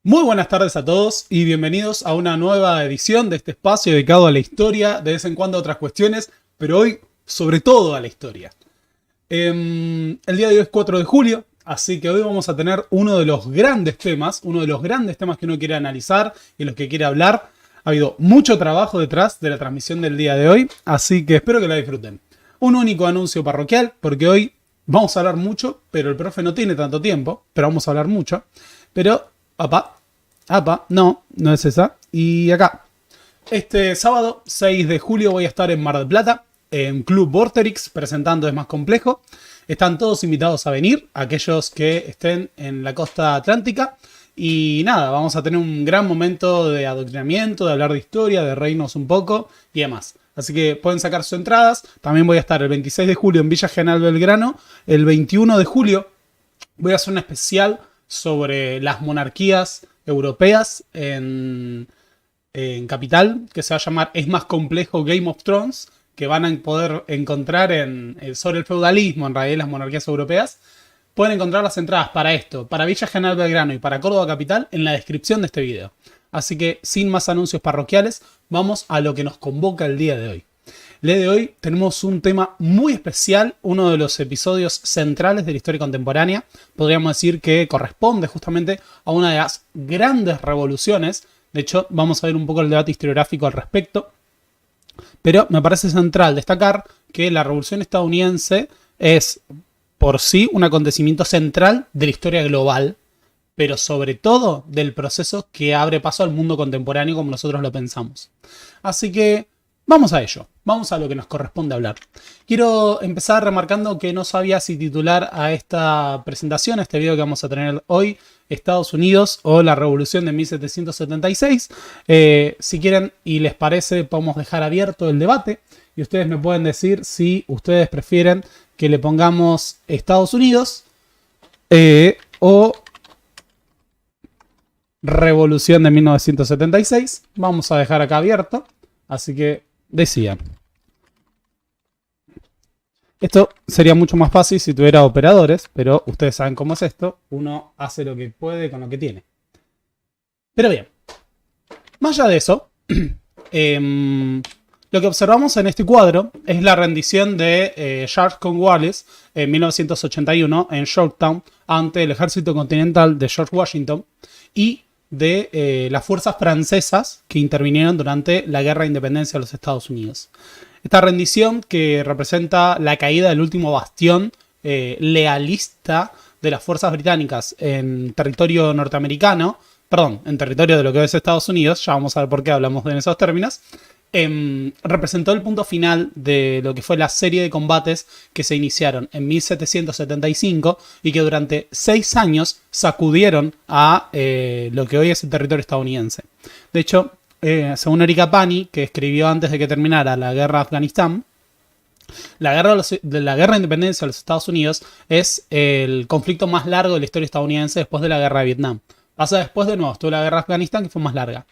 Muy buenas tardes a todos y bienvenidos a una nueva edición de este espacio dedicado a la historia, de vez en cuando a otras cuestiones, pero hoy sobre todo a la historia. El día de hoy es 4 de julio, así que hoy vamos a tener uno de los grandes temas, que uno quiere analizar y los que quiere hablar. Ha habido mucho trabajo detrás de la transmisión del día de hoy, así que espero que la disfruten. Un único anuncio parroquial, porque hoy vamos a hablar mucho, pero el profe no tiene tanto tiempo, pero vamos a hablar mucho. Pero, no es esa. Y acá, este sábado 6 de julio voy a estar en Mar del Plata, en Club Vorterix, presentando Es Más Complejo. Están todos invitados a venir, aquellos que estén en la costa atlántica. Y nada, vamos a tener un gran momento de adoctrinamiento, de hablar de historia, de reírnos un poco y demás. Así que pueden sacar sus entradas. También voy a estar el 26 de julio en Villa General Belgrano. El 21 de julio voy a hacer un especial sobre las monarquías europeas en Capital, que se va a llamar Es Más Complejo Game of Thrones, que van a poder encontrar sobre el feudalismo, en realidad, las monarquías europeas. Pueden encontrar las entradas para esto, para Villa General Belgrano y para Córdoba Capital en la descripción de este video. Así que, sin más anuncios parroquiales, vamos a lo que nos convoca el día de hoy. El día de hoy tenemos un tema muy especial, uno de los episodios centrales de la historia contemporánea. Podríamos decir que corresponde justamente a una de las grandes revoluciones. De hecho, vamos a ver un poco el debate historiográfico al respecto. Pero me parece central destacar que la Revolución Estadounidense es por sí un acontecimiento central de la historia global, pero sobre todo del proceso que abre paso al mundo contemporáneo como nosotros lo pensamos. Así que vamos a ello, vamos a lo que nos corresponde hablar. Quiero empezar remarcando que no sabía si titular a esta presentación, a este video que vamos a tener hoy, Estados Unidos o la Revolución de 1776. Si quieren y les parece, podemos dejar abierto el debate y ustedes me pueden decir si ustedes prefieren que le pongamos Estados Unidos o Revolución de 1976. Vamos a dejar acá abierto. Así que decían. Esto sería mucho más fácil si tuviera operadores, pero ustedes saben cómo es esto. Uno hace lo que puede con lo que tiene. Pero bien, más allá de eso, lo que observamos en este cuadro es la rendición de Charles Cornwallis en 1981 en Yorktown ante el ejército continental de George Washington y de las fuerzas francesas que intervinieron durante la Guerra de Independencia de los Estados Unidos. Esta rendición, que representa la caída del último bastión lealista de las fuerzas británicas en territorio norteamericano, perdón, en territorio de lo que es Estados Unidos, ya vamos a ver por qué hablamos en esos términos, representó el punto final de lo que fue la serie de combates que se iniciaron en 1775 y que durante 6 años sacudieron a lo que hoy es el territorio estadounidense. De hecho, según Erika Pani, que escribió antes de que terminara la guerra de Afganistán, la guerra de independencia de los Estados Unidos es el conflicto más largo de la historia estadounidense después de la guerra de Vietnam. Pasa después de nuevo, estuvo la guerra de Afganistán, que fue más larga.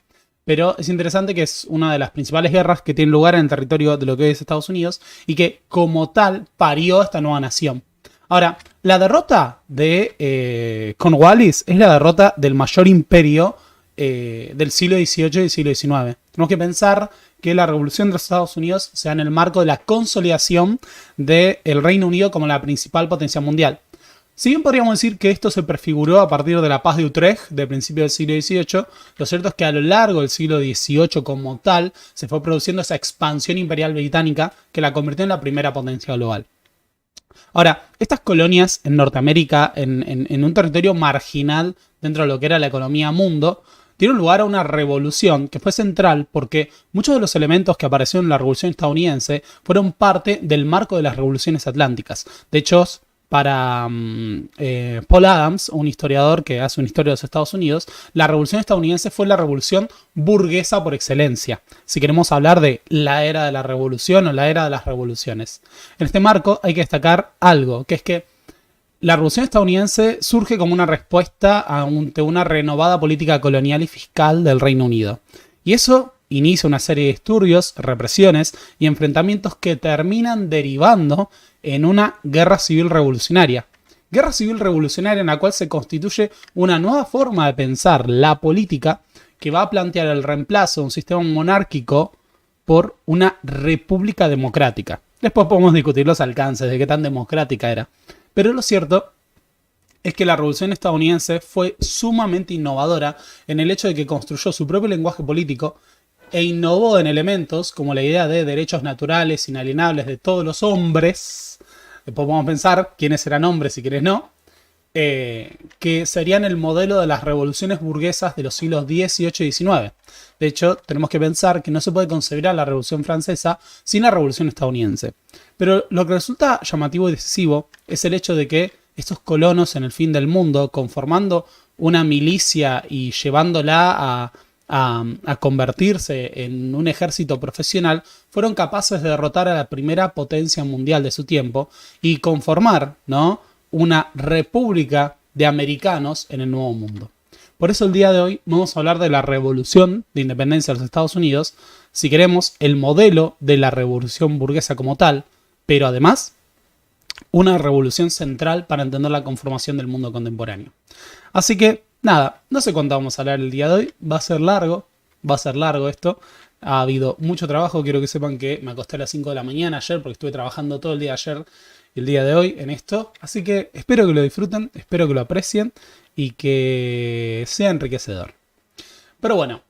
Pero es interesante que es una de las principales guerras que tiene lugar en el territorio de lo que es Estados Unidos y que como tal parió esta nueva nación. Ahora, la derrota de Cornwallis es la derrota del mayor imperio del siglo XVIII y siglo XIX. Tenemos que pensar que la revolución de los Estados Unidos se da en el marco de la consolidación del Reino Unido como la principal potencia mundial. Si bien podríamos decir que esto se prefiguró a partir de la paz de Utrecht de principios del siglo XVIII, lo cierto es que a lo largo del siglo XVIII como tal se fue produciendo esa expansión imperial británica que la convirtió en la primera potencia global. Ahora, estas colonias en Norteamérica, en un territorio marginal dentro de lo que era la economía mundo, dieron lugar a una revolución que fue central porque muchos de los elementos que aparecieron en la revolución estadounidense fueron parte del marco de las revoluciones atlánticas. De hecho, para Paul Adams, un historiador que hace una historia de los Estados Unidos, la revolución estadounidense fue la revolución burguesa por excelencia. Si queremos hablar de la era de la revolución o la era de las revoluciones. En este marco hay que destacar algo, que es que la revolución estadounidense surge como una respuesta ante una renovada política colonial y fiscal del Reino Unido. Y eso inicia una serie de disturbios, represiones y enfrentamientos que terminan derivando en una guerra civil revolucionaria, guerra civil revolucionaria en la cual se constituye una nueva forma de pensar la política que va a plantear el reemplazo de un sistema monárquico por una república democrática. Después podemos discutir los alcances de qué tan democrática era. Pero lo cierto es que la Revolución estadounidense fue sumamente innovadora en el hecho de que construyó su propio lenguaje político e innovó en elementos como la idea de derechos naturales inalienables de todos los hombres. Después podemos pensar quiénes eran hombres y quiénes no. Que serían el modelo de las revoluciones burguesas de los siglos XVIII y XIX. De hecho, tenemos que pensar que no se puede concebir a la Revolución Francesa sin la Revolución Estadounidense. Pero lo que resulta llamativo y decisivo es el hecho de que estos colonos en el fin del mundo, conformando una milicia y llevándola a convertirse en un ejército profesional, fueron capaces de derrotar a la primera potencia mundial de su tiempo y conformar, ¿no?, una república de americanos en el Nuevo Mundo. Por eso el día de hoy vamos a hablar de la revolución de independencia de los Estados Unidos, si queremos, el modelo de la revolución burguesa como tal, pero además una revolución central para entender la conformación del mundo contemporáneo. Así que, nada, no sé cuánto vamos a hablar el día de hoy, va a ser largo esto. Ha habido mucho trabajo, quiero que sepan que me acosté a las 5 de la mañana ayer porque estuve trabajando todo el día ayer y el día de hoy en esto. Así que espero que lo disfruten, espero que lo aprecien y que sea enriquecedor. Pero bueno,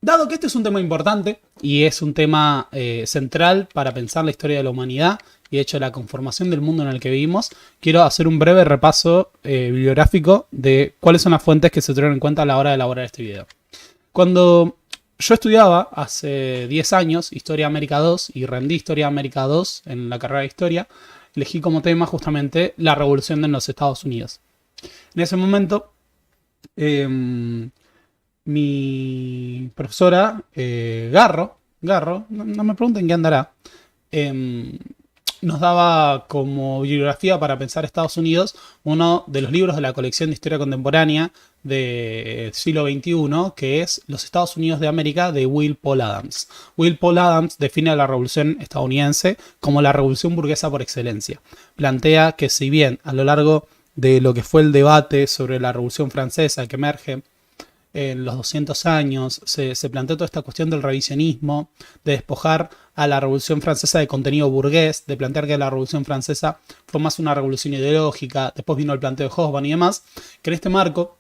dado que este es un tema importante y es un tema central para pensar la historia de la humanidad y de hecho la conformación del mundo en el que vivimos, quiero hacer un breve repaso bibliográfico de cuáles son las fuentes que se tuvieron en cuenta a la hora de elaborar este video. Cuando yo estudiaba hace 10 años Historia América 2 y rendí Historia América 2 en la carrera de Historia, elegí como tema justamente la revolución en los Estados Unidos. En ese momento, mi profesora, Garro, no me pregunten qué andará, nos daba como bibliografía para pensar Estados Unidos uno de los libros de la colección de historia contemporánea del siglo XXI, que es Los Estados Unidos de América, de Will Paul Adams. Will Paul Adams define a la revolución estadounidense como la revolución burguesa por excelencia. Plantea que si bien a lo largo de lo que fue el debate sobre la Revolución Francesa que emerge en los 200 años, se planteó toda esta cuestión del revisionismo, de despojar a la Revolución Francesa de contenido burgués, de plantear que la Revolución Francesa fue más una revolución ideológica, después vino el planteo de Hobsbawm y demás, que en este marco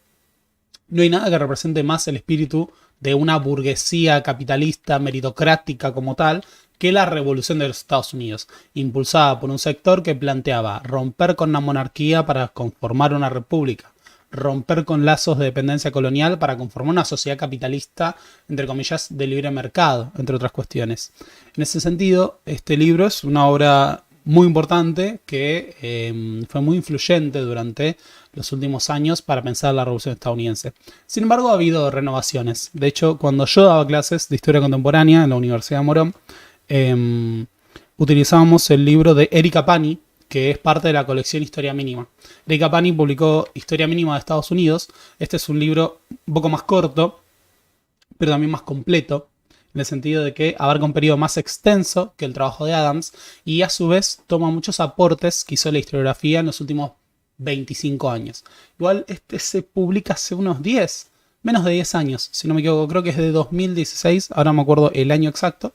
no hay nada que represente más el espíritu de una burguesía capitalista meritocrática como tal que la revolución de los Estados Unidos, impulsada por un sector que planteaba romper con la monarquía para conformar una república, romper con lazos de dependencia colonial para conformar una sociedad capitalista, entre comillas, de libre mercado, entre otras cuestiones. En ese sentido, este libro es una obra muy importante que fue muy influyente durante los últimos años para pensar la revolución estadounidense. Sin embargo, ha habido renovaciones. De hecho, cuando yo daba clases de historia contemporánea en la Universidad de Morón, utilizábamos el libro de Erika Pani, que es parte de la colección Historia Mínima. Erika Pani publicó Historia Mínima de Estados Unidos. Este es un libro un poco más corto, pero también más completo, en el sentido de que abarca un periodo más extenso que el trabajo de Adams y a su vez toma muchos aportes que hizo la historiografía en los últimos 25 años. Igual este se publica hace unos 10, menos de 10 años, si no me equivoco, creo que es de 2016, ahora no me acuerdo el año exacto,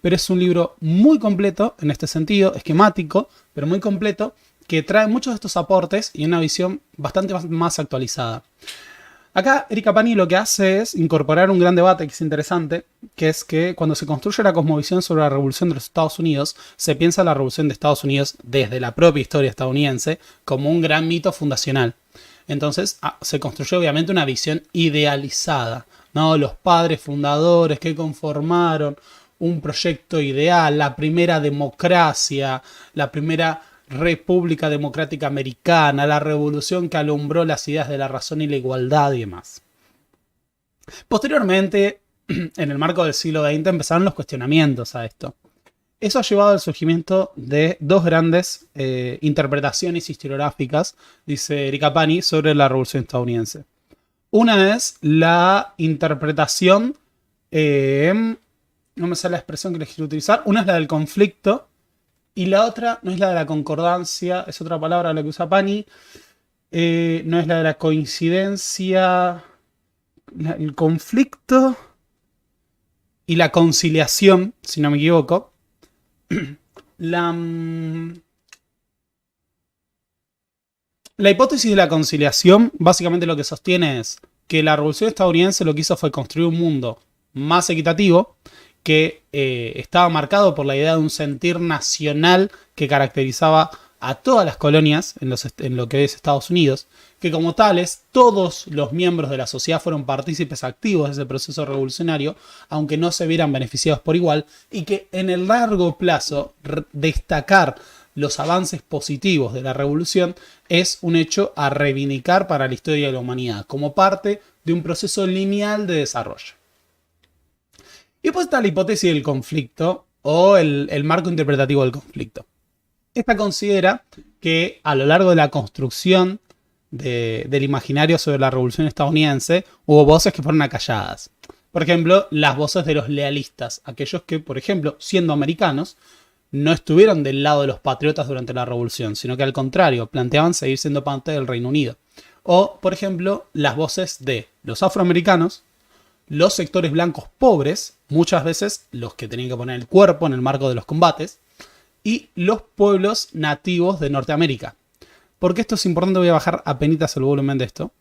pero es un libro muy completo en este sentido, esquemático, pero muy completo, que trae muchos de estos aportes y una visión bastante más actualizada. Acá Erika Pani lo que hace es incorporar un gran debate que es interesante, que es que cuando se construye la cosmovisión sobre la revolución de los Estados Unidos, se piensa la revolución de Estados Unidos desde la propia historia estadounidense como un gran mito fundacional. Entonces se construye obviamente una visión idealizada, ¿no? Los padres fundadores que conformaron un proyecto ideal, la primera democracia, la primera República Democrática Americana, la revolución que alumbró las ideas de la razón y la igualdad y demás. Posteriormente, en el marco del siglo XX, empezaron los cuestionamientos a esto. Eso ha llevado al surgimiento de dos grandes interpretaciones historiográficas, dice Erika Pani, sobre la revolución estadounidense. Una es la interpretación, no me sale la expresión que les quiero utilizar, una es la del conflicto Y la otra no es la de la concordancia, es otra palabra la que usa Pani. No es la de la coincidencia, el conflicto y la conciliación, si no me equivoco. La, la hipótesis de la conciliación básicamente lo que sostiene es que la Revolución Estadounidense lo que hizo fue construir un mundo más equitativo que estaba marcado por la idea de un sentir nacional que caracterizaba a todas las colonias en lo que es Estados Unidos, que como tales todos los miembros de la sociedad fueron partícipes activos de ese proceso revolucionario, aunque no se vieran beneficiados por igual, y que en el largo plazo destacar los avances positivos de la revolución es un hecho a reivindicar para la historia de la humanidad, como parte de un proceso lineal de desarrollo. Y después está la hipótesis del conflicto o el marco interpretativo del conflicto. Esta considera que a lo largo de la construcción del imaginario sobre la revolución estadounidense hubo voces que fueron acalladas. Por ejemplo, las voces de los lealistas, aquellos que, por ejemplo, siendo americanos, no estuvieron del lado de los patriotas durante la revolución, sino que al contrario, planteaban seguir siendo parte del Reino Unido. O, por ejemplo, las voces de los afroamericanos, los sectores blancos pobres, muchas veces los que tenían que poner el cuerpo en el marco de los combates, y los pueblos nativos de Norteamérica. ¿Por qué esto es importante? Voy a bajar apenas el volumen de esto.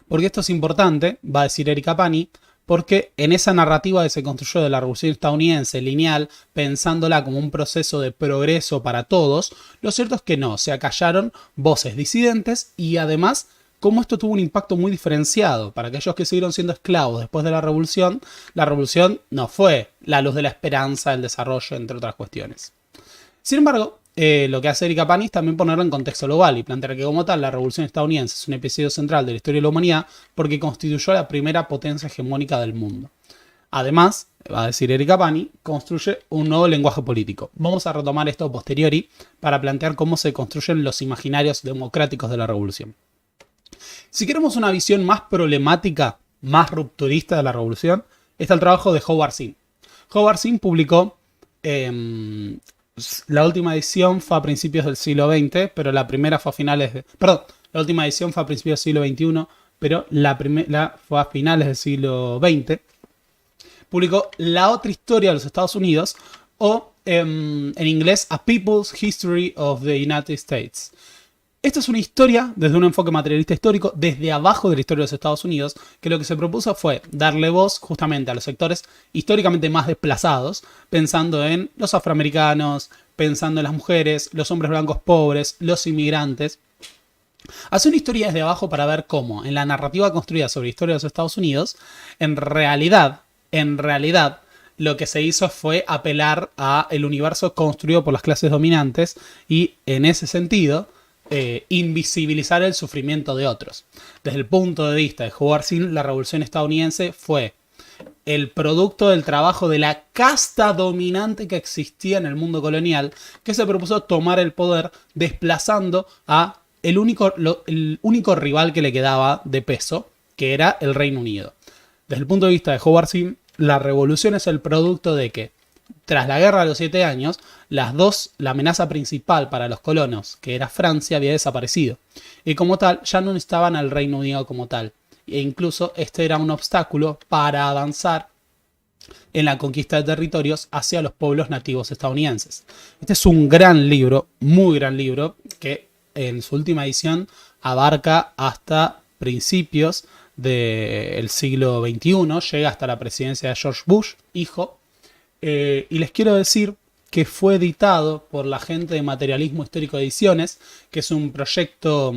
Porque esto es importante, va a decir Erika Pani, porque en esa narrativa que se construyó de la revolución estadounidense lineal, pensándola como un proceso de progreso para todos, lo cierto es que no, se acallaron voces disidentes y además cómo esto tuvo un impacto muy diferenciado. Para aquellos que siguieron siendo esclavos después de la revolución no fue la luz de la esperanza, el desarrollo, entre otras cuestiones. Sin embargo, lo que hace Erika Pani es también ponerlo en contexto global y plantear que como tal la revolución estadounidense es un episodio central de la historia de la humanidad porque constituyó la primera potencia hegemónica del mundo. Además, va a decir Erika Pani, construye un nuevo lenguaje político. Vamos a retomar esto a posteriori para plantear cómo se construyen los imaginarios democráticos de la revolución. Si queremos una visión más problemática, más rupturista de la revolución, está el trabajo de Howard Zinn. Howard Zinn publicó, la última edición fue a principios del siglo XX, pero la primera fue a finales de... Perdón, la última edición fue a principios del siglo XXI, pero la primera fue a finales del siglo XX. Publicó La otra historia de los Estados Unidos, o en inglés, A People's History of the United States. Esta es una historia desde un enfoque materialista histórico, desde abajo de la historia de los Estados Unidos, que lo que se propuso fue darle voz justamente a los sectores históricamente más desplazados, pensando en los afroamericanos, pensando en las mujeres, los hombres blancos pobres, los inmigrantes. Hacer una historia desde abajo para ver cómo, en la narrativa construida sobre la historia de los Estados Unidos, en realidad, lo que se hizo fue apelar a el universo construido por las clases dominantes y, en ese sentido, invisibilizar el sufrimiento de otros. Desde el punto de vista de Howard Zinn, la revolución estadounidense fue el producto del trabajo de la casta dominante que existía en el mundo colonial, que se propuso tomar el poder desplazando a el único rival que le quedaba de peso, que era el Reino Unido. Desde el punto de vista de Howard Zinn, la revolución es el producto de que tras la guerra de los 7 años, la amenaza principal para los colonos, que era Francia, había desaparecido. Y como tal, ya no necesitaban al Reino Unido como tal. E incluso este era un obstáculo para avanzar en la conquista de territorios hacia los pueblos nativos estadounidenses. Este es un gran libro, muy gran libro, que en su última edición abarca hasta principios del siglo XXI, llega hasta la presidencia de George Bush, hijo. Y les quiero decir que fue editado por la gente de Materialismo Histórico Ediciones, que es un proyecto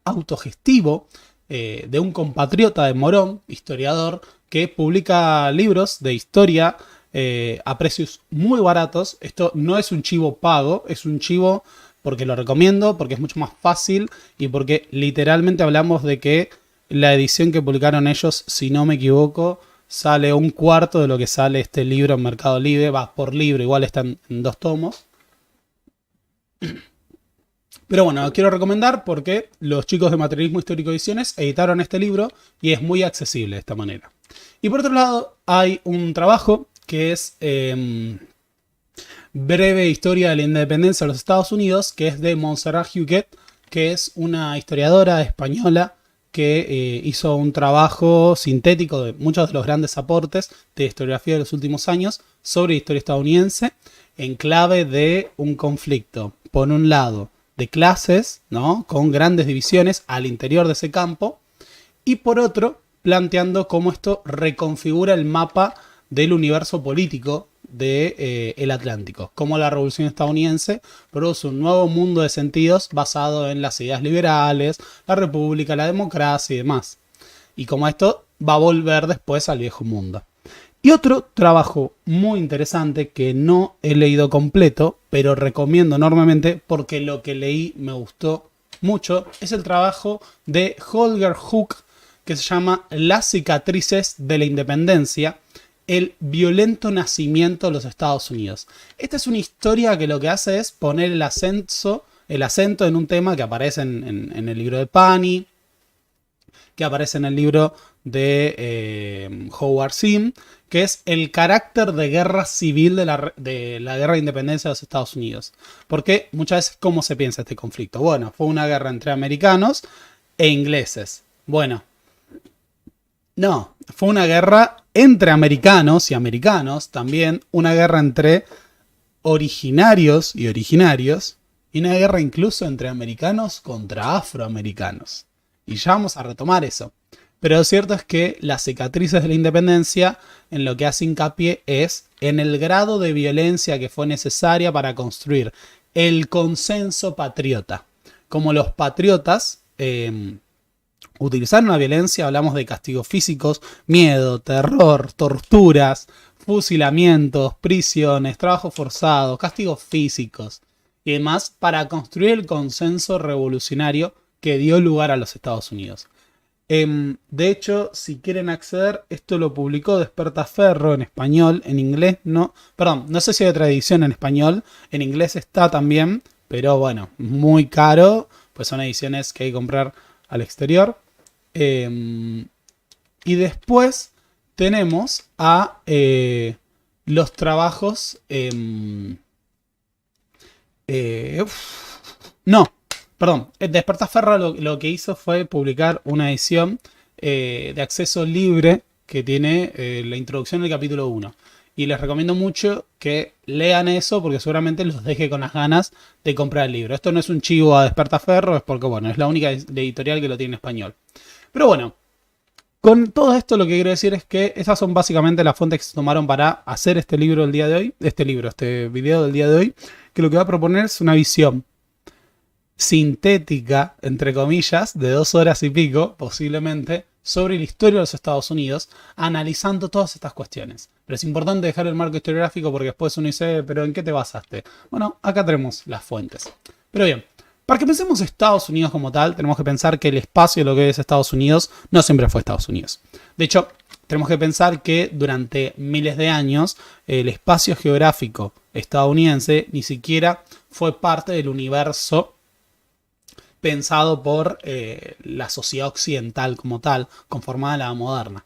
autogestivo de un compatriota de Morón, historiador, que publica libros de historia a precios muy baratos. Esto no es un chivo pago, es un chivo porque lo recomiendo, porque es mucho más fácil y porque literalmente hablamos de que la edición que publicaron ellos, si no me equivoco, sale un cuarto de lo que sale este libro en Mercado Libre. Va por libro, igual están en 2 tomos. Pero bueno, lo quiero recomendar porque los chicos de Materialismo Histórico Ediciones editaron este libro y es muy accesible de esta manera. Y por otro lado, hay un trabajo que es Breve historia de la independencia de los Estados Unidos, que es de Montserrat Huguet, que es una historiadora española que hizo un trabajo sintético de muchos de los grandes aportes de historiografía de los últimos años sobre historia estadounidense en clave de un conflicto, por un lado, de clases, ¿no? Con grandes divisiones al interior de ese campo, y por otro, planteando cómo esto reconfigura el mapa del universo político del Atlántico, cómo la revolución estadounidense produce un nuevo mundo de sentidos basado en las ideas liberales, la república, la democracia y demás, y cómo esto va a volver después al viejo mundo. Y otro trabajo muy interesante que no he leído completo, pero recomiendo enormemente porque lo que leí me gustó mucho, es el trabajo de Holger Hook, que se llama Las cicatrices de la independencia, el violento nacimiento de los Estados Unidos. Esta es una historia que lo que hace es poner el acento en un tema que aparece en el libro de Pani, que aparece en el libro de Howard Zinn, que es el carácter de guerra civil de la guerra de independencia de los Estados Unidos. Porque muchas veces, ¿cómo se piensa este conflicto? Bueno, fue una guerra entre americanos e ingleses. Bueno, no, fue una guerra entre americanos y americanos, también una guerra entre originarios y originarios, y una guerra incluso entre americanos contra afroamericanos. Y ya vamos a retomar eso. Pero lo cierto es que las cicatrices de la independencia en lo que hace hincapié es en el grado de violencia que fue necesaria para construir el consenso patriota. Como los patriotas utilizaron la violencia, hablamos de castigos físicos, miedo, terror, torturas, fusilamientos, prisiones, trabajo forzado, castigos físicos y demás para construir el consenso revolucionario que dio lugar a los Estados Unidos. De hecho, si quieren acceder, esto lo publicó Despertaferro en español, en inglés no. Perdón, no sé si hay otra edición en español, en inglés está también, pero bueno, muy caro, pues son ediciones que hay que comprar al exterior. Y después tenemos a los trabajos... no. Perdón, Despertaferro lo que hizo fue publicar una edición de acceso libre que tiene la introducción del capítulo 1. Y les recomiendo mucho que lean eso porque seguramente los deje con las ganas de comprar el libro. Esto no es un chivo a Despertaferro, es porque bueno, es la única editorial que lo tiene en español. Pero bueno, con todo esto lo que quiero decir es que esas son básicamente las fuentes que se tomaron para hacer este libro del día de hoy. Este video del día de hoy, que lo que va a proponer es una visión sintética, entre comillas, de 2 horas y pico, posiblemente, sobre la historia de los Estados Unidos, analizando todas estas cuestiones. Pero es importante dejar el marco historiográfico porque después uno dice, ¿pero en qué te basaste? Bueno, acá tenemos las fuentes. Pero bien, para que pensemos Estados Unidos como tal, tenemos que pensar que el espacio de lo que es Estados Unidos no siempre fue Estados Unidos. De hecho, tenemos que pensar que durante miles de años el espacio geográfico estadounidense ni siquiera fue parte del universo pensado por la sociedad occidental como tal, conformada a la moderna.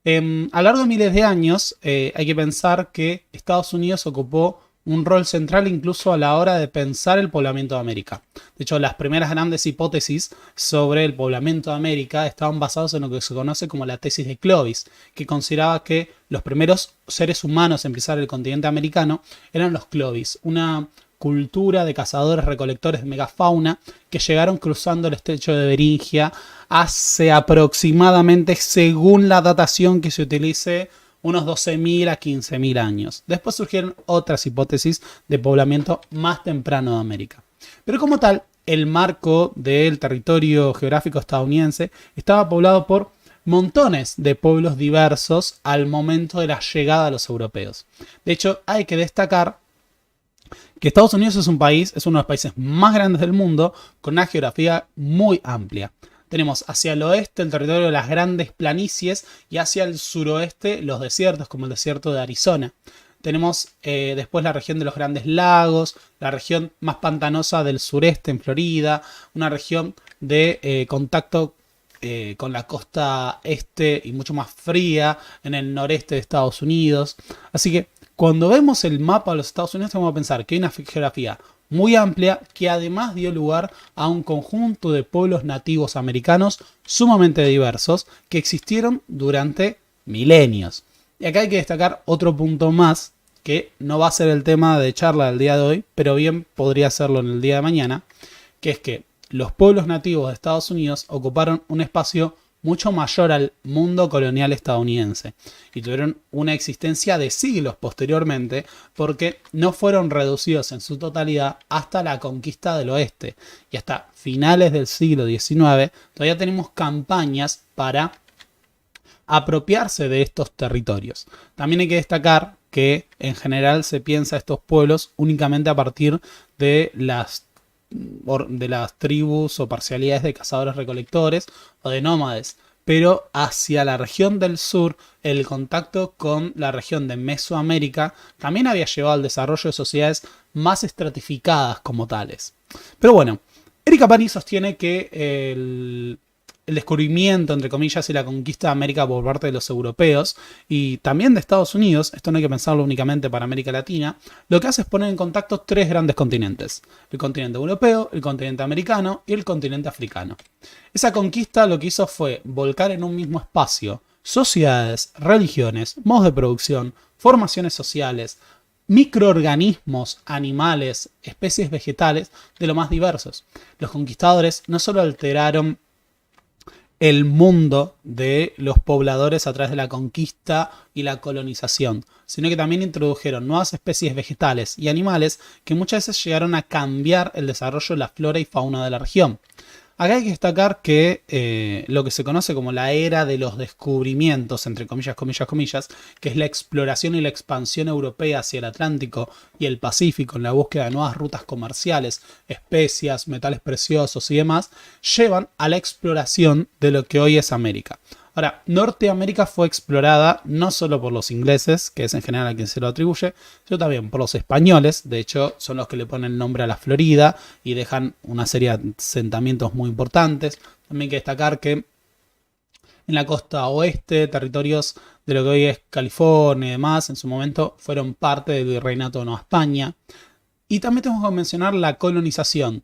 A lo largo de miles de años hay que pensar que Estados Unidos ocupó un rol central incluso a la hora de pensar el poblamiento de América. De hecho, las primeras grandes hipótesis sobre el poblamiento de América estaban basadas en lo que se conoce como la tesis de Clovis, que consideraba que los primeros seres humanos en pisar el continente americano eran los Clovis, una cultura de cazadores recolectores de megafauna que llegaron cruzando el estrecho de Beringia hace aproximadamente, según la datación que se utilice, unos 12.000 a 15.000 años. Después surgieron otras hipótesis de poblamiento más temprano de América. Pero como tal, el marco del territorio geográfico estadounidense estaba poblado por montones de pueblos diversos al momento de la llegada de los europeos. De hecho, hay que destacar que Estados Unidos es uno de los países más grandes del mundo, con una geografía muy amplia. Tenemos hacia el oeste el territorio de las grandes planicies y hacia el suroeste los desiertos, como el desierto de Arizona. Tenemos después la región de los Grandes Lagos, la región más pantanosa del sureste en Florida, una región de contacto con la costa este y mucho más fría en el noreste de Estados Unidos. Así que Cuando vemos el mapa de los Estados Unidos, tenemos que pensar que hay una geografía muy amplia que además dio lugar a un conjunto de pueblos nativos americanos sumamente diversos que existieron durante milenios. Y acá hay que destacar otro punto más, que no va a ser el tema de charla del día de hoy, pero bien podría serlo en el día de mañana, que es que los pueblos nativos de Estados Unidos ocuparon un espacio mucho mayor al mundo colonial estadounidense y tuvieron una existencia de siglos posteriormente porque no fueron reducidos en su totalidad hasta la conquista del oeste y hasta finales del siglo XIX todavía tenemos campañas para apropiarse de estos territorios. También hay que destacar que en general se piensa estos pueblos únicamente a partir de las tribus o parcialidades de cazadores-recolectores o de nómades, pero hacia la región del sur el contacto con la región de Mesoamérica también había llevado al desarrollo de sociedades más estratificadas como tales. Pero bueno, Erika Pani sostiene que el descubrimiento, entre comillas, y la conquista de América por parte de los europeos y también de Estados Unidos, esto no hay que pensarlo únicamente para América Latina, lo que hace es poner en contacto tres grandes continentes: el continente europeo, el continente americano y el continente africano. Esa conquista lo que hizo fue volcar en un mismo espacio sociedades, religiones, modos de producción, formaciones sociales, microorganismos, animales, especies vegetales de lo más diversos. Los conquistadores no solo alteraron el mundo de los pobladores a través de la conquista y la colonización, sino que también introdujeron nuevas especies vegetales y animales que muchas veces llegaron a cambiar el desarrollo de la flora y fauna de la región. Acá hay que destacar que lo que se conoce como la era de los descubrimientos, entre comillas, comillas, comillas, que es la exploración y la expansión europea hacia el Atlántico y el Pacífico en la búsqueda de nuevas rutas comerciales, especias, metales preciosos y demás, llevan a la exploración de lo que hoy es América. Ahora, Norteamérica fue explorada no solo por los ingleses, que es en general a quien se lo atribuye, sino también por los españoles. De hecho, son los que le ponen el nombre a la Florida y dejan una serie de asentamientos muy importantes. También hay que destacar que en la costa oeste, territorios de lo que hoy es California y demás, en su momento fueron parte del Virreinato de Nueva España. Y también tenemos que mencionar la colonización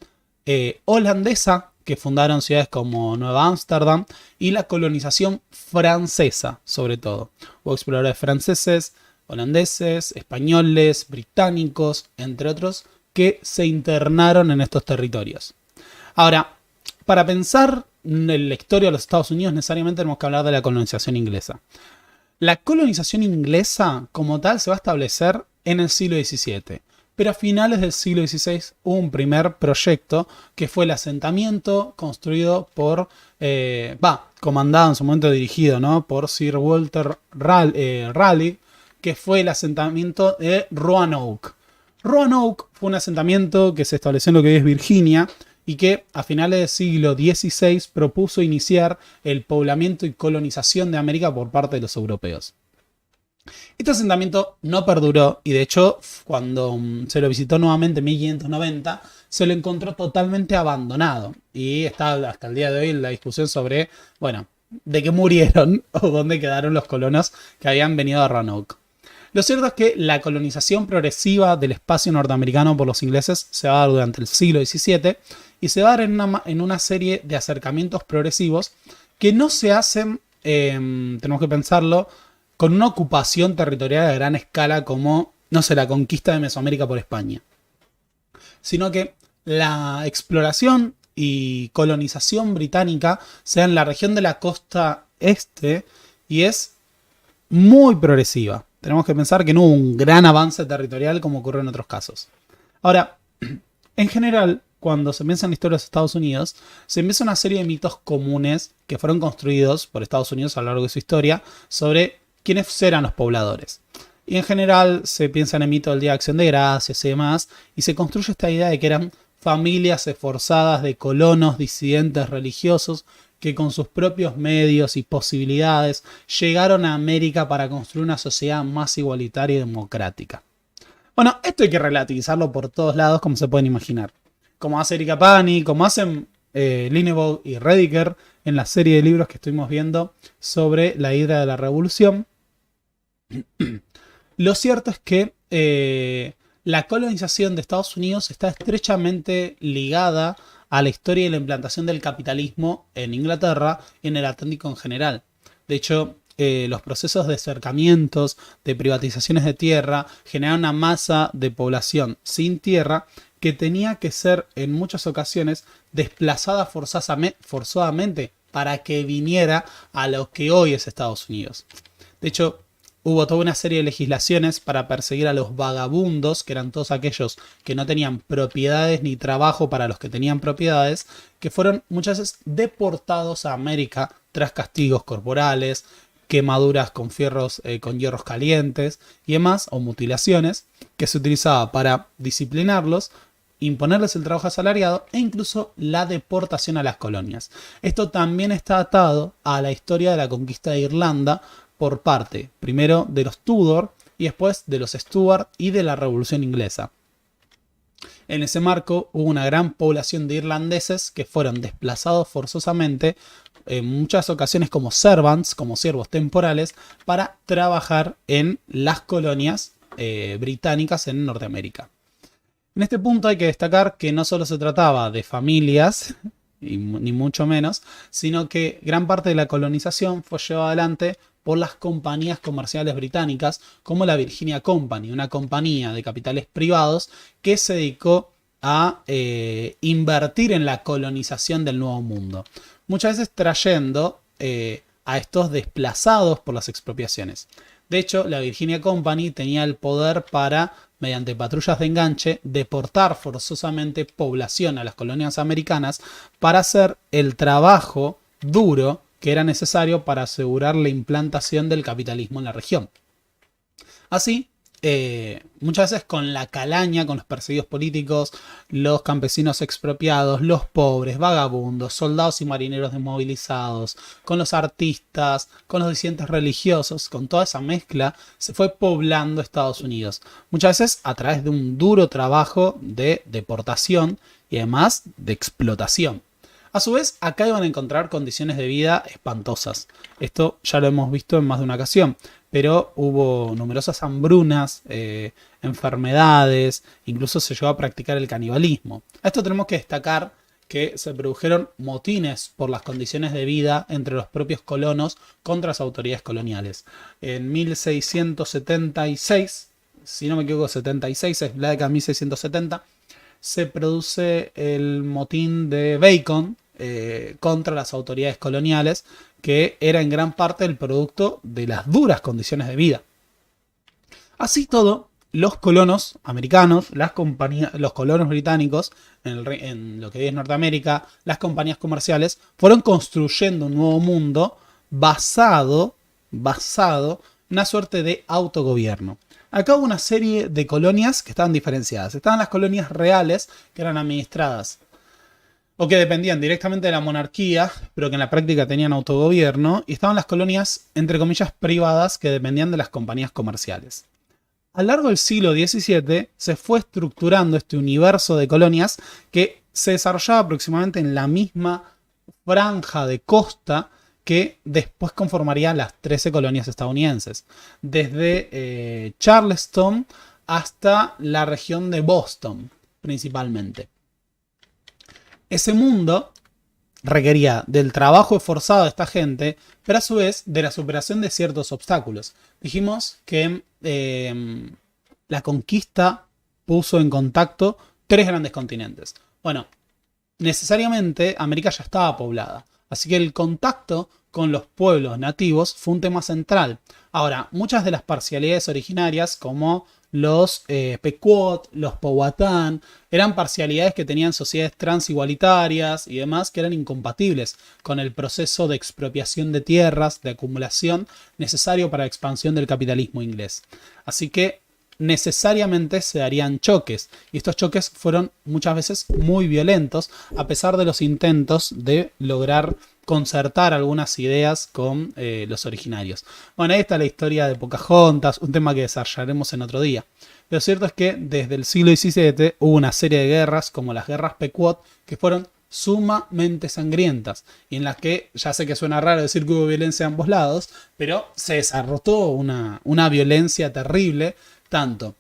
holandesa, que fundaron ciudades como Nueva Ámsterdam, y la colonización francesa, sobre todo. Hubo exploradores franceses, holandeses, españoles, británicos, entre otros, que se internaron en estos territorios. Ahora, para pensar en la historia de los Estados Unidos, necesariamente tenemos que hablar de la colonización inglesa. La colonización inglesa, como tal, se va a establecer en el siglo XVII. Pero a finales del siglo XVI hubo un primer proyecto que fue el asentamiento construido por, comandado en su momento dirigido, ¿no?, por Sir Walter Raleigh, que fue el asentamiento de Roanoke. Roanoke fue un asentamiento que se estableció en lo que hoy es Virginia y que a finales del siglo XVI propuso iniciar el poblamiento y colonización de América por parte de los europeos. Este asentamiento no perduró y de hecho cuando se lo visitó nuevamente en 1590 se lo encontró totalmente abandonado y está hasta el día de hoy la discusión sobre, bueno, de qué murieron o dónde quedaron los colonos que habían venido a Roanoke. Lo cierto es que la colonización progresiva del espacio norteamericano por los ingleses se va a dar durante el siglo XVII y se va a dar en una serie de acercamientos progresivos que no se hacen, tenemos que pensarlo, con una ocupación territorial a gran escala como, no sé, la conquista de Mesoamérica por España. Sino que la exploración y colonización británica se da en la región de la costa este y es muy progresiva. Tenemos que pensar que no hubo un gran avance territorial como ocurrió en otros casos. Ahora, en general, cuando se piensa en la historia de los Estados Unidos, se empieza una serie de mitos comunes que fueron construidos por Estados Unidos a lo largo de su historia sobre quiénes eran los pobladores. Y en general se piensa en el mito del Día de Acción de Gracias y demás, y se construye esta idea de que eran familias esforzadas de colonos disidentes religiosos que con sus propios medios y posibilidades llegaron a América para construir una sociedad más igualitaria y democrática. Bueno, esto hay que relativizarlo por todos lados, como se pueden imaginar. Como hace Erika Pani, como hacen Linebaugh y Rediker en la serie de libros que estuvimos viendo sobre la Hidra de la Revolución. Lo cierto es que la colonización de Estados Unidos está estrechamente ligada a la historia y la implantación del capitalismo en Inglaterra y en el Atlántico en general. De hecho, los procesos de cercamientos, de privatizaciones de tierra, generaron una masa de población sin tierra que tenía que ser en muchas ocasiones desplazada forzosamente para que viniera a lo que hoy es Estados Unidos. De hecho, hubo toda una serie de legislaciones para perseguir a los vagabundos, que eran todos aquellos que no tenían propiedades ni trabajo para los que tenían propiedades, que fueron muchas veces deportados a América tras castigos corporales, quemaduras con fierros, con hierros calientes y demás, o mutilaciones, que se utilizaba para disciplinarlos, imponerles el trabajo asalariado e incluso la deportación a las colonias. Esto también está atado a la historia de la conquista de Irlanda por parte, primero, de los Tudor y después de los Stuart y de la Revolución Inglesa. En ese marco hubo una gran población de irlandeses que fueron desplazados forzosamente, en muchas ocasiones como servants, como siervos temporales, para trabajar en las colonias británicas en Norteamérica. En este punto hay que destacar que no solo se trataba de familias, ni mucho menos, sino que gran parte de la colonización fue llevada adelante por las compañías comerciales británicas, como la Virginia Company, una compañía de capitales privados que se dedicó a invertir en la colonización del Nuevo Mundo. Muchas veces trayendo a estos desplazados por las expropiaciones. De hecho, la Virginia Company tenía el poder para, mediante patrullas de enganche, deportar forzosamente población a las colonias americanas para hacer el trabajo duro que era necesario para asegurar la implantación del capitalismo en la región. Así, muchas veces con la calaña, con los perseguidos políticos, los campesinos expropiados, los pobres, vagabundos, soldados y marineros desmovilizados, con los artistas, con los disidentes religiosos, con toda esa mezcla, se fue poblando Estados Unidos. Muchas veces a través de un duro trabajo de deportación y además de explotación. A su vez, acá iban a encontrar condiciones de vida espantosas. Esto ya lo hemos visto en más de una ocasión, pero hubo numerosas hambrunas, enfermedades, incluso se llegó a practicar el canibalismo. A esto tenemos que destacar que se produjeron motines por las condiciones de vida entre los propios colonos contra las autoridades coloniales. En 1676, si no me equivoco, 76, es la década de 1670, se produce el motín de Bacon contra las autoridades coloniales, que era en gran parte el producto de las duras condiciones de vida. Así todo, los colonos americanos, los colonos británicos en lo que hoy es Norteamérica, las compañías comerciales, fueron construyendo un nuevo mundo basado en una suerte de autogobierno. Acá hubo una serie de colonias que estaban diferenciadas. Estaban las colonias reales, que eran administradas o que dependían directamente de la monarquía, pero que en la práctica tenían autogobierno, y estaban las colonias, entre comillas, privadas, que dependían de las compañías comerciales. A lo largo del siglo XVII se fue estructurando este universo de colonias que se desarrollaba aproximadamente en la misma franja de costa que después conformaría las 13 colonias estadounidenses, desde Charleston hasta la región de Boston, principalmente. Ese mundo requería del trabajo esforzado de esta gente, pero a su vez de la superación de ciertos obstáculos. Dijimos que la conquista puso en contacto 3 grandes continentes. Bueno, necesariamente América ya estaba poblada, así que el contacto con los pueblos nativos fue un tema central. Ahora, muchas de las parcialidades originarias, como los Pequot, los Powhatan, eran parcialidades que tenían sociedades transigualitarias y demás que eran incompatibles con el proceso de expropiación de tierras, de acumulación necesario para la expansión del capitalismo inglés. Así que necesariamente se darían choques, y estos choques fueron muchas veces muy violentos, a pesar de los intentos de lograr concertar algunas ideas con los originarios. Bueno, ahí está la historia de Pocahontas, un tema que desarrollaremos en otro día. Lo cierto es que desde el siglo XVII hubo una serie de guerras, como las guerras Pequot, que fueron sumamente sangrientas y en las que, ya sé que suena raro decir que hubo violencia de ambos lados, pero se desarrolló una violencia terrible, tanto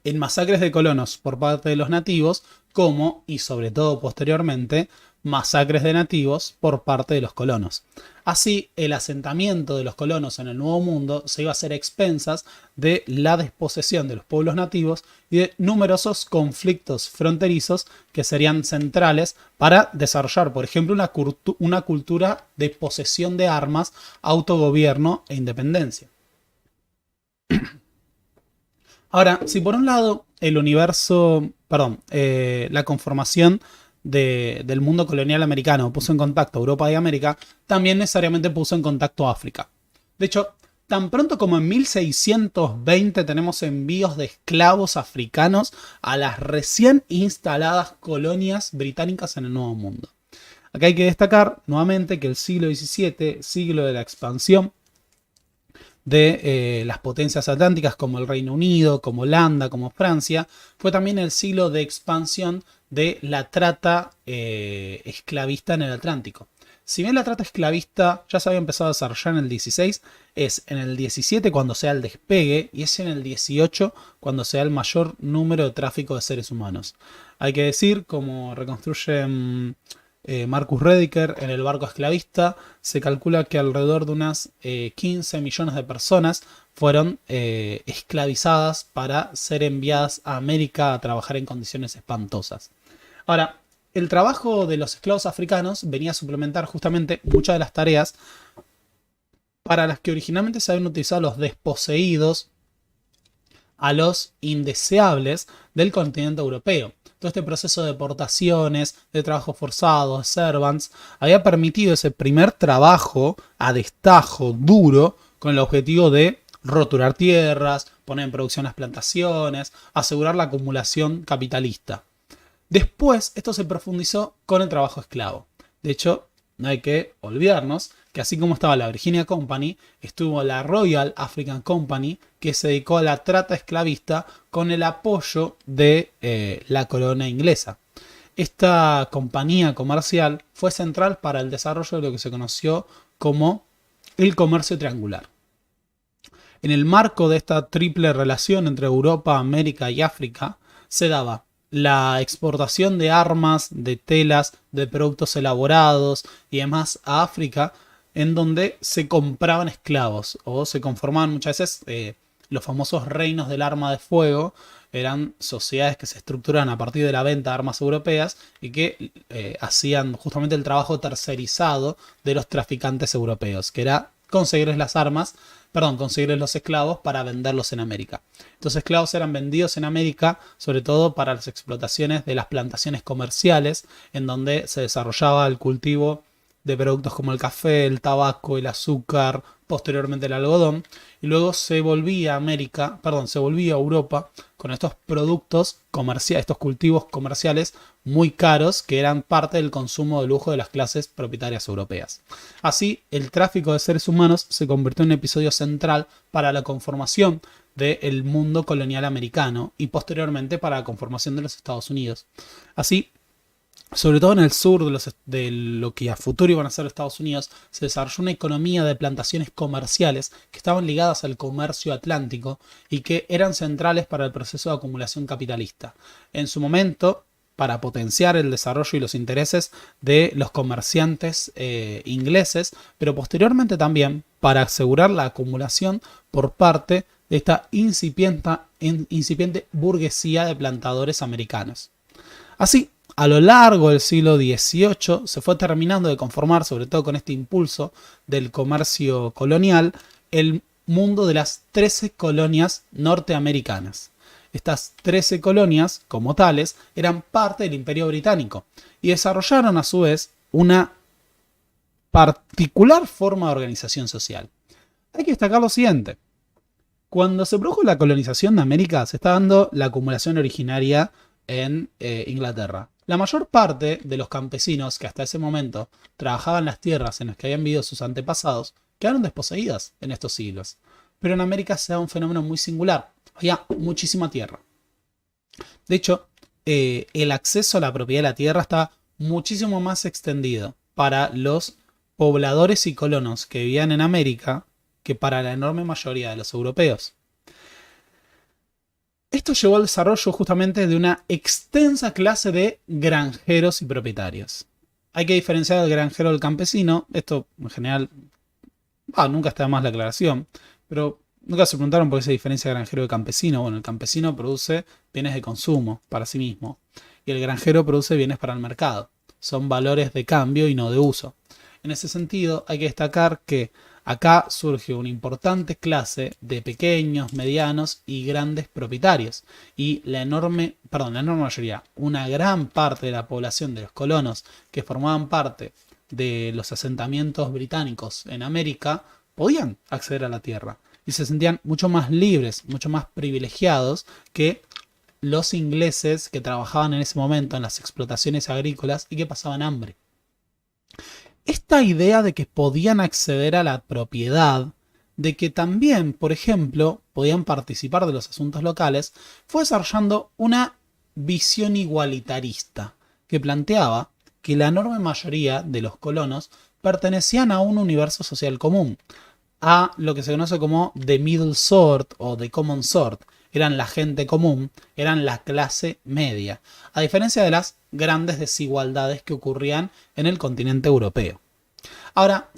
en masacres de colonos por parte de los nativos, como, y sobre todo posteriormente, masacres de nativos por parte de los colonos. Así, el asentamiento de los colonos en el Nuevo Mundo se iba a hacer a expensas de la desposesión de los pueblos nativos y de numerosos conflictos fronterizos que serían centrales para desarrollar, por ejemplo, una cultura de posesión de armas, autogobierno e independencia. Ahora, si por un lado el universo, perdón, la conformación del mundo colonial americano puso en contacto a Europa y América, también necesariamente puso en contacto a África. De hecho, tan pronto como en 1620 tenemos envíos de esclavos africanos a las recién instaladas colonias británicas en el Nuevo Mundo. Acá hay que destacar nuevamente que el siglo XVII, siglo de la expansión de las potencias atlánticas como el Reino Unido, como Holanda, como Francia, fue también el siglo de expansión de la trata esclavista en el Atlántico. Si bien la trata esclavista ya se había empezado a desarrollar en el 16, es en el 17 cuando sea el despegue y es en el 18 cuando sea el mayor número de tráfico de seres humanos. Hay que decir, como reconstruye Marcus Rediker en el barco esclavista, se calcula que alrededor de unas 15 millones de personas fueron esclavizadas para ser enviadas a América a trabajar en condiciones espantosas. Ahora, el trabajo de los esclavos africanos venía a suplementar justamente muchas de las tareas para las que originalmente se habían utilizado los desposeídos a los indeseables del continente europeo. Todo este proceso de deportaciones, de trabajo forzado, de servants, había permitido ese primer trabajo a destajo, duro, con el objetivo de roturar tierras, poner en producción las plantaciones, asegurar la acumulación capitalista. Después, esto se profundizó con el trabajo esclavo. De hecho, no hay que olvidarnos que así como estaba la Virginia Company, estuvo la Royal African Company, que se dedicó a la trata esclavista con el apoyo de la corona inglesa. Esta compañía comercial fue central para el desarrollo de lo que se conoció como el comercio triangular. En el marco de esta triple relación entre Europa, América y África, se daba la exportación de armas, de telas, de productos elaborados y demás a África, en donde se compraban esclavos o se conformaban muchas veces los famosos reinos del arma de fuego. Eran sociedades que se estructuran a partir de la venta de armas europeas y que hacían justamente el trabajo tercerizado de los traficantes europeos, que era conseguirles las armas, conseguirles los esclavos para venderlos en América. Estos esclavos eran vendidos en América sobre todo para las explotaciones de las plantaciones comerciales, en donde se desarrollaba el cultivo de productos como el café, el tabaco, el azúcar, posteriormente el algodón, y luego se volvía a Europa con estos productos comerciales, estos cultivos comerciales muy caros que eran parte del consumo de lujo de las clases propietarias europeas. Así, el tráfico de seres humanos se convirtió en un episodio central para la conformación del mundo colonial americano y posteriormente para la conformación de los Estados Unidos. Así, sobre todo en el sur de lo que a futuro iban a ser Estados Unidos, se desarrolló una economía de plantaciones comerciales que estaban ligadas al comercio atlántico y que eran centrales para el proceso de acumulación capitalista. En su momento, para potenciar el desarrollo y los intereses de los comerciantes ingleses, pero posteriormente también para asegurar la acumulación por parte de esta incipiente burguesía de plantadores americanos. Así, a lo largo del siglo XVIII se fue terminando de conformar, sobre todo con este impulso del comercio colonial, el mundo de las 13 colonias norteamericanas. Estas 13 colonias, como tales, eran parte del Imperio Británico y desarrollaron a su vez una particular forma de organización social. Hay que destacar lo siguiente. Cuando se produjo la colonización de América, se está dando la acumulación originaria en Inglaterra. La mayor parte de los campesinos que hasta ese momento trabajaban las tierras en las que habían vivido sus antepasados quedaron desposeídas en estos siglos. Pero en América se da un fenómeno muy singular. Había muchísima tierra. De hecho, el acceso a la propiedad de la tierra está muchísimo más extendido para los pobladores y colonos que vivían en América que para la enorme mayoría de los europeos. Esto llevó al desarrollo justamente de una extensa clase de granjeros y propietarios. Hay que diferenciar al granjero del campesino. Esto en general, nunca está de más la aclaración, pero nunca se preguntaron por qué se diferencia granjero de campesino. Bueno, el campesino produce bienes de consumo para sí mismo y el granjero produce bienes para el mercado. Son valores de cambio y no de uso. En ese sentido, hay que destacar que acá surge una importante clase de pequeños, medianos y grandes propietarios. Y la enorme mayoría, una gran parte de la población de los colonos que formaban parte de los asentamientos británicos en América, podían acceder a la tierra. Y se sentían mucho más libres, mucho más privilegiados que los ingleses que trabajaban en ese momento en las explotaciones agrícolas y que pasaban hambre. Esta idea de que podían acceder a la propiedad, de que también, por ejemplo, podían participar de los asuntos locales, fue desarrollando una visión igualitarista que planteaba que la enorme mayoría de los colonos pertenecían a un universo social común, a lo que se conoce como the middle sort o the common sort. Eran la gente común, eran la clase media, a diferencia de las grandes desigualdades que ocurrían en el continente europeo. Ahora,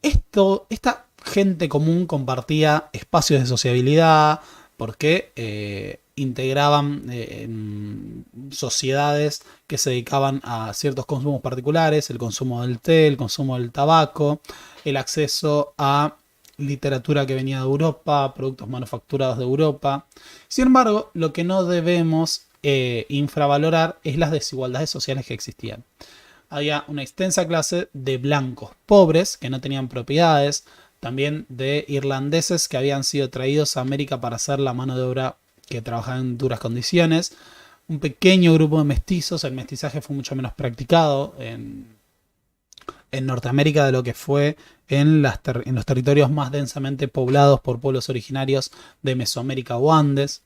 esta gente común compartía espacios de sociabilidad porque integraban sociedades que se dedicaban a ciertos consumos particulares, el consumo del té, el consumo del tabaco, el acceso a literatura que venía de Europa, productos manufacturados de Europa. Sin embargo, lo que no debemos infravalorar es las desigualdades sociales que existían. Había una extensa clase de blancos pobres que no tenían propiedades, también de irlandeses que habían sido traídos a América para hacer la mano de obra que trabajaba en duras condiciones, un pequeño grupo de mestizos. El mestizaje fue mucho menos practicado en Norteamérica de lo que fue en los territorios más densamente poblados por pueblos originarios de Mesoamérica o Andes.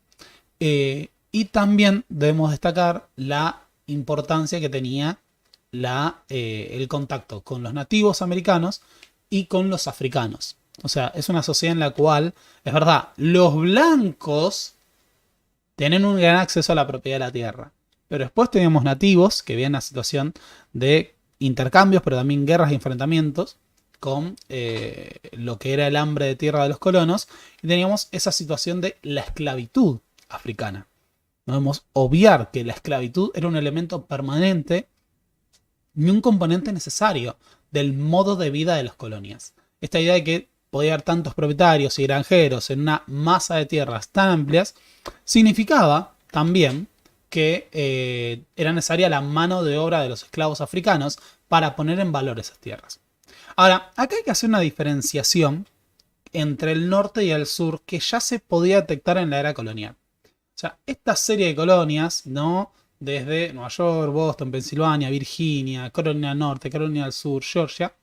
Y también debemos destacar la importancia que tenía el contacto con los nativos americanos y con los africanos. O sea, es una sociedad en la cual, es verdad, los blancos tienen un gran acceso a la propiedad de la tierra, pero después teníamos nativos que vivían en una situación de intercambios, pero también guerras y enfrentamientos con lo que era el hambre de tierra de los colonos, y teníamos esa situación de la esclavitud africana. No debemos obviar que la esclavitud era un elemento permanente y un componente necesario del modo de vida de las colonias. Esta idea de que podía haber tantos propietarios y granjeros en una masa de tierras tan amplias significaba también que era necesaria la mano de obra de los esclavos africanos para poner en valor esas tierras. Ahora, acá hay que hacer una diferenciación entre el norte y el sur que ya se podía detectar en la era colonial. O sea, esta serie de colonias, ¿no?, desde Nueva York, Boston, Pensilvania, Virginia, Carolina del Norte, Carolina del Sur, Georgia,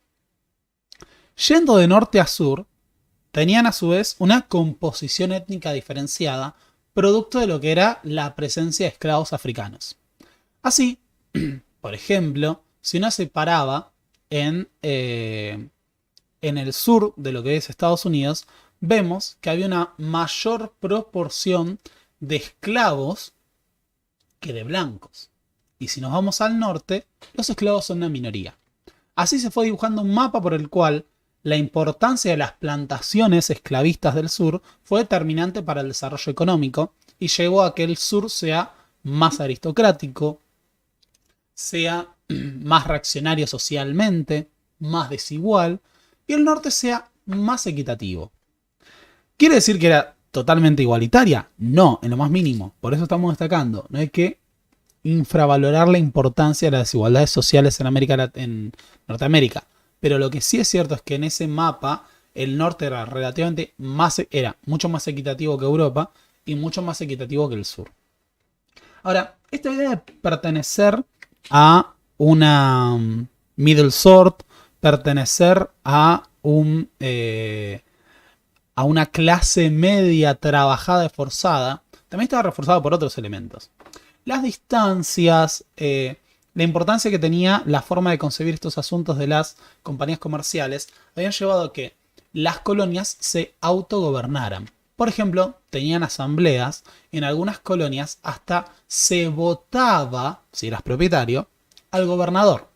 yendo de norte a sur, tenían a su vez una composición étnica diferenciada, producto de lo que era la presencia de esclavos africanos. Así, por ejemplo, si uno se paraba en el sur de lo que es Estados Unidos, vemos que había una mayor proporción de esclavos que de blancos. Y si nos vamos al norte, los esclavos son una minoría. Así se fue dibujando un mapa por el cual la importancia de las plantaciones esclavistas del sur fue determinante para el desarrollo económico y llevó a que el sur sea más aristocrático, sea más reaccionario socialmente, más desigual, y el norte sea más equitativo. ¿Quiere decir que era totalmente igualitaria? No, en lo más mínimo. Por eso estamos destacando. No hay que infravalorar la importancia de las desigualdades sociales en Norteamérica. Pero lo que sí es cierto es que en ese mapa el norte era mucho más equitativo que Europa y mucho más equitativo que el sur. Ahora, esta idea de pertenecer a una middle sort, pertenecer a una clase media trabajada y forzada, también estaba reforzado por otros elementos. Las distancias, la importancia que tenía la forma de concebir estos asuntos de las compañías comerciales habían llevado a que las colonias se autogobernaran. Por ejemplo, tenían asambleas, en algunas colonias hasta se votaba, si eras propietario, al gobernador.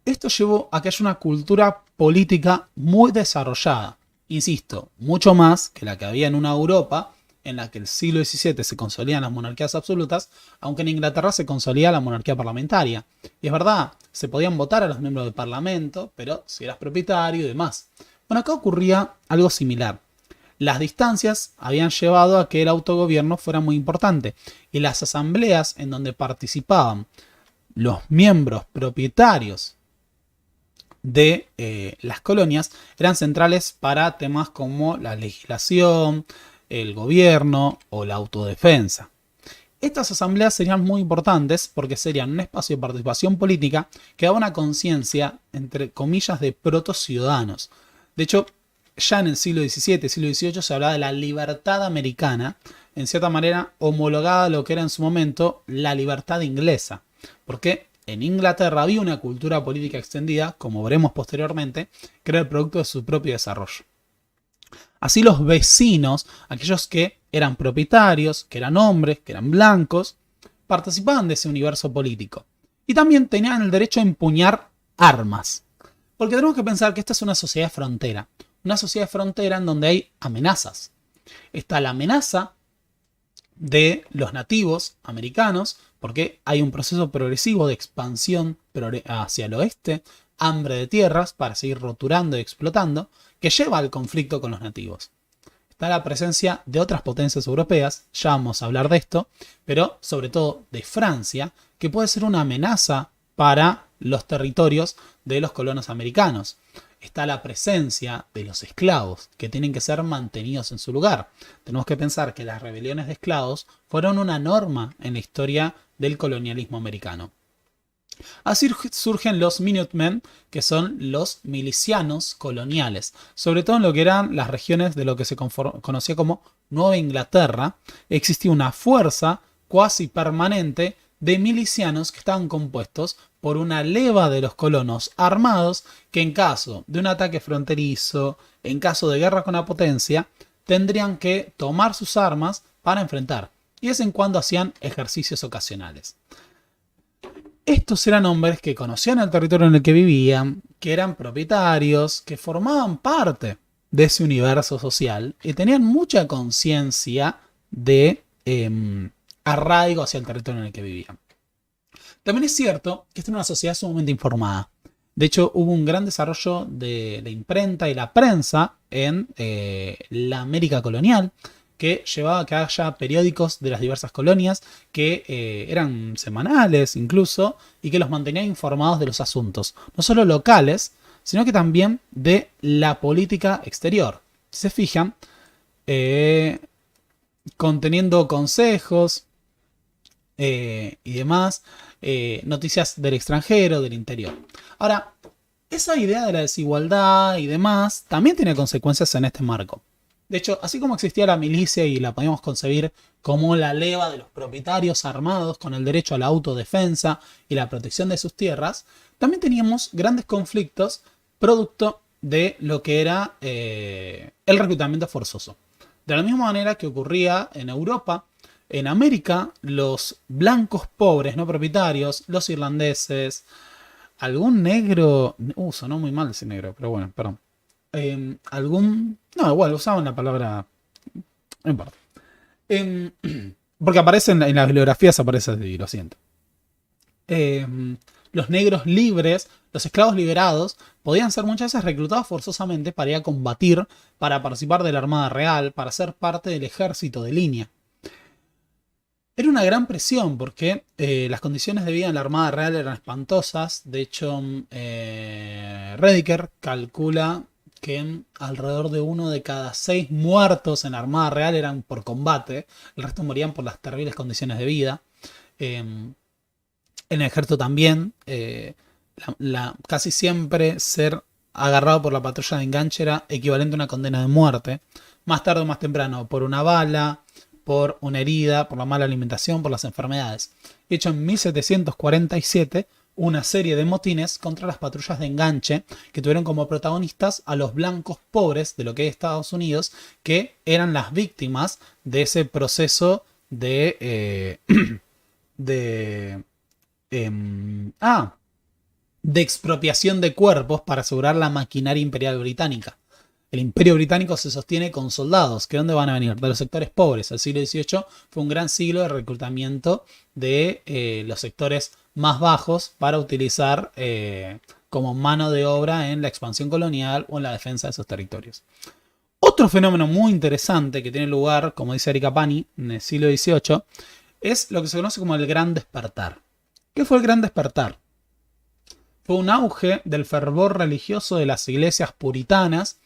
Esto llevó a que haya una cultura política muy desarrollada, insisto, mucho más que la que había en una Europa en la que el siglo XVII se consolidan las monarquías absolutas, aunque en Inglaterra se consolida la monarquía parlamentaria. Y es verdad, se podían votar a los miembros del parlamento, pero si eras propietario y demás. Bueno, acá ocurría algo similar. Las distancias habían llevado a que el autogobierno fuera muy importante y las asambleas en donde participaban los miembros propietarios de las colonias eran centrales para temas como la legislación, el gobierno o la autodefensa. Estas asambleas serían muy importantes porque serían un espacio de participación política que daba una conciencia, entre comillas, de protociudadanos. De hecho, ya en el siglo XVII, siglo XVIII se hablaba de la libertad americana, en cierta manera homologada a lo que era en su momento la libertad inglesa. Porque en Inglaterra había una cultura política extendida, como veremos posteriormente, que era el producto de su propio desarrollo. Así los vecinos, aquellos que eran propietarios, que eran hombres, que eran blancos, participaban de ese universo político. Y también tenían el derecho a empuñar armas. Porque tenemos que pensar que esta es una sociedad de frontera. Una sociedad de frontera en donde hay amenazas. Está la amenaza de los nativos americanos, porque hay un proceso progresivo de expansión hacia el oeste, hambre de tierras para seguir roturando y explotando, que lleva al conflicto con los nativos. Está la presencia de otras potencias europeas, ya vamos a hablar de esto, pero sobre todo de Francia, que puede ser una amenaza para los territorios de los colonos americanos. Está la presencia de los esclavos, que tienen que ser mantenidos en su lugar. Tenemos que pensar que las rebeliones de esclavos fueron una norma en la historia del colonialismo americano. Así surgen los Minutemen, que son los milicianos coloniales, sobre todo en lo que eran las regiones de lo que se conocía como Nueva Inglaterra. Existía una fuerza cuasi permanente de milicianos que estaban compuestos por una leva de los colonos armados que en caso de un ataque fronterizo, en caso de guerra con la potencia, tendrían que tomar sus armas para enfrentar, y de vez en cuando hacían ejercicios ocasionales. Estos eran hombres que conocían el territorio en el que vivían, que eran propietarios, que formaban parte de ese universo social y tenían mucha conciencia de arraigo hacia el territorio en el que vivían. También es cierto que esta era una sociedad sumamente informada. De hecho, hubo un gran desarrollo de imprenta y la prensa en la América colonial, que llevaba a que haya periódicos de las diversas colonias que eran semanales incluso y que los mantenían informados de los asuntos, no solo locales, sino que también de la política exterior. Si se fijan, conteniendo consejos y demás, noticias del extranjero, del interior. Ahora, esa idea de la desigualdad y demás también tiene consecuencias en este marco. De hecho, así como existía la milicia y la podíamos concebir como la leva de los propietarios armados con el derecho a la autodefensa y la protección de sus tierras, también teníamos grandes conflictos producto de lo que era el reclutamiento forzoso. De la misma manera que ocurría en Europa, en América, los blancos pobres no propietarios, los irlandeses, algún negro... sonó muy mal ese negro, pero bueno, perdón. No, igual, usaban la palabra... No importa. Porque aparece en las bibliografías, aparece así, lo siento. Los negros libres, los esclavos liberados, podían ser muchas veces reclutados forzosamente para ir a combatir, para participar de la Armada Real, para ser parte del ejército de línea. Era una gran presión porque las condiciones de vida en la Armada Real eran espantosas. De hecho, Rediker calcula que alrededor de 1 de cada 6 muertos en la Armada Real eran por combate. El resto morían por las terribles condiciones de vida. En el ejército también, casi siempre ser agarrado por la patrulla de enganche era equivalente a una condena de muerte. Más tarde o más temprano, por una bala, por una herida, por la mala alimentación, por las enfermedades. De hecho, en 1747, una serie de motines contra las patrullas de enganche que tuvieron como protagonistas a los blancos pobres de lo que es Estados Unidos, que eran las víctimas de ese proceso de expropiación de cuerpos para asegurar la maquinaria imperial británica. El imperio británico se sostiene con soldados. ¿Que dónde van a venir? De los sectores pobres. El siglo XVIII fue un gran siglo de reclutamiento de los sectores más bajos para utilizar como mano de obra en la expansión colonial o en la defensa de esos territorios. Otro fenómeno muy interesante que tiene lugar, como dice Erika Pani, en el siglo XVIII, es lo que se conoce como el Gran Despertar. ¿Qué fue el Gran Despertar? Fue un auge del fervor religioso de las iglesias puritanas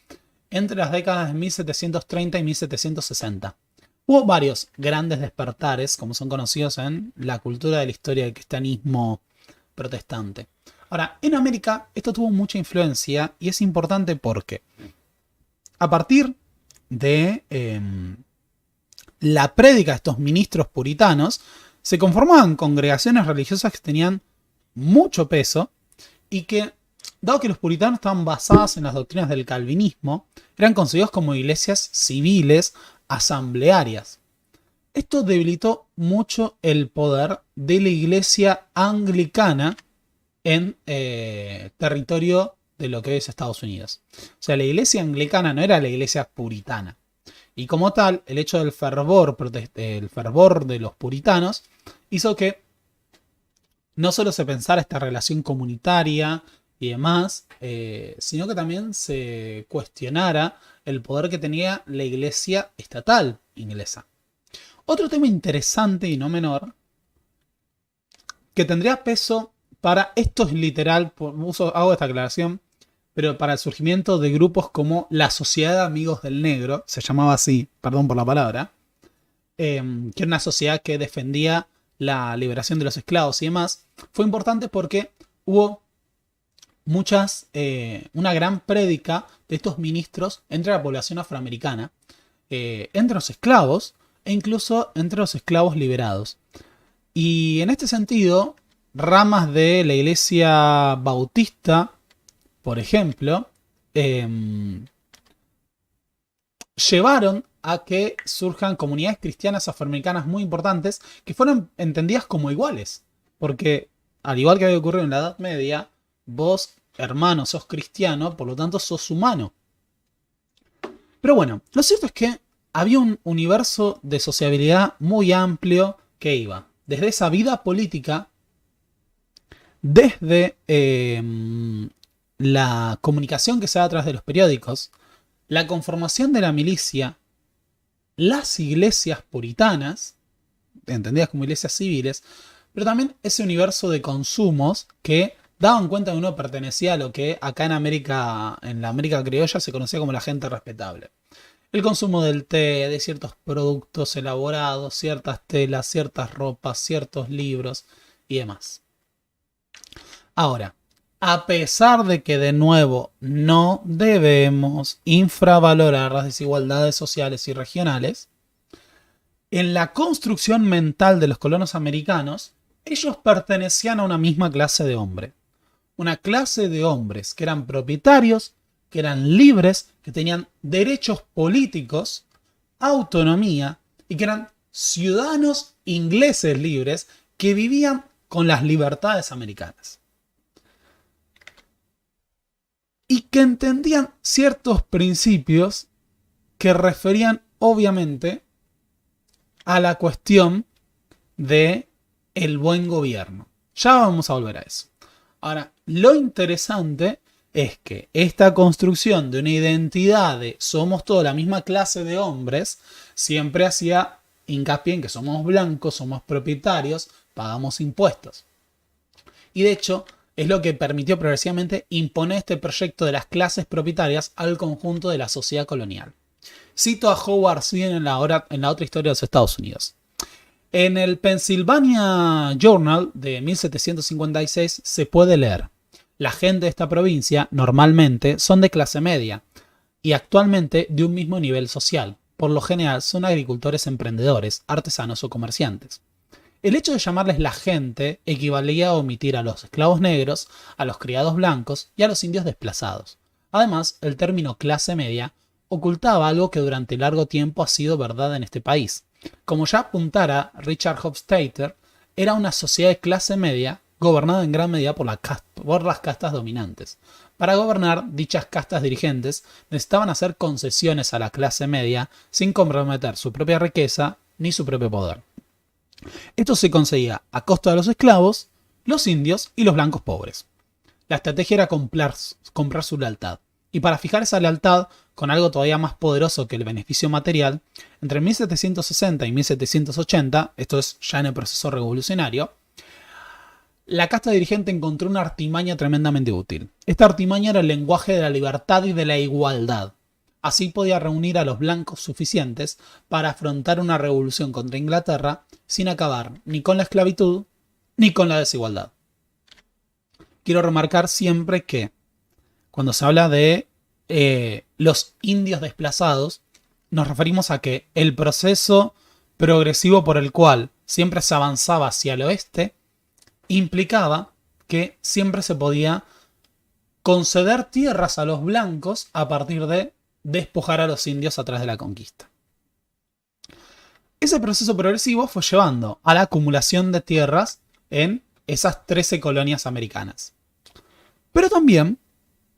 entre las décadas de 1730 y 1760. Hubo varios grandes despertares, como son conocidos en la cultura de la historia del cristianismo protestante. Ahora, en América esto tuvo mucha influencia y es importante porque a partir de la prédica de estos ministros puritanos, se conformaban congregaciones religiosas que tenían mucho peso y que, dado que los puritanos estaban basados en las doctrinas del calvinismo, eran concebidos como iglesias civiles asamblearias. Esto debilitó mucho el poder de la iglesia anglicana en territorio de lo que es Estados Unidos. O sea, la iglesia anglicana no era la iglesia puritana. Y como tal, el hecho del fervor de los puritanos hizo que no solo se pensara esta relación comunitaria y demás, sino que también se cuestionara el poder que tenía la iglesia estatal inglesa. Otro tema interesante y no menor, que tendría peso para, esto es literal, hago esta aclaración, pero para el surgimiento de grupos como la Sociedad de Amigos del Negro, se llamaba así, perdón por la palabra, que era una sociedad que defendía la liberación de los esclavos y demás, fue importante porque hubo una gran prédica de estos ministros entre la población afroamericana, entre los esclavos e incluso entre los esclavos liberados. Y en este sentido, ramas de la iglesia bautista, por ejemplo, llevaron a que surjan comunidades cristianas afroamericanas muy importantes que fueron entendidas como iguales. Porque, al igual que había ocurrido en la Edad Media, vos, hermano, sos cristiano, por lo tanto sos humano. Pero bueno, lo cierto es que había un universo de sociabilidad muy amplio que iba desde esa vida política, desde la comunicación que se da a través de los periódicos, la conformación de la milicia, las iglesias puritanas, entendidas como iglesias civiles, pero también ese universo de consumos que daban cuenta que uno pertenecía a lo que acá en la América criolla se conocía como la gente respetable. El consumo del té, de ciertos productos elaborados, ciertas telas, ciertas ropas, ciertos libros y demás. Ahora, a pesar de que de nuevo no debemos infravalorar las desigualdades sociales y regionales, en la construcción mental de los colonos americanos, ellos pertenecían a una misma clase de hombre. Una clase de hombres que eran propietarios, que eran libres, que tenían derechos políticos, autonomía y que eran ciudadanos ingleses libres que vivían con las libertades americanas. Y que entendían ciertos principios que referían obviamente a la cuestión de el buen gobierno. Ya vamos a volver a eso. Ahora, lo interesante es que esta construcción de una identidad de somos toda la misma clase de hombres siempre hacía hincapié en que somos blancos, somos propietarios, pagamos impuestos. Y de hecho, es lo que permitió progresivamente imponer este proyecto de las clases propietarias al conjunto de la sociedad colonial. Cito a Howard Zinn en la otra historia de los Estados Unidos. En el Pennsylvania Journal de 1756 se puede leer: la gente de esta provincia normalmente son de clase media y actualmente de un mismo nivel social. por lo general son agricultores emprendedores, artesanos o comerciantes. El hecho de llamarles la gente equivalía a omitir a los esclavos negros, a los criados blancos y a los indios desplazados. Además, el término clase media ocultaba algo que durante largo tiempo ha sido verdad en este país. Como ya apuntara Richard Hofstadter, era una sociedad de clase media gobernada en gran medida por las castas dominantes. Para gobernar, dichas castas dirigentes necesitaban hacer concesiones a la clase media sin comprometer su propia riqueza ni su propio poder. Esto se conseguía a costa de los esclavos, los indios y los blancos pobres. La estrategia era comprar su lealtad. Y para fijar esa lealtad con algo todavía más poderoso que el beneficio material, entre 1760 y 1780, esto es ya en el proceso revolucionario, la casta dirigente encontró una artimaña tremendamente útil. Esta artimaña era el lenguaje de la libertad y de la igualdad. Así podía reunir a los blancos suficientes para afrontar una revolución contra Inglaterra sin acabar ni con la esclavitud ni con la desigualdad. Quiero remarcar siempre que cuando se habla de los indios desplazados, nos referimos a que el proceso progresivo por el cual siempre se avanzaba hacia el oeste implicaba que siempre se podía conceder tierras a los blancos a partir de despojar a los indios a través de la conquista. Ese proceso progresivo fue llevando a la acumulación de tierras en esas 13 colonias americanas. Pero también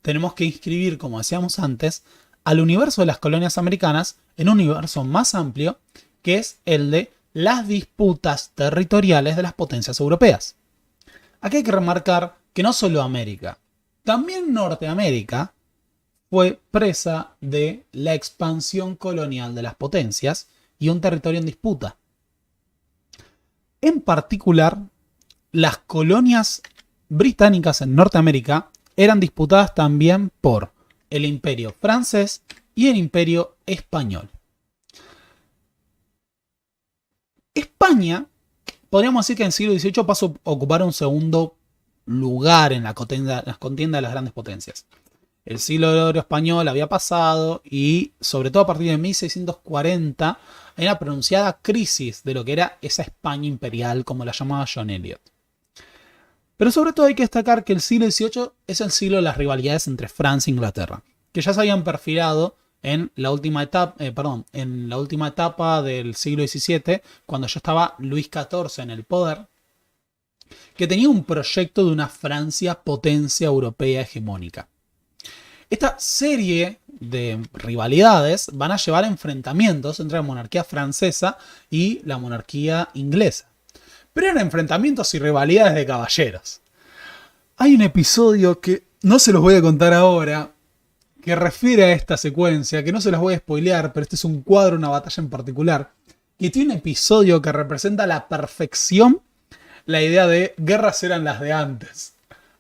tenemos que inscribir, como decíamos antes, al universo de las colonias americanas en un universo más amplio, que es el de las disputas territoriales de las potencias europeas. Aquí hay que remarcar que no solo América, también Norteamérica fue presa de la expansión colonial de las potencias y un territorio en disputa. En particular, las colonias británicas en Norteamérica eran disputadas también por el Imperio francés y el Imperio español. España, podríamos decir que en el siglo XVIII pasó a ocupar un segundo lugar en las contiendas de las grandes potencias. El siglo de oro español había pasado y, sobre todo a partir de 1640, hay una pronunciada crisis de lo que era esa España imperial, como la llamaba John Eliot. Pero sobre todo hay que destacar que el siglo XVIII es el siglo de las rivalidades entre Francia e Inglaterra, que ya se habían perfilado en la última etapa del siglo XVII, cuando ya estaba Luis XIV en el poder, que tenía un proyecto de una Francia potencia europea hegemónica. Esta serie de rivalidades van a llevar a enfrentamientos entre la monarquía francesa y la monarquía inglesa. Pero eran enfrentamientos y rivalidades de caballeros. Hay un episodio que no se los voy a contar ahora, que refiere a esta secuencia, que no se los voy a spoilear, pero este es un cuadro, una batalla en particular, que tiene un episodio que representa a la perfección la idea de guerras eran las de antes.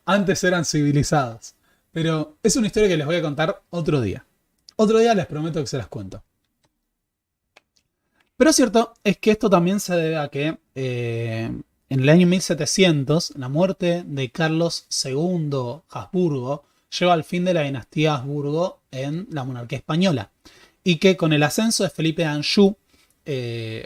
Antes eran civilizadas. Pero es una historia que les voy a contar otro día. Otro día les prometo que se las cuento. Pero cierto es que esto también se debe a que en el año 1700 la muerte de Carlos II Habsburgo lleva al fin de la dinastía Habsburgo en la monarquía española. Y que con el ascenso de Felipe de Anjou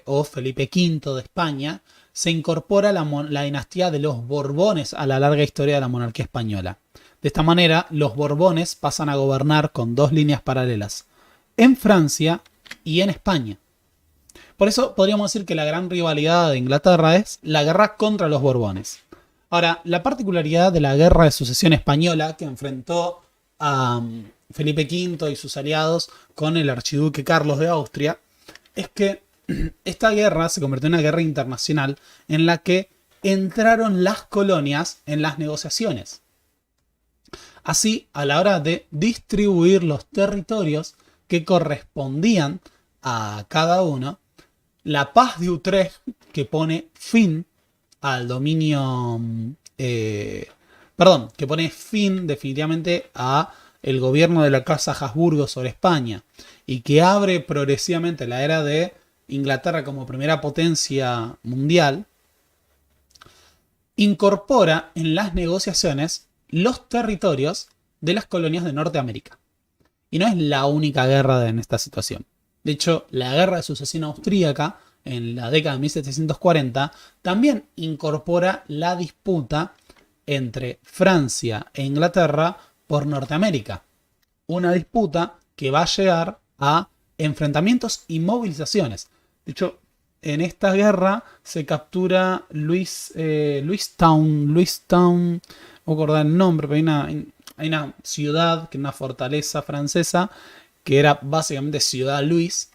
o Felipe V de España se incorpora la dinastía de los Borbones a la larga historia de la monarquía española. De esta manera, los Borbones pasan a gobernar con dos líneas paralelas, en Francia y en España. Por eso podríamos decir que la gran rivalidad de Inglaterra es la guerra contra los Borbones. Ahora, la particularidad de la guerra de sucesión española que enfrentó a Felipe V y sus aliados con el archiduque Carlos de Austria es que esta guerra se convirtió en una guerra internacional en la que entraron las colonias en las negociaciones. Así, a la hora de distribuir los territorios que correspondían a cada uno, la Paz de Utrecht, que pone fin al dominio, que pone fin definitivamente a el gobierno de la Casa Habsburgo sobre España y que abre progresivamente la era de Inglaterra como primera potencia mundial, incorpora en las negociaciones los territorios de las colonias de Norteamérica. Y no es la única guerra en esta situación. De hecho, la Guerra de Sucesión Austríaca, en la década de 1740, también incorpora la disputa entre Francia e Inglaterra por Norteamérica. Una disputa que va a llegar a enfrentamientos y movilizaciones. De hecho, en esta guerra se captura Louistown, no me acuerdo el nombre, pero hay una ciudad, que es una fortaleza francesa, que era básicamente Ciudad Luis,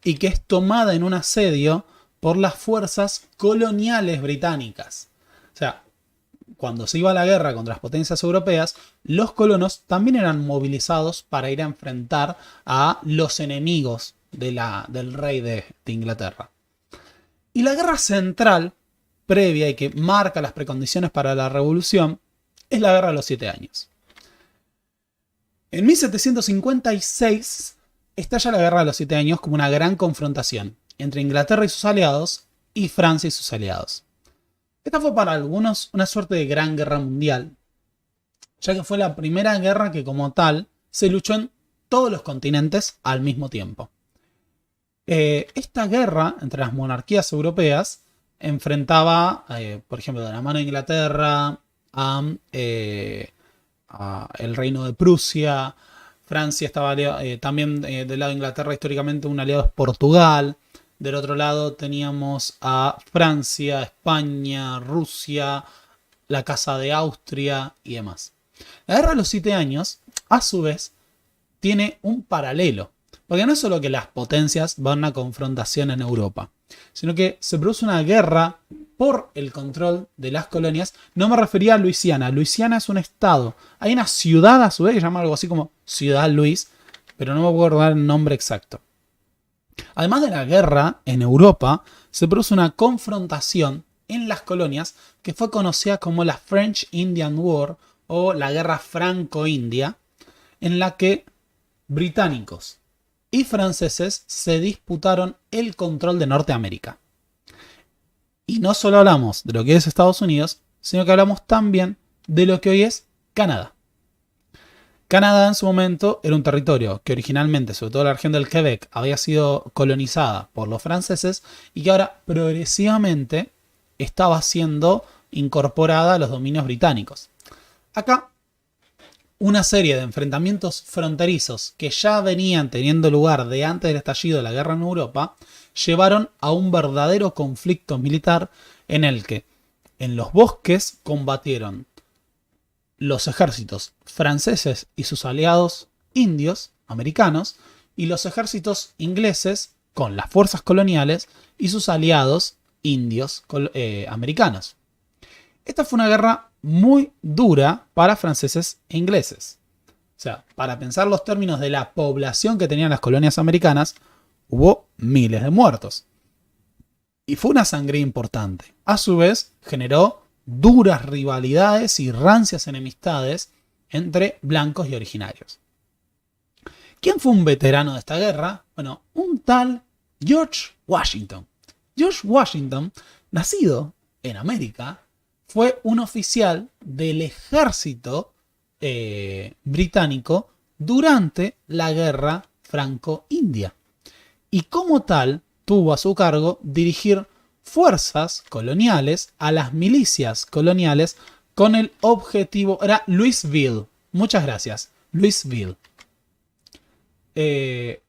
y que es tomada en un asedio por las fuerzas coloniales británicas. O sea, cuando se iba a la guerra contra las potencias europeas, los colonos también eran movilizados para ir a enfrentar a los enemigos del rey de Inglaterra. Y la guerra central, previa y que marca las precondiciones para la revolución, es la Guerra de los 7 años. En 1756 estalla la Guerra de los 7 años como una gran confrontación entre Inglaterra y sus aliados y Francia y sus aliados. Esta fue para algunos una suerte de gran guerra mundial, ya que fue la primera guerra que como tal se luchó en todos los continentes al mismo tiempo. Esta guerra entre las monarquías europeas enfrentaba, por ejemplo, de la mano de Inglaterra a el reino de Prusia. Francia estaba también del lado de Inglaterra, históricamente un aliado es Portugal. Del otro lado teníamos a Francia, España, Rusia, la Casa de Austria y demás. La Guerra de los 7 años, a su vez, tiene un paralelo. Porque no es solo que las potencias van a una confrontación en Europa, sino que se produce una guerra por el control de las colonias. No me refería a Luisiana. Luisiana es un estado. Hay una ciudad a su vez que se llama algo así como Ciudad Luis, pero no me puedo acordar el nombre exacto. Además de la guerra en Europa, se produce una confrontación en las colonias que fue conocida como la French Indian War o la Guerra Franco-India, en la que británicos y franceses se disputaron el control de Norteamérica. Y no solo hablamos de lo que es Estados Unidos, sino que hablamos también de lo que hoy es Canadá. Canadá en su momento era un territorio que originalmente, sobre todo la región del Quebec, había sido colonizada por los franceses y que ahora progresivamente estaba siendo incorporada a los dominios británicos. Acá, una serie de enfrentamientos fronterizos que ya venían teniendo lugar de antes del estallido de la guerra en Europa, llevaron a un verdadero conflicto militar en el que en los bosques combatieron los ejércitos franceses y sus aliados indios, americanos, y los ejércitos ingleses con las fuerzas coloniales y sus aliados indios americanos. Esta fue una guerra muy dura para franceses e ingleses. O sea, para pensar los términos de la población que tenían las colonias americanas, hubo miles de muertos. Y fue una sangría importante. A su vez, generó duras rivalidades y rancias enemistades entre blancos y originarios. ¿Quién fue un veterano de esta guerra? Bueno, un tal George Washington. George Washington, nacido en América, fue un oficial del ejército británico durante la guerra franco-india. Y como tal, tuvo a su cargo dirigir fuerzas coloniales a las milicias coloniales con el objetivo... Era Louisville. Muchas gracias. Louisville.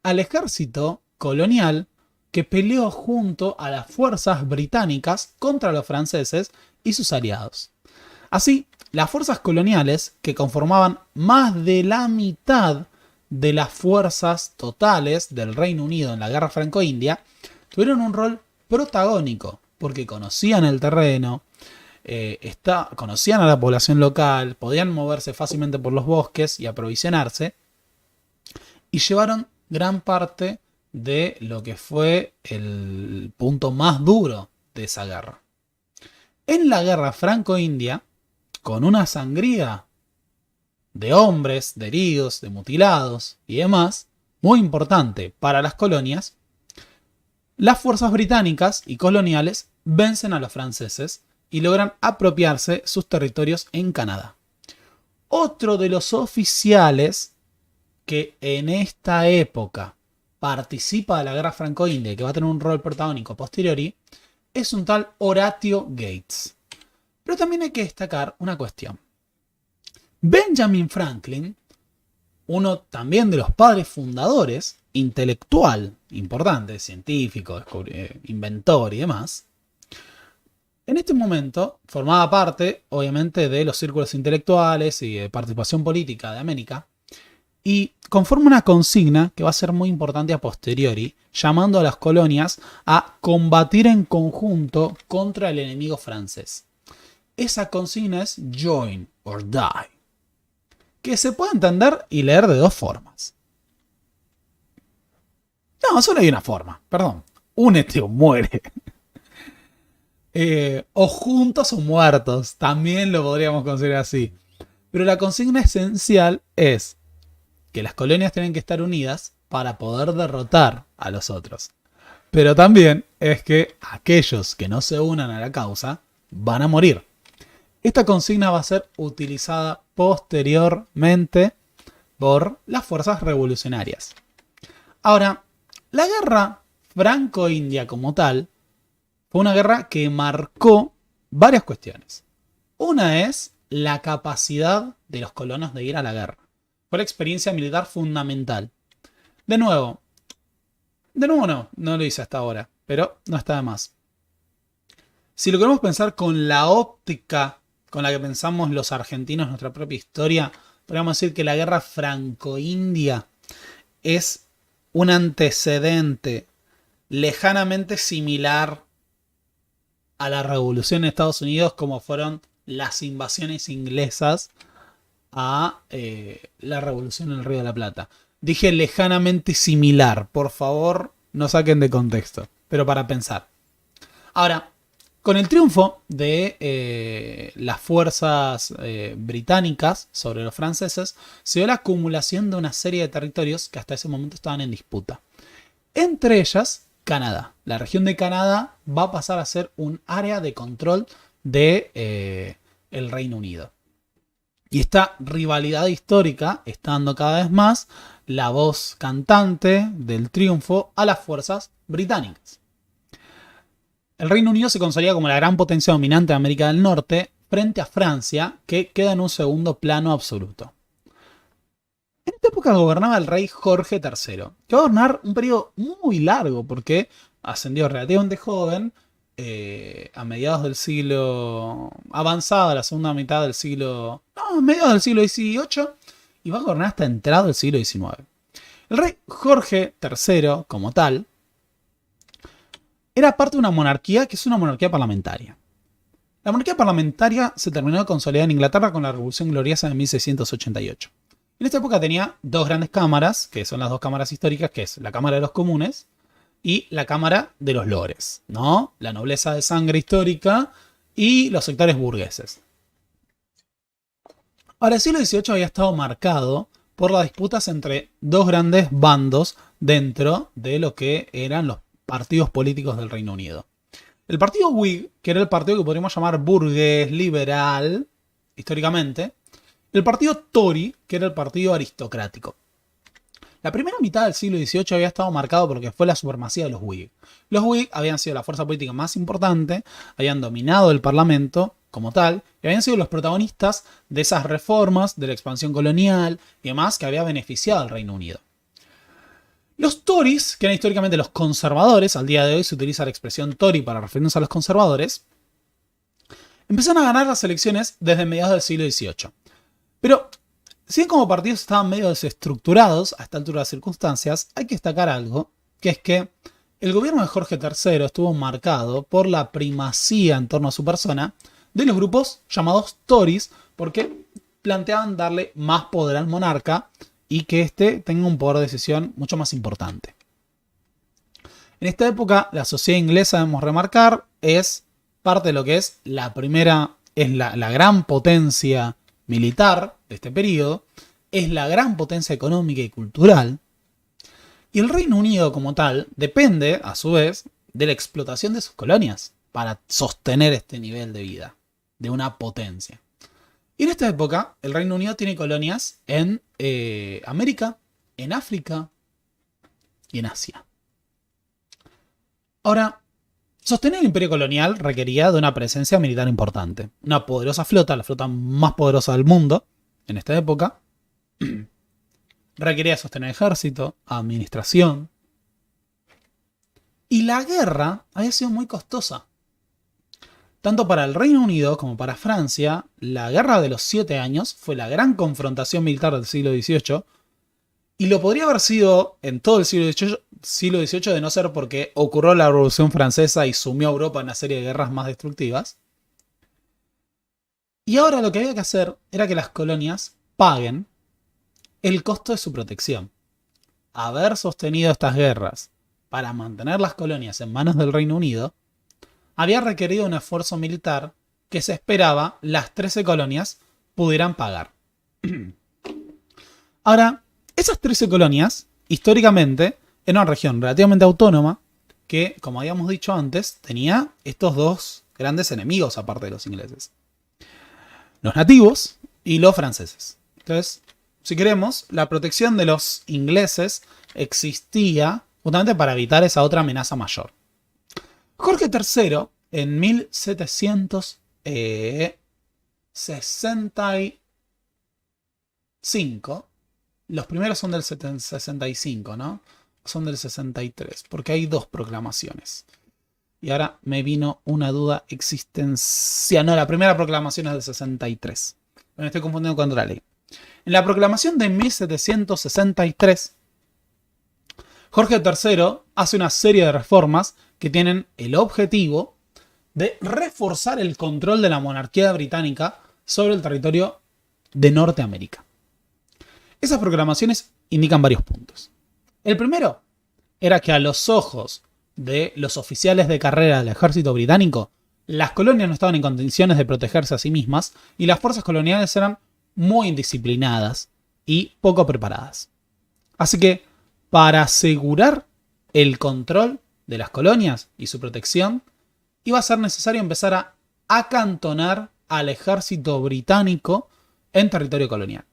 Al ejército colonial que peleó junto a las fuerzas británicas contra los franceses y sus aliados. Así, las fuerzas coloniales, que conformaban más de la mitad de las fuerzas totales del Reino Unido en la guerra franco-india, tuvieron un rol protagónico, porque conocían el terreno, conocían a la población local, podían moverse fácilmente por los bosques y aprovisionarse, y llevaron gran parte de lo que fue el punto más duro de esa guerra. En la guerra franco-india, con una sangría de hombres, de heridos, de mutilados y demás, muy importante para las colonias, las fuerzas británicas y coloniales vencen a los franceses y logran apropiarse sus territorios en Canadá. Otro de los oficiales que en esta época participa de la guerra franco-india y que va a tener un rol protagónico a posteriori, es un tal Horatio Gates. Pero también hay que destacar una cuestión. Benjamin Franklin, uno también de los padres fundadores, intelectual, importante, científico, inventor y demás, en este momento formaba parte, obviamente, de los círculos intelectuales y de participación política de América, y conforma una consigna que va a ser muy importante a posteriori, llamando a las colonias a combatir en conjunto contra el enemigo francés. Esa consigna es Join or Die, que se puede entender y leer de dos formas. No, solo hay una forma, perdón. Únete o muere. O juntos o muertos, también lo podríamos considerar así. Pero la consigna esencial es que las colonias tienen que estar unidas para poder derrotar a los otros. Pero también es que aquellos que no se unan a la causa van a morir. Esta consigna va a ser utilizada posteriormente por las fuerzas revolucionarias. Ahora, la guerra franco-india como tal fue una guerra que marcó varias cuestiones. Una es la capacidad de los colonos de ir a la guerra. Fue la experiencia militar fundamental. De nuevo no lo hice hasta ahora, pero no está de más. Si lo queremos pensar con la óptica con la que pensamos los argentinos nuestra propia historia, podríamos decir que la guerra franco-india es un antecedente lejanamente similar a la revolución en Estados Unidos, como fueron las invasiones inglesas a la revolución en el Río de la Plata. Dije lejanamente similar, por favor no saquen de contexto, pero para pensar. Ahora, con el triunfo de las fuerzas británicas sobre los franceses, se dio la acumulación de una serie de territorios que hasta ese momento estaban en disputa. Entre ellas, Canadá. La región de Canadá va a pasar a ser un área de control de el Reino Unido. Y esta rivalidad histórica está dando cada vez más la voz cantante del triunfo a las fuerzas británicas. El Reino Unido se consolida como la gran potencia dominante de América del Norte frente a Francia, que queda en un segundo plano absoluto. En esta época gobernaba el rey Jorge III, que va a gobernar un periodo muy largo porque ascendió relativamente joven, a mediados del siglo avanzada, la segunda mitad del siglo, no, mediados del siglo XVIII, y va a gobernar hasta entrado del siglo XIX. El rey Jorge III, como tal, era parte de una monarquía que es una monarquía parlamentaria. La monarquía parlamentaria se terminó de consolidar en Inglaterra con la Revolución Gloriosa de 1688. En esta época tenía dos grandes cámaras, que son las dos cámaras históricas, que es la Cámara de los Comunes y la Cámara de los Lores, ¿no? La nobleza de sangre histórica y los sectores burgueses. Ahora, el siglo XVIII había estado marcado por las disputas entre dos grandes bandos dentro de lo que eran los partidos políticos del Reino Unido. El partido Whig, que era el partido que podríamos llamar burgués, liberal, históricamente. El partido Tory, que era el partido aristocrático. La primera mitad del siglo XVIII había estado marcado por lo que fue la supremacía de los Whig. Los Whig habían sido la fuerza política más importante, habían dominado el parlamento como tal, y habían sido los protagonistas de esas reformas, de la expansión colonial y demás que había beneficiado al Reino Unido. Los Tories, que eran históricamente los conservadores, al día de hoy se utiliza la expresión Tory para referirnos a los conservadores, empezaron a ganar las elecciones desde mediados del siglo XVIII. Pero, si bien como partidos estaban medio desestructurados a esta altura de las circunstancias, hay que destacar algo, que es que el gobierno de Jorge III estuvo marcado por la primacía en torno a su persona de los grupos llamados Tories, porque planteaban darle más poder al monarca y que éste tenga un poder de decisión mucho más importante. En esta época, la sociedad inglesa, debemos remarcar, es parte de lo que es la primera, es la gran potencia militar de este periodo, es la gran potencia económica y cultural, y el Reino Unido como tal depende, a su vez, de la explotación de sus colonias para sostener este nivel de vida, de una potencia. Y en esta época, el Reino Unido tiene colonias en América, en África, y en Asia. Ahora, sostener el imperio colonial requería de una presencia militar importante. Una poderosa flota, la flota más poderosa del mundo en esta época. Requería sostener ejército, administración. Y la guerra había sido muy costosa. Tanto para el Reino Unido como para Francia, la Guerra de los 7 años fue la gran confrontación militar del siglo XVIII. Y lo podría haber sido en todo el siglo XVIII de no ser porque ocurrió la Revolución Francesa y sumió a Europa en una serie de guerras más destructivas. Y ahora lo que había que hacer era que las colonias paguen el costo de su protección. Haber sostenido estas guerras para mantener las colonias en manos del Reino Unido había requerido un esfuerzo militar que se esperaba las 13 colonias pudieran pagar. Ahora, esas 13 colonias, históricamente, eran una región relativamente autónoma que, como habíamos dicho antes, tenía estos dos grandes enemigos aparte de los ingleses. Los nativos y los franceses. Entonces, si queremos, la protección de los ingleses existía justamente para evitar esa otra amenaza mayor. Jorge III, en 1765, los primeros son del 65, ¿no? Son del 63, porque hay dos proclamaciones. Y ahora me vino una duda existencial. No, la primera proclamación es del 63. Me estoy confundiendo con otra ley. En la proclamación de 1763, Jorge III hace una serie de reformas que tienen el objetivo de reforzar el control de la monarquía británica sobre el territorio de Norteamérica. Esas proclamaciones indican varios puntos. El primero era que a los ojos de los oficiales de carrera del ejército británico, las colonias no estaban en condiciones de protegerse a sí mismas y las fuerzas coloniales eran muy indisciplinadas y poco preparadas. Así que, para asegurar el control de las colonias y su protección, iba a ser necesario empezar a acantonar al ejército británico en territorio colonial.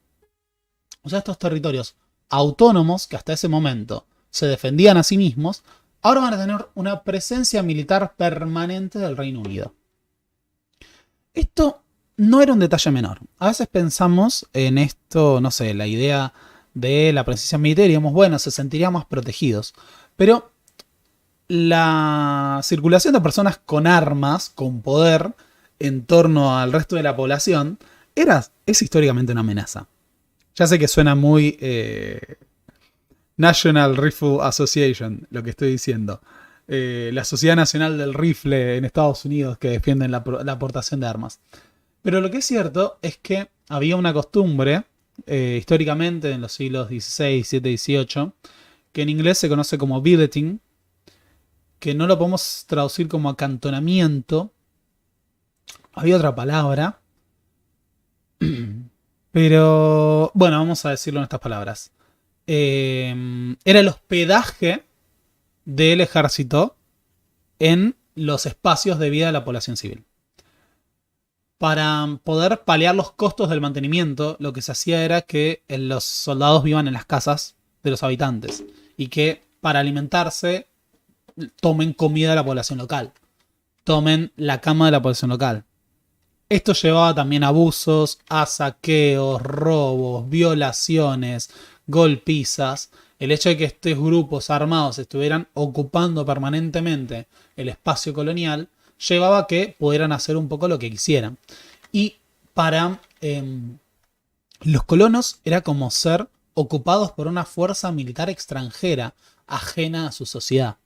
O sea, estos territorios autónomos que hasta ese momento se defendían a sí mismos, ahora van a tener una presencia militar permanente del Reino Unido. Esto no era un detalle menor. A veces pensamos en esto, no sé, la idea de la presencia militar y digamos, bueno, se sentirían más protegidos. Pero la circulación de personas con armas, con poder, en torno al resto de la población, es históricamente una amenaza. Ya sé que suena muy National Rifle Association, lo que estoy diciendo. La Sociedad Nacional del Rifle en Estados Unidos que defienden la aportación de armas. Pero lo que es cierto es que había una costumbre, históricamente en los siglos XVI, XVII, XVIII, que en inglés se conoce como billeting, que no lo podemos traducir como acantonamiento. Había otra palabra. Pero, bueno, vamos a decirlo en estas palabras. Era el hospedaje del ejército en los espacios de vida de la población civil. Para poder paliar los costos del mantenimiento, lo que se hacía era que los soldados vivan en las casas de los habitantes y que para alimentarse tomen comida de la población local, tomen la cama de la población local. Esto llevaba también a abusos, a saqueos, robos, violaciones, golpizas. El hecho de que estos grupos armados estuvieran ocupando permanentemente el espacio colonial llevaba a que pudieran hacer un poco lo que quisieran. Y para los colonos era como ser ocupados por una fuerza militar extranjera, ajena a su sociedad.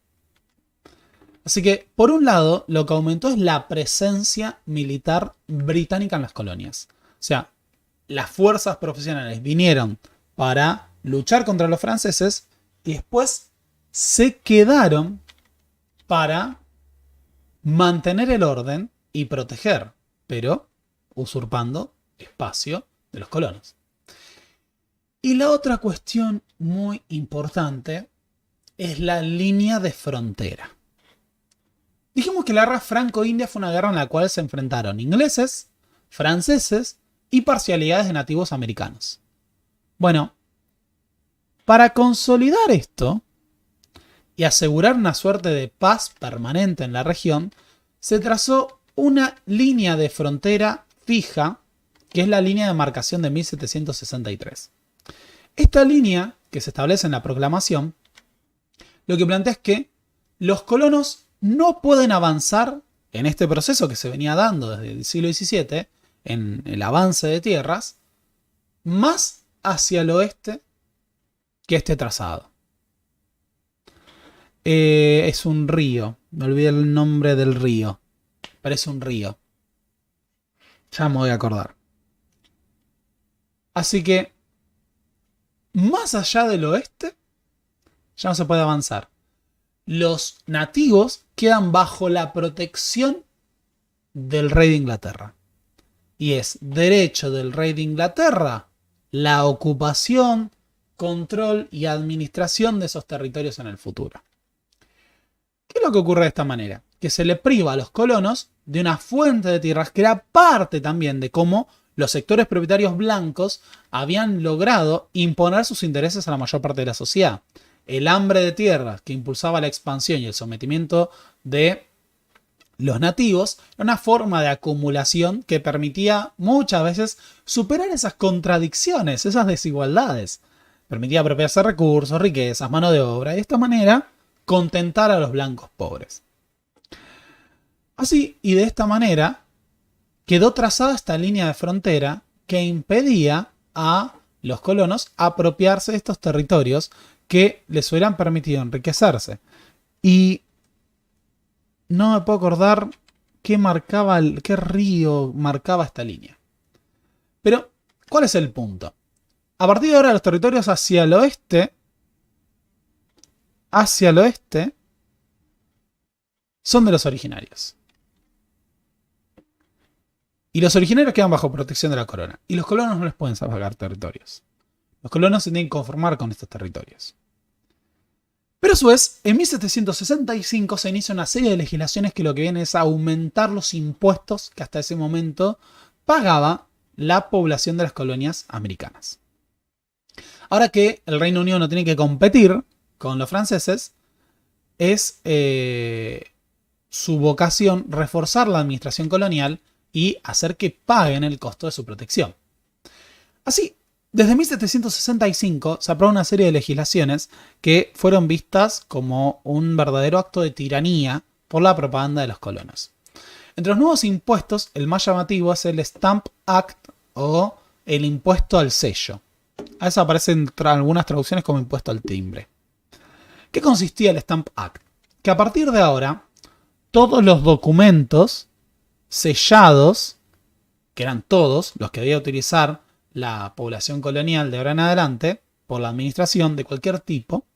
Así que, por un lado, lo que aumentó es la presencia militar británica en las colonias. O sea, las fuerzas profesionales vinieron para luchar contra los franceses y después se quedaron para mantener el orden y proteger, pero usurpando espacio de los colonos. Y la otra cuestión muy importante es la línea de frontera. Dijimos que la guerra franco-india fue una guerra en la cual se enfrentaron ingleses, franceses y parcialidades de nativos americanos. Bueno, para consolidar esto, y asegurar una suerte de paz permanente en la región, se trazó una línea de frontera fija, que es la línea de marcación de 1763. Esta línea, que se establece en la proclamación, lo que plantea es que los colonos no pueden avanzar en este proceso que se venía dando desde el siglo XVII, en el avance de tierras, más hacia el oeste que este trazado. Es un río, me olvidé el nombre del río, parece un río, ya me voy a acordar. Así que, más allá del oeste, ya no se puede avanzar. Los nativos quedan bajo la protección del rey de Inglaterra. Y es derecho del rey de Inglaterra la ocupación, control y administración de esos territorios en el futuro. ¿Qué es lo que ocurre de esta manera? Que se le priva a los colonos de una fuente de tierras que era parte también de cómo los sectores propietarios blancos habían logrado imponer sus intereses a la mayor parte de la sociedad. El hambre de tierras que impulsaba la expansión y el sometimiento de los nativos era una forma de acumulación que permitía muchas veces superar esas contradicciones, esas desigualdades. Permitía apropiarse recursos, riquezas, mano de obra y de esta manera contentar a los blancos pobres. Así y de esta manera quedó trazada esta línea de frontera que impedía a los colonos apropiarse de estos territorios que les hubieran permitido enriquecerse. Y no me puedo acordar qué río marcaba esta línea. Pero, ¿cuál es el punto? A partir de ahora los territorios hacia el oeste son de los originarios. Y los originarios quedan bajo protección de la corona. Y los colonos no les pueden sacar territorios. Los colonos se tienen que conformar con estos territorios. Pero a su vez, en 1765 se inicia una serie de legislaciones que lo que viene es aumentar los impuestos que hasta ese momento pagaba la población de las colonias americanas. Ahora que el Reino Unido no tiene que competir con los franceses, es su vocación reforzar la administración colonial y hacer que paguen el costo de su protección. Así, desde 1765 se aprobó una serie de legislaciones que fueron vistas como un verdadero acto de tiranía por la propaganda de los colonos. Entre los nuevos impuestos, el más llamativo es el Stamp Act o el impuesto al sello. A eso aparecen algunas traducciones como impuesto al timbre. ¿Qué consistía el Stamp Act? Que a partir de ahora, todos los documentos sellados, que eran todos los que debía utilizar la población colonial de ahora en adelante, por la administración de cualquier tipo,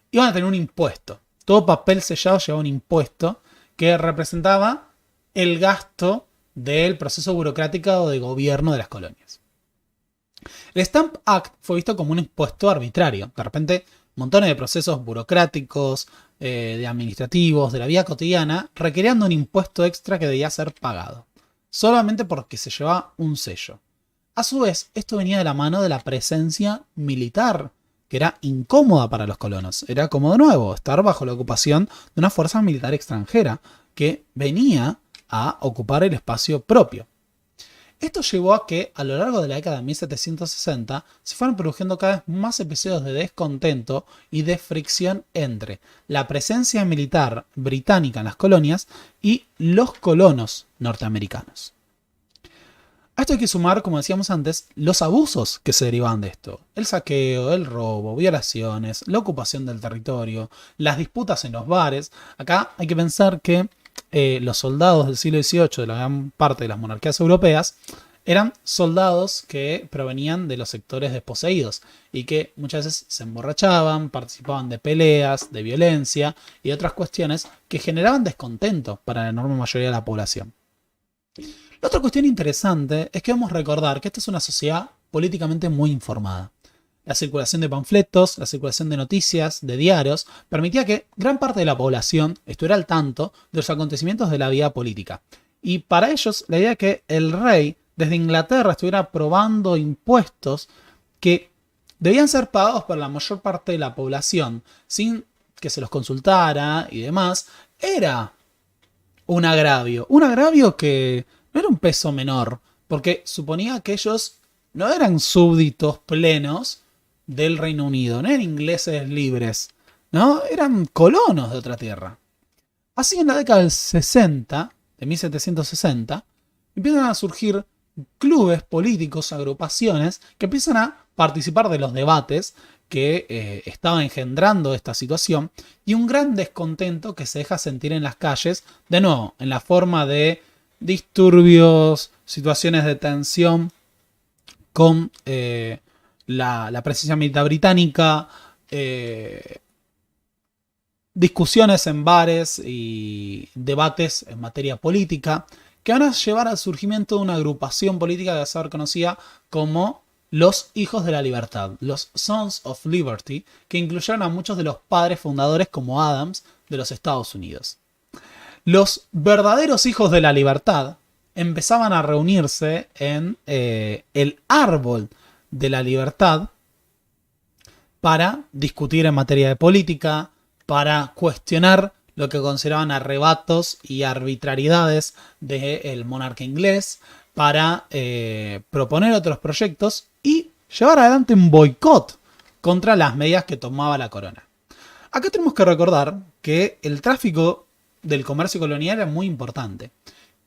iban a tener un impuesto. Todo papel sellado llevaba un impuesto que representaba el gasto del proceso burocrático de gobierno de las colonias. El Stamp Act fue visto como un impuesto arbitrario. De repente, montones de procesos burocráticos, de administrativos, de la vida cotidiana, requerían de un impuesto extra que debía ser pagado, solamente porque se llevaba un sello. A su vez, esto venía de la mano de la presencia militar, que era incómoda para los colonos. Era como de nuevo estar bajo la ocupación de una fuerza militar extranjera que venía a ocupar el espacio propio. Esto llevó a que a lo largo de la década de 1760 se fueran produciendo cada vez más episodios de descontento y de fricción entre la presencia militar británica en las colonias y los colonos norteamericanos. A esto hay que sumar, como decíamos antes, los abusos que se derivaban de esto. El saqueo, el robo, violaciones, la ocupación del territorio, las disputas en los bares. Acá hay que pensar que los soldados del siglo XVIII de la gran parte de las monarquías europeas eran soldados que provenían de los sectores desposeídos y que muchas veces se emborrachaban, participaban de peleas, de violencia y otras cuestiones que generaban descontento para la enorme mayoría de la población. La otra cuestión interesante es que debemos recordar que esta es una sociedad políticamente muy informada. La circulación de panfletos, la circulación de noticias, de diarios, permitía que gran parte de la población estuviera al tanto de los acontecimientos de la vida política. Y para ellos, la idea de que el rey desde Inglaterra estuviera aprobando impuestos que debían ser pagados por la mayor parte de la población, sin que se los consultara y demás, era un agravio que no era un peso menor, porque suponía que ellos no eran súbditos plenos del Reino Unido, no eran ingleses libres, ¿no? Eran colonos de otra tierra. Así en la década del 60, de 1760, empiezan a surgir clubes políticos, agrupaciones, que empiezan a participar de los debates que estaba engendrando esta situación, y un gran descontento que se deja sentir en las calles, de nuevo, en la forma de disturbios, situaciones de tensión con la presencia militar británica, discusiones en bares y debates en materia política, que van a llevar al surgimiento de una agrupación política que va a ser conocida como los Hijos de la Libertad, los Sons of Liberty, que incluyeron a muchos de los padres fundadores como Adams de los Estados Unidos. Los verdaderos Hijos de la Libertad empezaban a reunirse en el árbol de la libertad para discutir en materia de política, para cuestionar lo que consideraban arrebatos y arbitrariedades del monarca inglés, para proponer otros proyectos y llevar adelante un boicot contra las medidas que tomaba la corona. Acá tenemos que recordar que el tráfico del comercio colonial era muy importante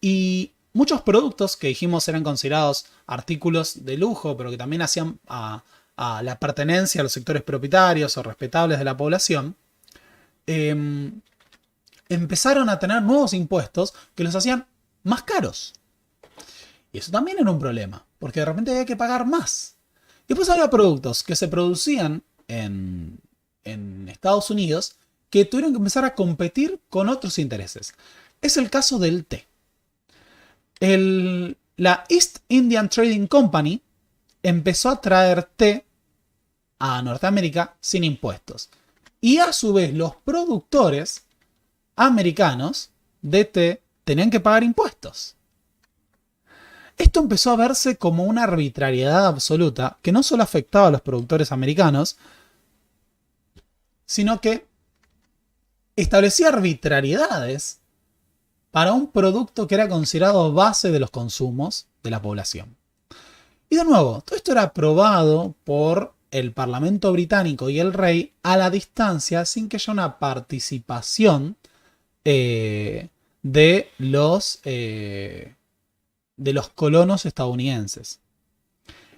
y muchos productos que dijimos eran considerados artículos de lujo, pero que también hacían a la pertenencia a los sectores propietarios o respetables de la población, empezaron a tener nuevos impuestos que los hacían más caros. Y eso también era un problema, porque de repente había que pagar más. Y después había productos que se producían en Estados Unidos que tuvieron que empezar a competir con otros intereses. Es el caso del té. La East Indian Trading Company empezó a traer té a Norteamérica sin impuestos. Y a su vez los productores americanos de té tenían que pagar impuestos. Esto empezó a verse como una arbitrariedad absoluta que no solo afectaba a los productores americanos, sino que establecía arbitrariedades para un producto que era considerado base de los consumos de la población. Y de nuevo, todo esto era aprobado por el Parlamento británico y el rey a la distancia, sin que haya una participación de los colonos estadounidenses.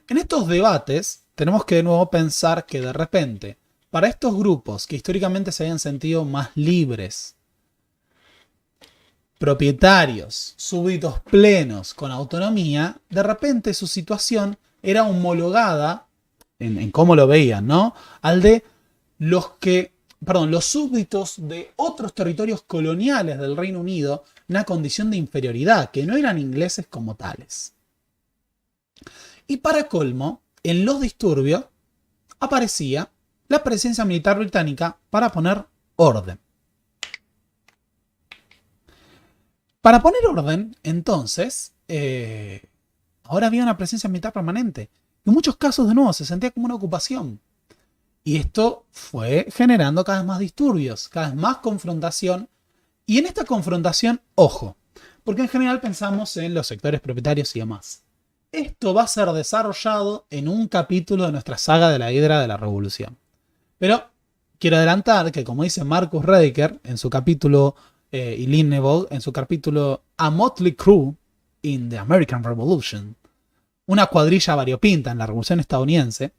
En estos debates tenemos que de nuevo pensar que de repente, para estos grupos que históricamente se habían sentido más libres, propietarios, súbditos plenos, con autonomía, de repente su situación era homologada, en cómo lo veían, ¿no?, al de los súbditos de otros territorios coloniales del Reino Unido, una condición de inferioridad, que no eran ingleses como tales. Y para colmo, en los disturbios aparecía la presencia militar británica para poner orden. Para poner orden, entonces, ahora había una presencia militar permanente. En muchos casos, de nuevo, se sentía como una ocupación. Y esto fue generando cada vez más disturbios, cada vez más confrontación. Y en esta confrontación, ojo, porque en general pensamos en los sectores propietarios y demás. Esto va a ser desarrollado en un capítulo de nuestra saga de la Hidra de la Revolución. Pero quiero adelantar que, como dice Marcus Rediker en su capítulo, y Linneville en su capítulo A Motley Crew in the American Revolution, una cuadrilla variopinta en la Revolución estadounidense,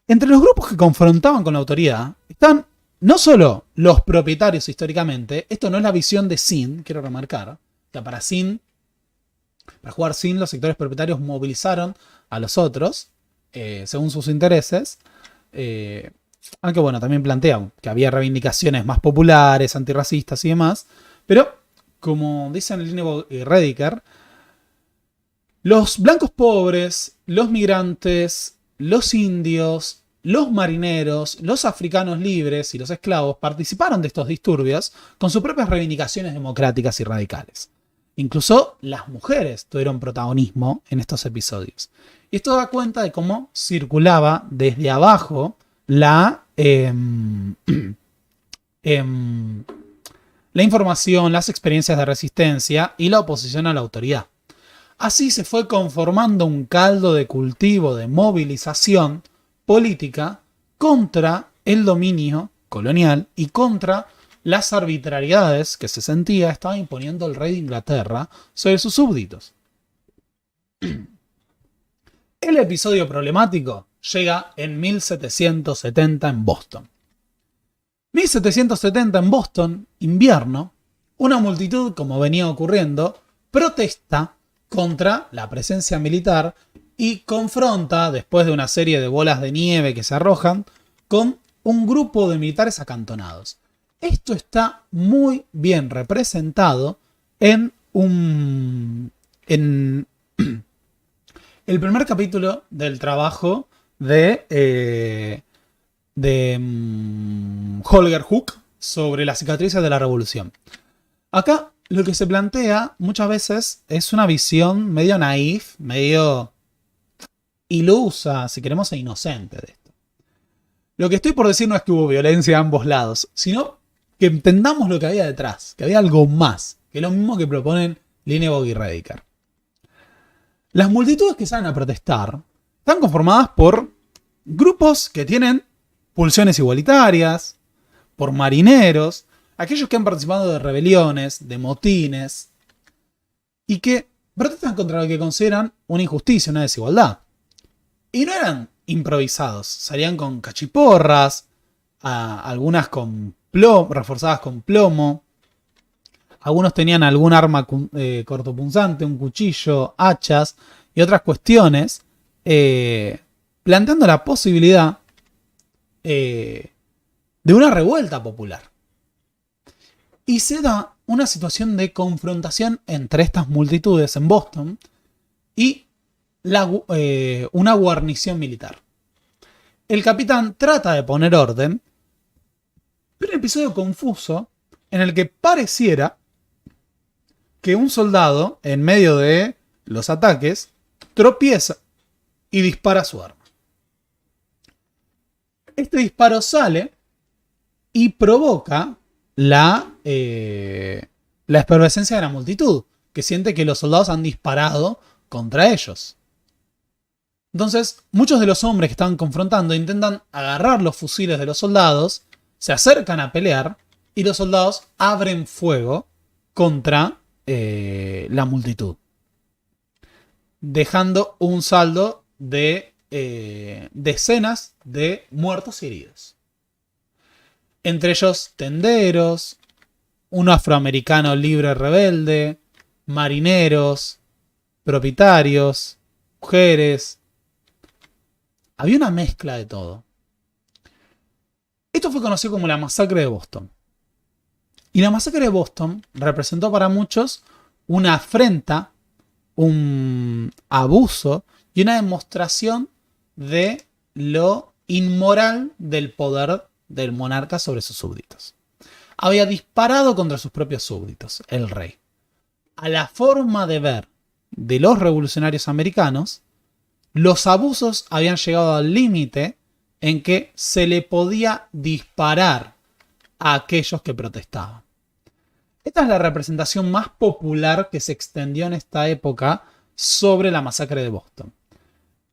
entre los grupos que confrontaban con la autoridad están no solo los propietarios históricamente, esto no es la visión de Sin, quiero remarcar, o sea, para jugar Sin, los sectores propietarios movilizaron a los otros según sus intereses, aunque bueno, también plantean que había reivindicaciones más populares, antirracistas y demás, pero como dicen Linneville y Rediker, los blancos pobres, los migrantes, los indios, los marineros, los africanos libres y los esclavos participaron de estos disturbios con sus propias reivindicaciones democráticas y radicales. Incluso las mujeres tuvieron protagonismo en estos episodios. Y esto da cuenta de cómo circulaba desde abajo la em, em, la información, las experiencias de resistencia y la oposición a la autoridad. Así se fue conformando un caldo de cultivo de movilización política contra el dominio colonial y contra las arbitrariedades que se sentía estaba imponiendo el rey de Inglaterra sobre sus súbditos. El episodio problemático llega en 1770 en Boston. 1770 en Boston, invierno, una multitud, como venía ocurriendo, protesta contra la presencia militar y confronta, después de una serie de bolas de nieve que se arrojan, con un grupo de militares acantonados. Esto está muy bien representado en el primer capítulo del trabajo de Holger Hooke sobre las cicatrices de la revolución. Acá lo que se plantea muchas veces es una visión medio naif, medio ilusa, si queremos, e inocente de esto. Lo que estoy por decir no es que hubo violencia a ambos lados, sino que entendamos lo que había detrás, que había algo más, que es lo mismo que proponen Lindbergh y Rediker. Las multitudes que salen a protestar están conformadas por grupos que tienen pulsiones igualitarias, por marineros, aquellos que han participado de rebeliones, de motines, y que protestan contra lo que consideran una injusticia, una desigualdad. Y no eran improvisados, salían con cachiporras, algunas con reforzadas con plomo, algunos tenían algún arma cortopunzante, un cuchillo, hachas y otras cuestiones, planteando la posibilidad de una revuelta popular. Y se da una situación de confrontación entre estas multitudes en Boston y una guarnición militar. El capitán trata de poner orden, pero un episodio confuso en el que pareciera que un soldado, en medio de los ataques, tropieza y dispara su arma. Este disparo sale y provoca la efervescencia de la multitud, que siente que los soldados han disparado contra ellos. Entonces, muchos de los hombres que estaban confrontando intentan agarrar los fusiles de los soldados, se acercan a pelear y los soldados abren fuego contra la multitud, dejando un saldo de decenas de muertos y heridos. Entre ellos tenderos, un afroamericano libre rebelde, marineros, propietarios, mujeres. Había una mezcla de todo. Esto fue conocido como la masacre de Boston. Y la masacre de Boston representó para muchos una afrenta, un abuso y una demostración de lo inmoral del poder del monarca sobre sus súbditos. Había disparado contra sus propios súbditos, el rey. A la forma de ver de los revolucionarios americanos, los abusos habían llegado al límite en que se le podía disparar a aquellos que protestaban. Esta es la representación más popular que se extendió en esta época sobre la masacre de Boston.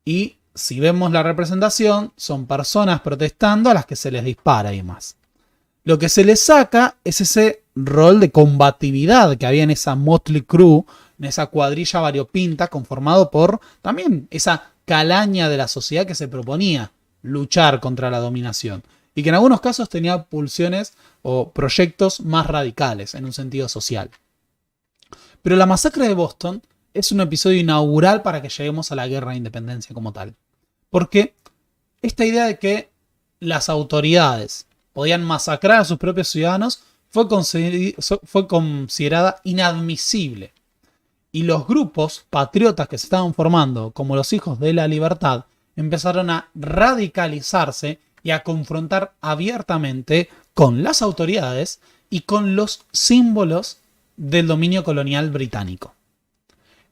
Y si vemos la representación, son personas protestando a las que se les dispara y más. Lo que se les saca es ese rol de combatividad que había en esa motley crew, en esa cuadrilla variopinta conformado por también esa calaña de la sociedad que se proponía luchar contra la dominación y que en algunos casos tenía pulsiones o proyectos más radicales en un sentido social. Pero la masacre de Boston es un episodio inaugural para que lleguemos a la guerra de independencia como tal. Porque esta idea de que las autoridades podían masacrar a sus propios ciudadanos fue considerada inadmisible. Y los grupos patriotas que se estaban formando, como los Hijos de la Libertad, empezaron a radicalizarse y a confrontar abiertamente con las autoridades y con los símbolos del dominio colonial británico.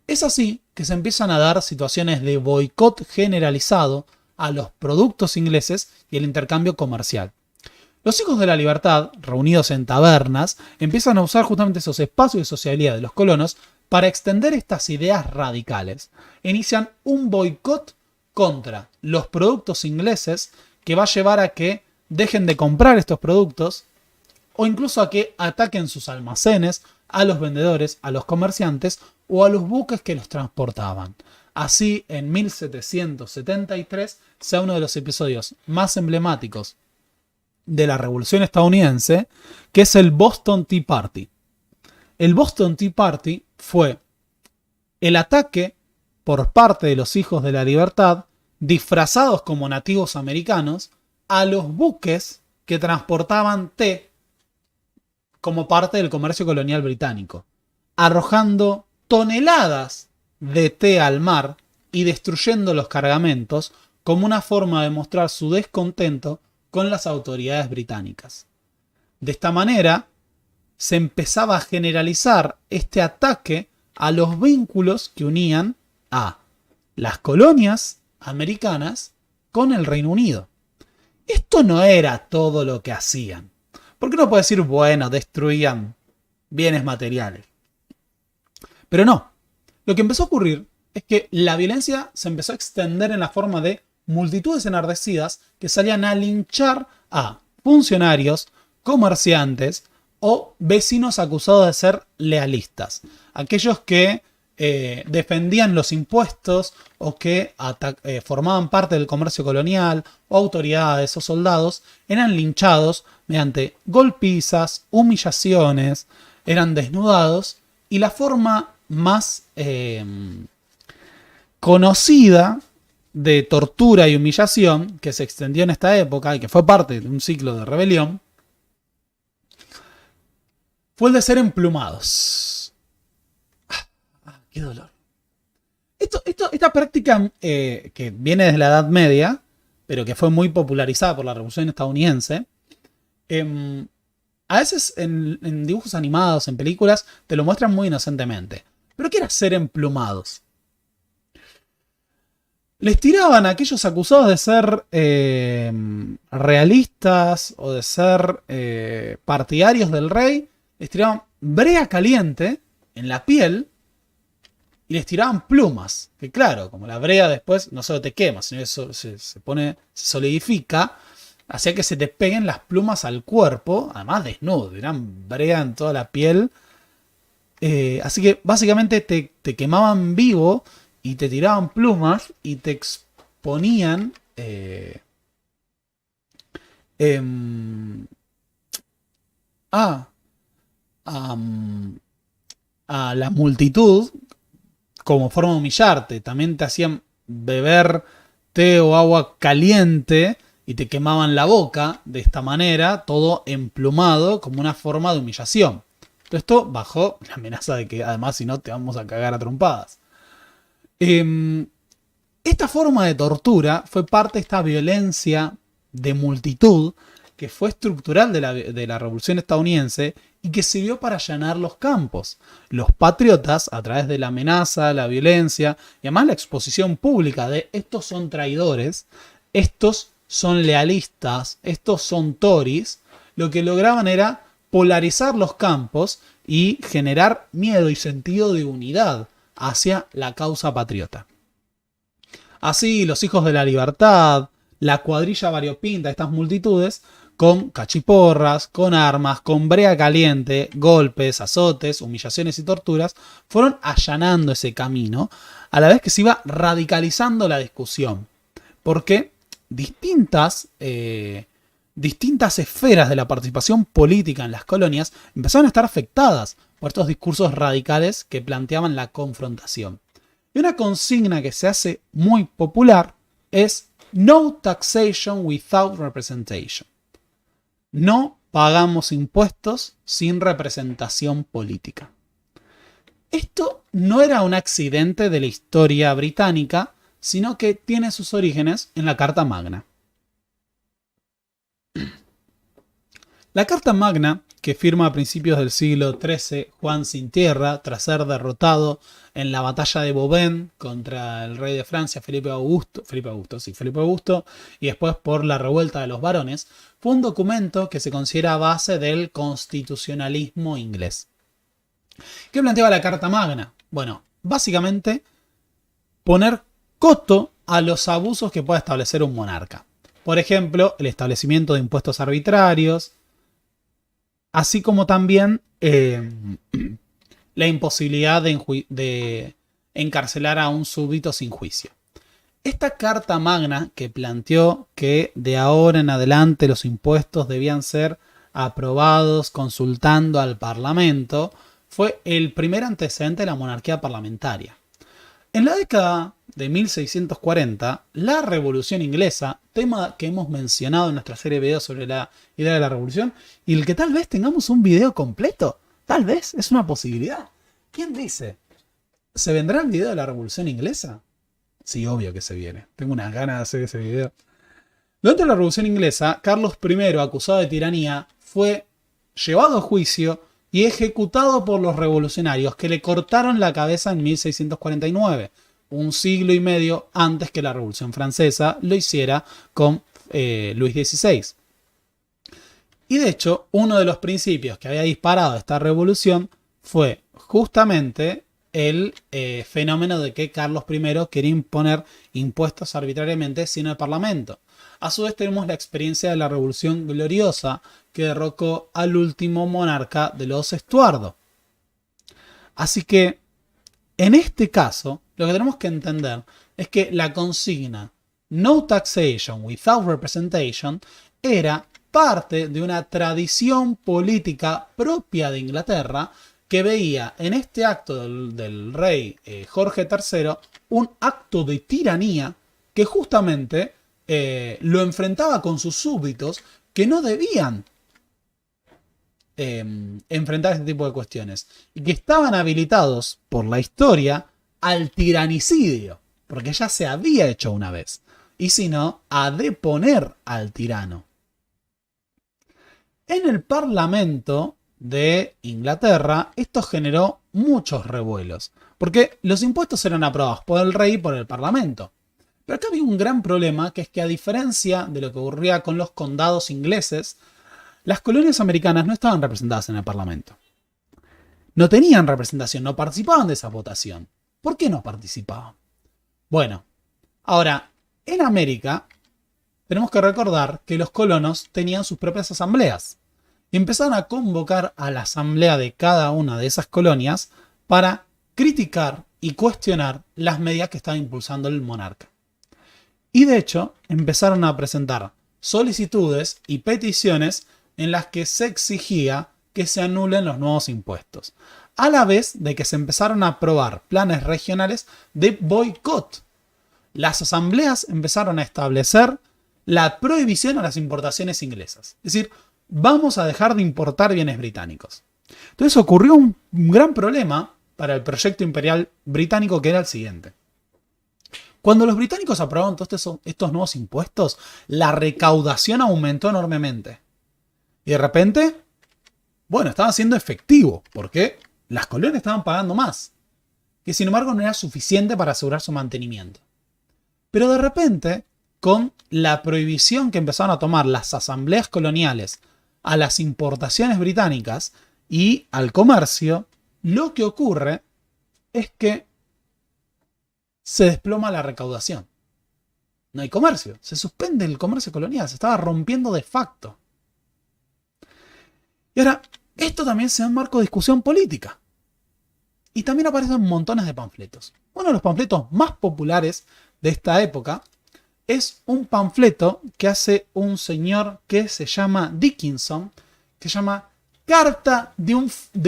Es así que se empiezan a dar situaciones de boicot generalizado a los productos ingleses y el intercambio comercial. Los hijos de la libertad, reunidos en tabernas, empiezan a usar justamente esos espacios de sociabilidad de los colonos para extender estas ideas radicales. Inician un boicot contra los productos ingleses que va a llevar a que dejen de comprar estos productos o incluso a que ataquen sus almacenes, a los vendedores, a los comerciantes o a los buques que los transportaban. Así, en 1773, sea uno de los episodios más emblemáticos de la Revolución Estadounidense, que es el Boston Tea Party. El Boston Tea Party fue el ataque por parte de los hijos de la libertad, disfrazados como nativos americanos, a los buques que transportaban té como parte del comercio colonial británico, arrojando toneladas de té al mar y destruyendo los cargamentos como una forma de mostrar su descontento con las autoridades británicas. De esta manera, se empezaba a generalizar este ataque a los vínculos que unían a las colonias americanas con el Reino Unido. Esto no era todo lo que hacían. Porque uno puede decir, bueno, destruían bienes materiales. Pero no. Lo que empezó a ocurrir es que la violencia se empezó a extender en la forma de multitudes enardecidas que salían a linchar a funcionarios, comerciantes o vecinos acusados de ser lealistas. Aquellos que defendían los impuestos o que formaban parte del comercio colonial o autoridades o soldados eran linchados mediante golpizas, humillaciones, eran desnudados y la forma más conocida de tortura y humillación que se extendió en esta época y que fue parte de un ciclo de rebelión fue el de ser emplumados. ¡Qué dolor! Esta práctica que viene desde la Edad Media, pero que fue muy popularizada por la Revolución Estadounidense, a veces en dibujos animados, en películas, te lo muestran muy inocentemente. ¿Pero qué era ser emplumados? Les tiraban a aquellos acusados de ser realistas o de ser partidarios del rey, les tiraban brea caliente en la piel y les tiraban plumas. Que claro, como la brea después no solo te quema, sino que se solidifica, hacía que se te peguen las plumas al cuerpo, además desnudo, eran brea en toda la piel. Así que básicamente te quemaban vivo y te tiraban plumas y te exponían a la multitud como forma de humillarte. También te hacían beber té o agua caliente y te quemaban la boca de esta manera, todo emplumado como una forma de humillación. Todo esto bajo la amenaza de que además si no te vamos a cagar a trompadas. Esta forma de tortura fue parte de esta violencia de multitud que fue estructural de la Revolución Estadounidense y que sirvió para allanar los campos. Los patriotas, a través de la amenaza, la violencia y además la exposición pública de estos son traidores, estos son lealistas, estos son tories, lo que lograban era polarizar los campos y generar miedo y sentido de unidad hacia la causa patriota. Así, los hijos de la libertad, la cuadrilla variopinta de estas multitudes, con cachiporras, con armas, con brea caliente, golpes, azotes, humillaciones y torturas, fueron allanando ese camino, a la vez que se iba radicalizando la discusión. Porque distintas esferas de la participación política en las colonias empezaron a estar afectadas por estos discursos radicales que planteaban la confrontación. Y una consigna que se hace muy popular es No taxation without representation. No pagamos impuestos sin representación política. Esto no era un accidente de la historia británica, sino que tiene sus orígenes en la Carta Magna. La Carta Magna que firma a principios del siglo XIII Juan sin Tierra, tras ser derrotado en la batalla de Bouvines contra el rey de Francia, Felipe Augusto, y después por la revuelta de los varones, fue un documento que se considera base del constitucionalismo inglés. ¿Qué planteaba la Carta Magna? Bueno, básicamente poner coto a los abusos que pueda establecer un monarca. Por ejemplo, el establecimiento de impuestos arbitrarios, así como también la imposibilidad de encarcelar a un súbdito sin juicio. Esta Carta Magna, que planteó que de ahora en adelante los impuestos debían ser aprobados consultando al Parlamento, fue el primer antecedente de la monarquía parlamentaria. En la década de 1640, la Revolución Inglesa, tema que hemos mencionado en nuestra serie de videos sobre la idea de la Revolución, y el que tal vez tengamos un video completo, tal vez, es una posibilidad. ¿Quién dice? ¿Se vendrá el video de la Revolución Inglesa? Sí, obvio que se viene. Tengo unas ganas de hacer ese video. Durante la Revolución Inglesa, Carlos I, acusado de tiranía, fue llevado a juicio y ejecutado por los revolucionarios que le cortaron la cabeza en 1649, un siglo y medio antes que la Revolución Francesa lo hiciera con Luis XVI. Y de hecho, uno de los principios que había disparado esta revolución fue justamente el fenómeno de que Carlos I quería imponer impuestos arbitrariamente sin el Parlamento. A su vez tenemos la experiencia de la Revolución Gloriosa, que derrocó al último monarca de los Estuardo. Así que, en este caso, lo que tenemos que entender es que la consigna No Taxation Without Representation era parte de una tradición política propia de Inglaterra que veía en este acto del rey Jorge III un acto de tiranía que justamente lo enfrentaba con sus súbditos que no debían enfrentar este tipo de cuestiones y que estaban habilitados por la historia al tiranicidio, porque ya se había hecho una vez, y si no, a deponer al tirano. En el Parlamento de Inglaterra esto generó muchos revuelos, porque los impuestos eran aprobados por el rey y por el Parlamento. Pero acá había un gran problema, que es que a diferencia de lo que ocurría con los condados ingleses, las colonias americanas no estaban representadas en el Parlamento. No tenían representación, no participaban de esa votación. ¿Por qué no participaban? Bueno, ahora, en América tenemos que recordar que los colonos tenían sus propias asambleas y empezaron a convocar a la asamblea de cada una de esas colonias para criticar y cuestionar las medidas que estaba impulsando el monarca. Y de hecho, empezaron a presentar solicitudes y peticiones en las que se exigía que se anulen los nuevos impuestos, a la vez de que se empezaron a aprobar planes regionales de boicot. Las asambleas empezaron a establecer la prohibición a las importaciones inglesas. Es decir, vamos a dejar de importar bienes británicos. Entonces ocurrió un gran problema para el proyecto imperial británico, que era el siguiente. Cuando los británicos aprobaron todos estos nuevos impuestos, la recaudación aumentó enormemente. Y de repente, bueno, estaba siendo efectivo, porque las colonias estaban pagando más, que sin embargo no era suficiente para asegurar su mantenimiento. Pero de repente, con la prohibición que empezaron a tomar las asambleas coloniales a las importaciones británicas y al comercio, lo que ocurre es que se desploma la recaudación. No hay comercio, se suspende el comercio colonial, se estaba rompiendo de facto. Y ahora, esto también se da en marco de discusión política. Y también aparecen montones de panfletos. Uno de los panfletos más populares de esta época es un panfleto que hace un señor que se llama Dickinson, que se llama Carta de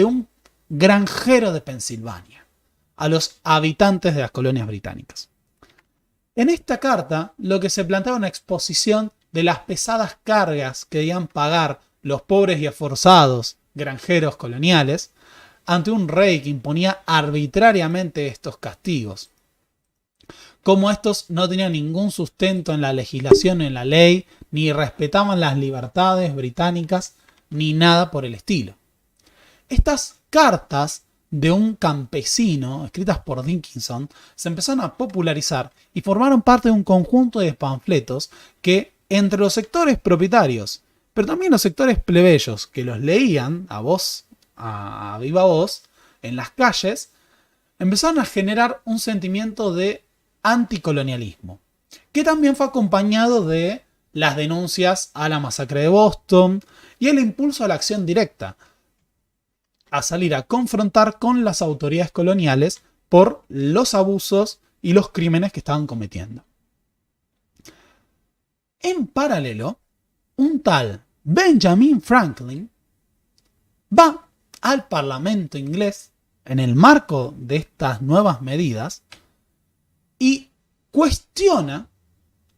un granjero de Pensilvania a los habitantes de las colonias británicas. En esta carta, lo que se planteaba una exposición de las pesadas cargas que debían pagar los pobres y esforzados granjeros coloniales ante un rey que imponía arbitrariamente estos castigos. Como estos no tenían ningún sustento en la legislación, en la ley, ni respetaban las libertades británicas ni nada por el estilo. Estas cartas de un campesino, escritas por Dickinson, se empezaron a popularizar y formaron parte de un conjunto de panfletos que, entre los sectores propietarios, pero también los sectores plebeyos que los leían a viva voz, en las calles, empezaron a generar un sentimiento de anticolonialismo, que también fue acompañado de las denuncias a la masacre de Boston y el impulso a la acción directa, a salir a confrontar con las autoridades coloniales por los abusos y los crímenes que estaban cometiendo. En paralelo, un tal Benjamin Franklin va al Parlamento inglés en el marco de estas nuevas medidas y cuestiona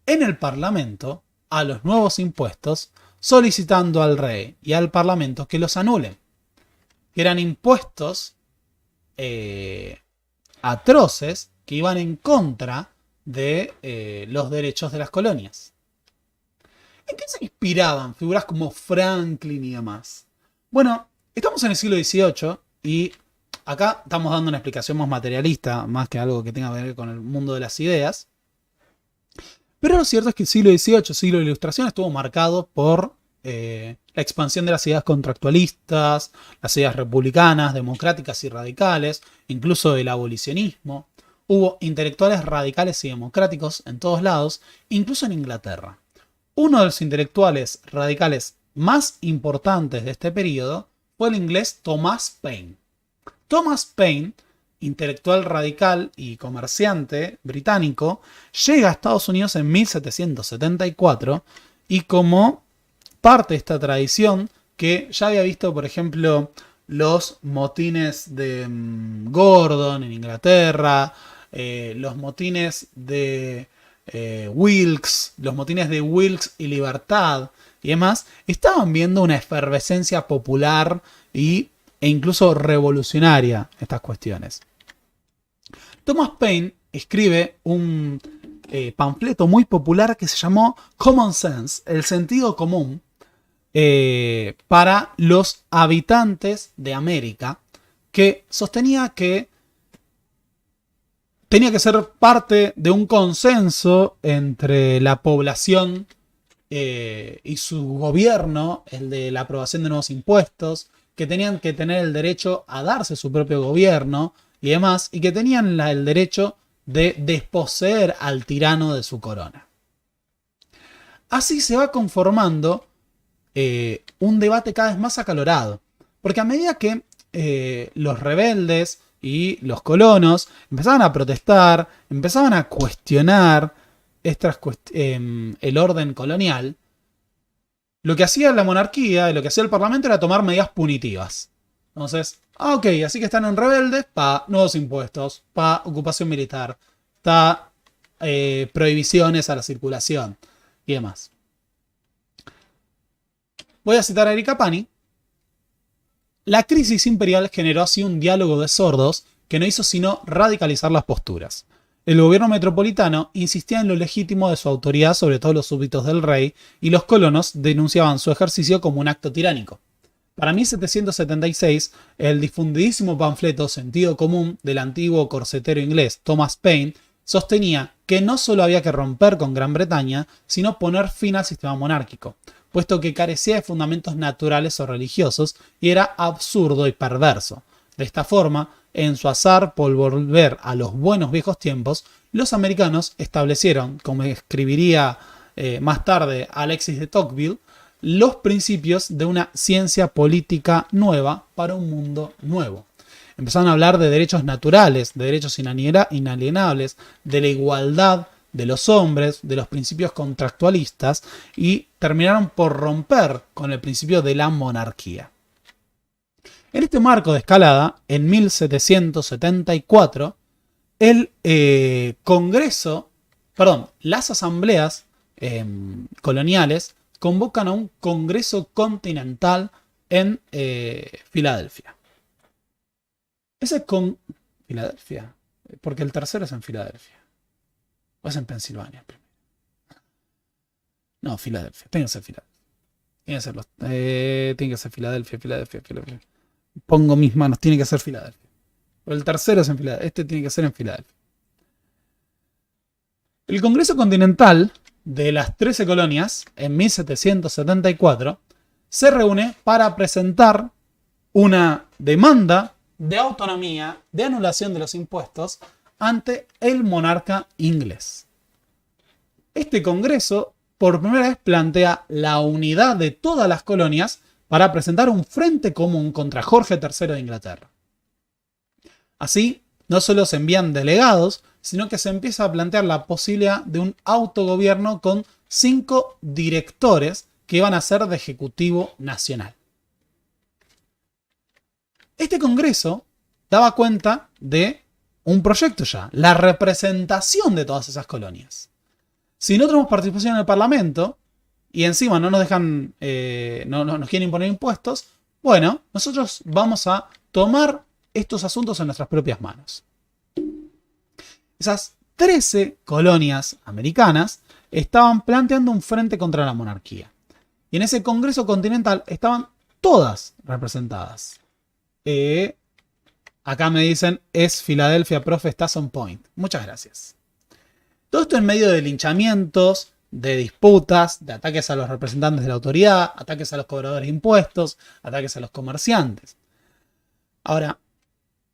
en el Parlamento a los nuevos impuestos, solicitando al rey y al Parlamento que los anulen, que eran impuestos atroces que iban en contra de los derechos de las colonias. ¿En qué se inspiraban figuras como Franklin y demás? Bueno, estamos en el siglo XVIII y acá estamos dando una explicación más materialista, más que algo que tenga que ver con el mundo de las ideas. Pero lo cierto es que el siglo XVIII, siglo de la Ilustración, estuvo marcado por la expansión de las ideas contractualistas, las ideas republicanas, democráticas y radicales, incluso el abolicionismo. Hubo intelectuales radicales y democráticos en todos lados, incluso en Inglaterra. Uno de los intelectuales radicales más importantes de este periodo fue el inglés Thomas Paine. Thomas Paine, intelectual radical y comerciante británico, llega a Estados Unidos en 1774 y como parte de esta tradición que ya había visto, por ejemplo, los motines de Gordon en Inglaterra, los motines de Wilkes, los motines de Wilkes y Libertad y demás, estaban viendo una efervescencia popular e incluso revolucionaria estas cuestiones. Thomas Paine escribe un panfleto muy popular que se llamó Common Sense, el sentido común, para los habitantes de América, que sostenía que tenía que ser parte de un consenso entre la población y su gobierno, el de la aprobación de nuevos impuestos, que tenían que tener el derecho a darse su propio gobierno y demás, y que tenían el derecho de desposeer al tirano de su corona. Así se va conformando un debate cada vez más acalorado, porque a medida que los rebeldes y los colonos empezaban a protestar, empezaban a cuestionar el orden colonial, lo que hacía la monarquía y lo que hacía el parlamento era tomar medidas punitivas. Entonces, ok, así que están en rebeldes, nuevos impuestos, ocupación militar, prohibiciones a la circulación y demás. Voy a citar a Erika Pani. La crisis imperial generó así un diálogo de sordos que no hizo sino radicalizar las posturas. El gobierno metropolitano insistía en lo legítimo de su autoridad sobre todos los súbditos del rey y los colonos denunciaban su ejercicio como un acto tiránico. Para 1776, el difundidísimo panfleto Sentido Común del antiguo corsetero inglés Thomas Paine sostenía que no solo había que romper con Gran Bretaña, sino poner fin al sistema monárquico, puesto que carecía de fundamentos naturales o religiosos y era absurdo y perverso. De esta forma, en su azar por volver a los buenos viejos tiempos, los americanos establecieron, como escribiría más tarde Alexis de Tocqueville, los principios de una ciencia política nueva para un mundo nuevo. Empezaron a hablar de derechos naturales, de derechos inalienables, de la igualdad de los hombres, de los principios contractualistas y terminaron por romper con el principio de la monarquía. En este marco de escalada, en 1774, las asambleas coloniales convocan a un congreso continental en Filadelfia. Filadelfia, porque el tercero es en Filadelfia. ¿O es en Pensilvania? No, Filadelfia. Tiene que ser Filadelfia. Tiene que ser Filadelfia, Filadelfia, Filadelfia. Pongo mis manos, tiene que ser Filadelfia. El tercero es en Filadelfia. Este tiene que ser en Filadelfia. El Congreso Continental de las 13 colonias, en 1774, se reúne para presentar una demanda de autonomía, de anulación de los impuestos, ante el monarca inglés. Este Congreso, por primera vez, plantea la unidad de todas las colonias para presentar un frente común contra Jorge III de Inglaterra. Así, no solo se envían delegados, sino que se empieza a plantear la posibilidad de un autogobierno con 5 directores que iban a ser de Ejecutivo Nacional. Este Congreso daba cuenta de un proyecto ya, la representación de todas esas colonias. Si no tenemos participación en el Parlamento y encima no nos dejan, no nos quieren imponer impuestos, bueno, nosotros vamos a tomar estos asuntos en nuestras propias manos. Esas 13 colonias americanas estaban planteando un frente contra la monarquía. Y en ese Congreso Continental estaban todas representadas. Acá me dicen, es Philadelphia, profe, estás on point. Muchas gracias. Todo esto en medio de linchamientos, de disputas, de ataques a los representantes de la autoridad, ataques a los cobradores de impuestos, ataques a los comerciantes. Ahora,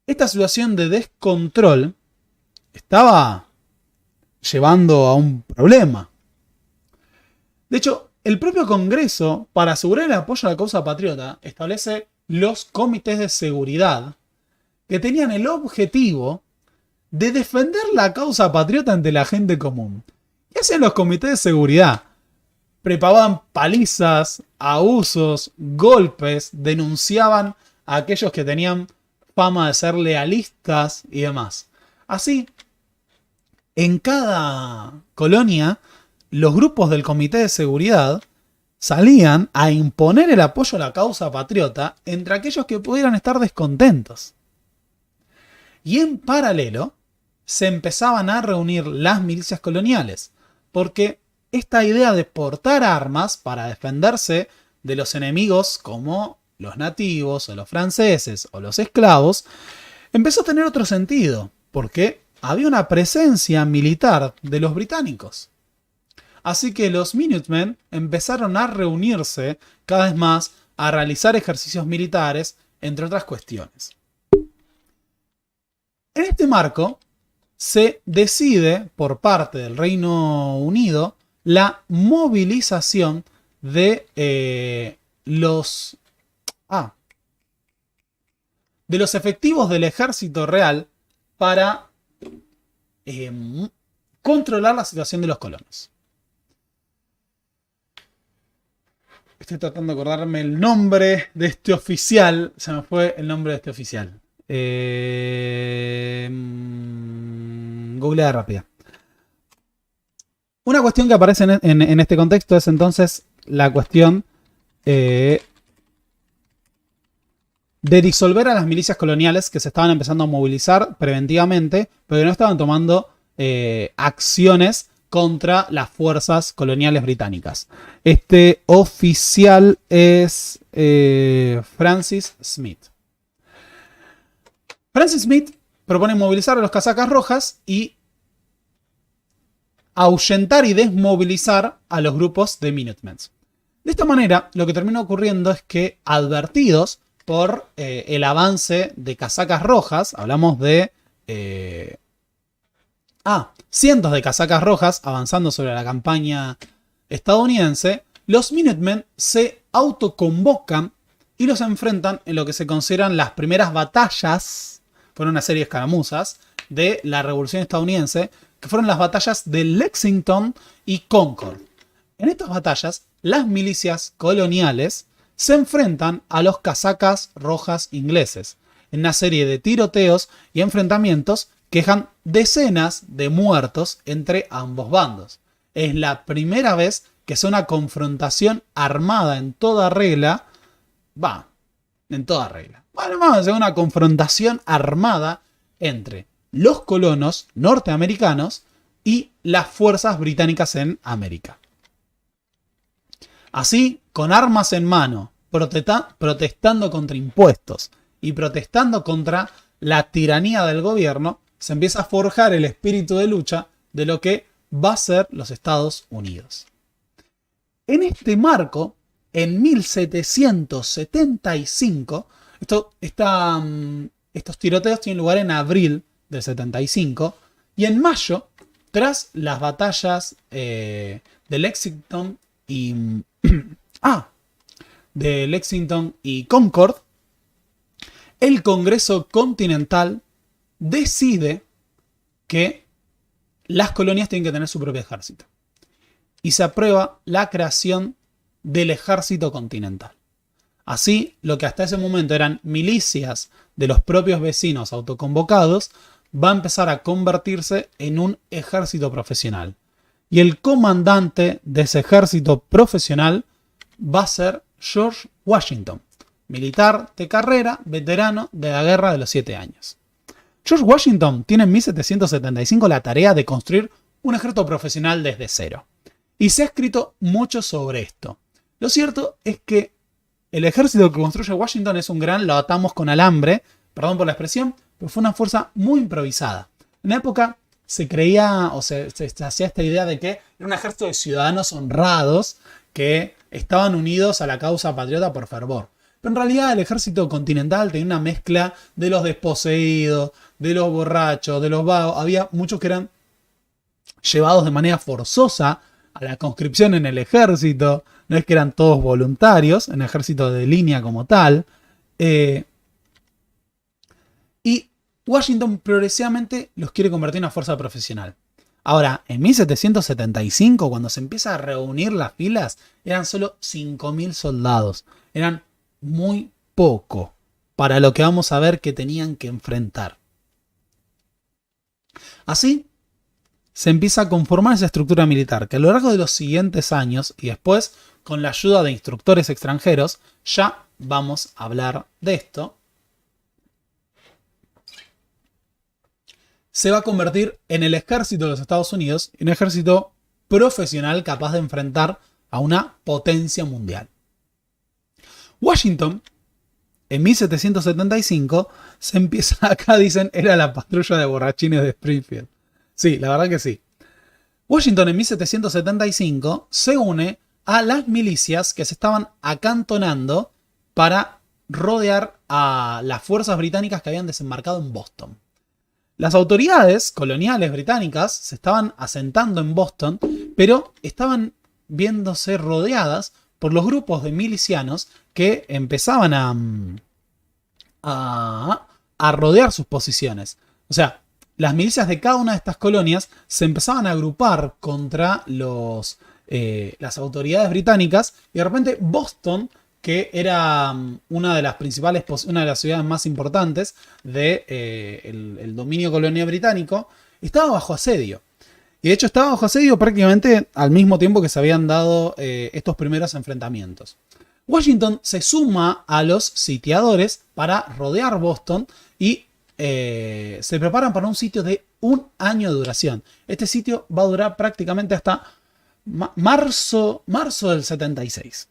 esta situación de descontrol estaba llevando a un problema. De hecho, el propio Congreso, para asegurar el apoyo a la causa patriota, establece los comités de seguridad que tenían el objetivo de defender la causa patriota ante la gente común. ¿Qué hacían los comités de seguridad? Preparaban palizas, abusos, golpes, denunciaban a aquellos que tenían fama de ser lealistas y demás. Así, en cada colonia, los grupos del comité de seguridad salían a imponer el apoyo a la causa patriota entre aquellos que pudieran estar descontentos. Y en paralelo, se empezaban a reunir las milicias coloniales, porque esta idea de portar armas para defenderse de los enemigos como los nativos o los franceses o los esclavos, empezó a tener otro sentido, porque había una presencia militar de los británicos. Así que los Minutemen empezaron a reunirse cada vez más, a realizar ejercicios militares, entre otras cuestiones. En este marco, se decide por parte del Reino Unido la movilización de los efectivos del ejército real para controlar la situación de los colonos. Estoy tratando de acordarme el nombre de este oficial. Se me fue el nombre de este oficial. Googleada rápida. Una cuestión que aparece en este contexto es entonces la cuestión de disolver a las milicias coloniales que se estaban empezando a movilizar preventivamente, pero que no estaban tomando acciones contra las fuerzas coloniales británicas. Este oficial es Francis Smith. Francis Smith propone movilizar a los casacas rojas y ahuyentar y desmovilizar a los grupos de Minutemen. De esta manera, lo que termina ocurriendo es que, advertidos por el avance de casacas rojas, hablamos de cientos de casacas rojas avanzando sobre la campaña estadounidense, los Minutemen se autoconvocan y los enfrentan en lo que se consideran las primeras batallas. Fueron una serie de escaramuzas de la Revolución Estadounidense, que fueron las batallas de Lexington y Concord. En estas batallas, las milicias coloniales se enfrentan a los casacas rojas ingleses, en una serie de tiroteos y enfrentamientos que dejan decenas de muertos entre ambos bandos. Es la primera vez que es una confrontación armada en toda regla. Bueno, vamos a hacer una confrontación armada entre los colonos norteamericanos y las fuerzas británicas en América. Así, con armas en mano, protestando contra impuestos y protestando contra la tiranía del gobierno, se empieza a forjar el espíritu de lucha de lo que va a ser los Estados Unidos. En este marco, en 1775, estos tiroteos tienen lugar en abril del 75, y en mayo, tras las batallas de Lexington y Concord, el Congreso Continental decide que las colonias tienen que tener su propio ejército. Y se aprueba la creación del ejército continental. Así, lo que hasta ese momento eran milicias de los propios vecinos autoconvocados, va a empezar a convertirse en un ejército profesional. Y el comandante de ese ejército profesional va a ser George Washington, militar de carrera, veterano de la Guerra de los 7 años. George Washington tiene en 1775 la tarea de construir un ejército profesional desde cero. Y se ha escrito mucho sobre esto. Lo cierto es que el ejército que construye Washington es un gran, lo atamos con alambre, perdón por la expresión, pero fue una fuerza muy improvisada. En la época se creía o se hacía esta idea de que era un ejército de ciudadanos honrados que estaban unidos a la causa patriota por fervor. Pero en realidad el ejército continental tenía una mezcla de los desposeídos, de los borrachos, de los vagos. Había muchos que eran llevados de manera forzosa a la conscripción en el ejército. No es que eran todos voluntarios, en el ejército de línea como tal. Y Washington progresivamente los quiere convertir en una fuerza profesional. Ahora, en 1775, cuando se empieza a reunir las filas, eran solo 5.000 soldados. Eran muy poco para lo que vamos a ver que tenían que enfrentar. Así, se empieza a conformar esa estructura militar, que a lo largo de los siguientes años, y después con la ayuda de instructores extranjeros, ya vamos a hablar de esto, se va a convertir en el ejército de los Estados Unidos, en un ejército profesional capaz de enfrentar a una potencia mundial. Washington, en 1775, se empieza, acá dicen, era la patrulla de borrachines de Springfield. Sí, la verdad que sí. Washington en 1775 se une a las milicias que se estaban acantonando para rodear a las fuerzas británicas que habían desembarcado en Boston. Las autoridades coloniales británicas se estaban asentando en Boston, pero estaban viéndose rodeadas por los grupos de milicianos que empezaban a rodear sus posiciones. O sea, las milicias de cada una de estas colonias se empezaban a agrupar contra las autoridades británicas, y de repente Boston, que era una de las ciudades más importantes del dominio colonial británico, estaba bajo asedio. Y de hecho estaba bajo asedio prácticamente al mismo tiempo que se habían dado estos primeros enfrentamientos. Washington se suma a los sitiadores para rodear Boston y se preparan para un sitio de 1 año de duración. Este sitio va a durar prácticamente hasta marzo del 76.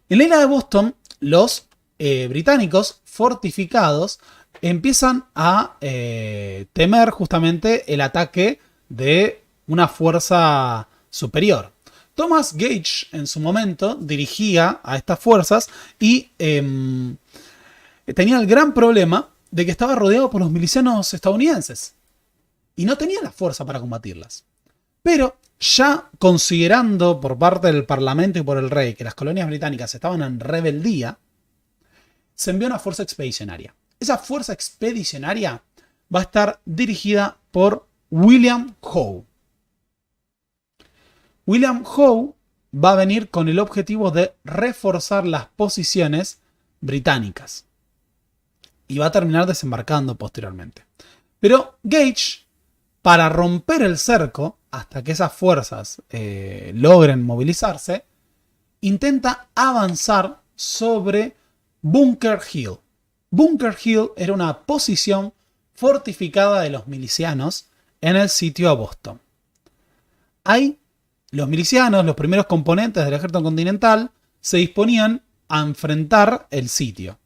En la isla de Boston, los británicos fortificados empiezan a temer justamente el ataque de una fuerza superior. Thomas Gage en su momento dirigía a estas fuerzas y tenía el gran problema de que estaba rodeado por los milicianos estadounidenses y no tenía la fuerza para combatirlas. Pero ya considerando por parte del Parlamento y por el rey que las colonias británicas estaban en rebeldía, se envió una fuerza expedicionaria. Esa fuerza expedicionaria va a estar dirigida por William Howe. William Howe va a venir con el objetivo de reforzar las posiciones británicas y va a terminar desembarcando posteriormente. Pero Gage, para romper el cerco hasta que esas fuerzas logren movilizarse, intenta avanzar sobre Bunker Hill. Bunker Hill era una posición fortificada de los milicianos en el sitio a Boston. Ahí los milicianos, los primeros componentes del ejército continental, se disponían a enfrentar el sitio.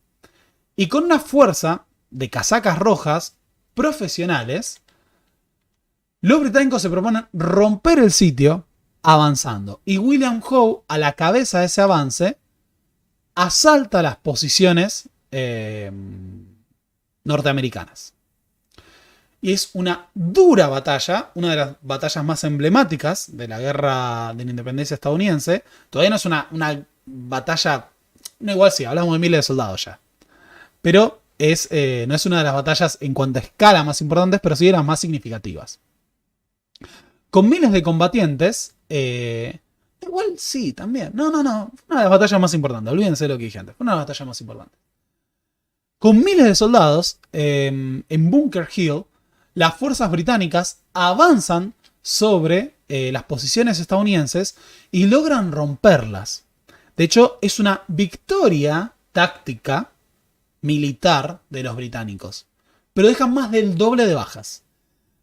Y con una fuerza de casacas rojas profesionales, los británicos se proponen romper el sitio avanzando. Y William Howe, a la cabeza de ese avance, asalta las posiciones norteamericanas. Y es una dura batalla, una de las batallas más emblemáticas de la guerra de la independencia estadounidense. Todavía no es una batalla, no, igual sí, hablamos de miles de soldados ya. Pero no es una de las batallas en cuanto a escala más importantes, pero sí de las más significativas. Con miles de combatientes, igual sí, también. No, una de las batallas más importantes, olvídense de lo que dije antes, fue una de las batallas más importantes. Con miles de soldados, en Bunker Hill, las fuerzas británicas avanzan sobre las posiciones estadounidenses y logran romperlas. De hecho, es una victoria táctica militar de los británicos, pero dejan más del doble de bajas.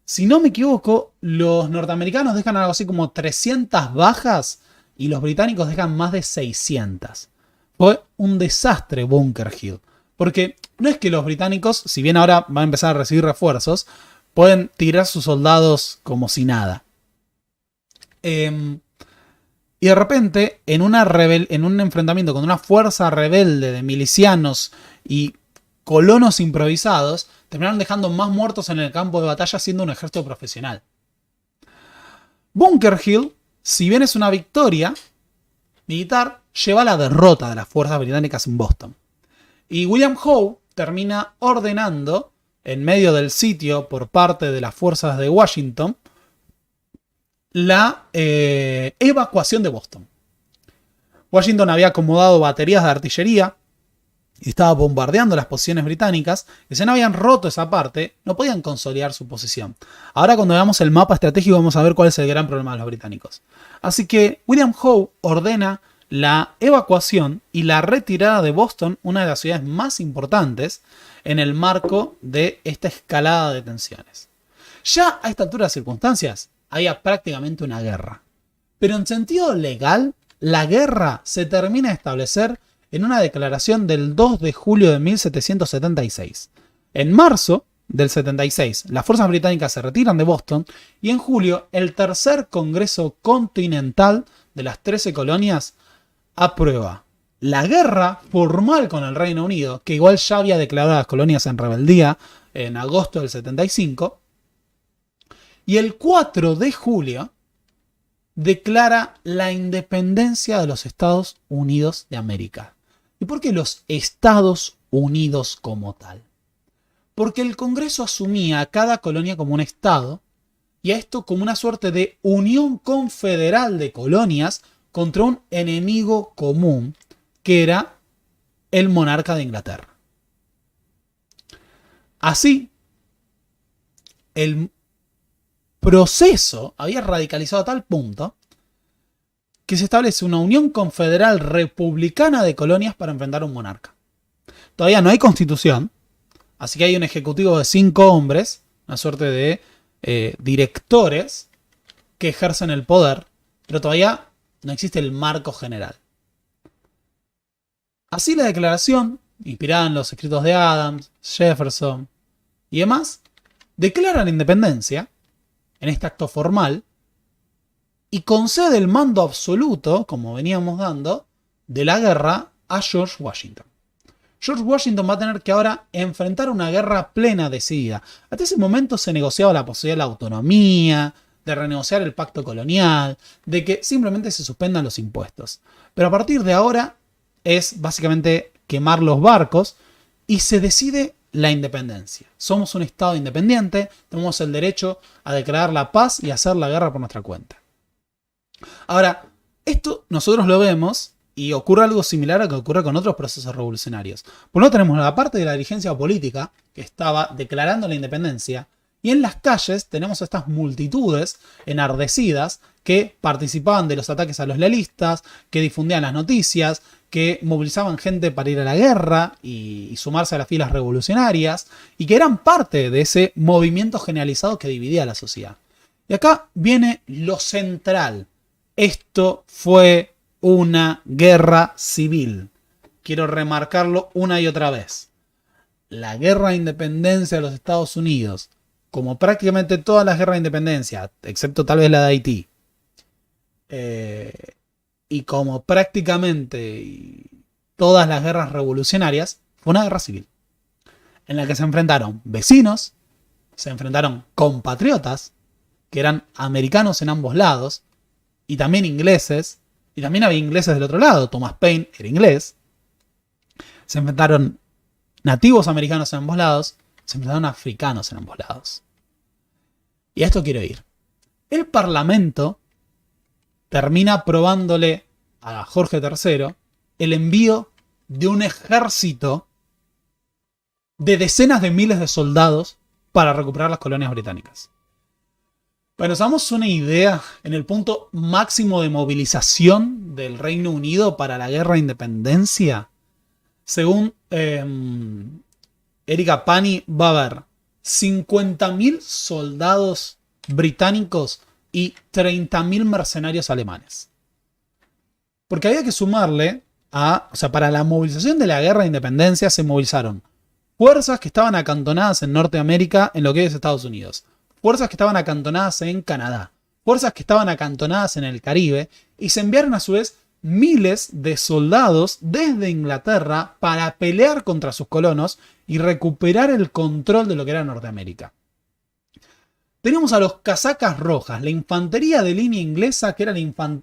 Si no me equivoco, los norteamericanos dejan algo así como 300 bajas y los británicos dejan más de 600. Fue un desastre Bunker Hill, porque no es que los británicos, si bien ahora van a empezar a recibir refuerzos, pueden tirar sus soldados como si nada. Y de repente, en un enfrentamiento con una fuerza rebelde de milicianos y colonos improvisados, terminaron dejando más muertos en el campo de batalla siendo un ejército profesional. Bunker Hill, si bien es una victoria militar, lleva a la derrota de las fuerzas británicas en Boston. Y William Howe termina ordenando, en medio del sitio por parte de las fuerzas de Washington, la evacuación de Boston. Washington había acomodado baterías de artillería y estaba bombardeando las posiciones británicas, y si no habían roto esa parte, no podían consolidar su posición. Ahora cuando veamos el mapa estratégico vamos a ver cuál es el gran problema de los británicos. Así que William Howe ordena la evacuación y la retirada de Boston, una de las ciudades más importantes en el marco de esta escalada de tensiones. Ya a esta altura de circunstancias había prácticamente una guerra. Pero en sentido legal, la guerra se termina de establecer en una declaración del 2 de julio de 1776. En marzo del 76, las fuerzas británicas se retiran de Boston y en julio el tercer Congreso Continental de las 13 colonias aprueba la guerra formal con el Reino Unido, que igual ya había declarado a las colonias en rebeldía en agosto del 75, y el 4 de julio declara la independencia de los Estados Unidos de América. ¿Y por qué los Estados Unidos como tal? Porque el Congreso asumía a cada colonia como un estado y a esto como una suerte de unión confederal de colonias contra un enemigo común que era el monarca de Inglaterra. Así, el proceso había radicalizado a tal punto que se establece una unión confederal republicana de colonias para enfrentar a un monarca. Todavía no hay constitución, así que hay un ejecutivo de 5 hombres, una suerte de directores que ejercen el poder, pero todavía no existe el marco general. Así la declaración, inspirada en los escritos de Adams, Jefferson y demás, declara la independencia en este acto formal y concede el mando absoluto, como veníamos dando, de la guerra a George Washington. George Washington va a tener que ahora enfrentar una guerra plena decidida. Hasta ese momento se negociaba la posibilidad de la autonomía, de renegociar el pacto colonial, de que simplemente se suspendan los impuestos. Pero a partir de ahora es básicamente quemar los barcos y se decide la independencia. Somos un estado independiente, tenemos el derecho a declarar la paz y hacer la guerra por nuestra cuenta. Ahora, esto nosotros lo vemos y ocurre algo similar a lo que ocurre con otros procesos revolucionarios. Por un lado tenemos la parte de la dirigencia política que estaba declarando la independencia y en las calles tenemos estas multitudes enardecidas que participaban de los ataques a los lealistas, que difundían las noticias, que movilizaban gente para ir a la guerra y sumarse a las filas revolucionarias y que eran parte de ese movimiento generalizado que dividía a la sociedad. Y acá viene lo central Esto fue una guerra civil. Quiero remarcarlo una y otra vez. La guerra de independencia de los Estados Unidos, como prácticamente todas las guerras de independencia, excepto tal vez la de Haití, y como prácticamente todas las guerras revolucionarias, fue una guerra civil, en la que se enfrentaron vecinos, se enfrentaron compatriotas, que eran americanos en ambos lados, y también ingleses, y también había ingleses del otro lado. Thomas Paine era inglés. Se enfrentaron nativos americanos en ambos lados, se enfrentaron africanos en ambos lados. Y a esto quiero ir. El Parlamento termina aprobándole a Jorge III el envío de un ejército de decenas de miles de soldados para recuperar las colonias británicas. Para que nos hagamos una idea, en el punto máximo de movilización del Reino Unido para la guerra de independencia, según Erika Pani, va a haber 50.000 soldados británicos y 30.000 mercenarios alemanes. Porque había que sumarle para la movilización de la guerra de independencia se movilizaron fuerzas que estaban acantonadas en Norteamérica, en lo que es Estados Unidos. Fuerzas que estaban acantonadas en Canadá. Fuerzas que estaban acantonadas en el Caribe. Y se enviaron a su vez miles de soldados desde Inglaterra para pelear contra sus colonos y recuperar el control de lo que era Norteamérica. Teníamos a los casacas rojas, la infantería de línea inglesa, que era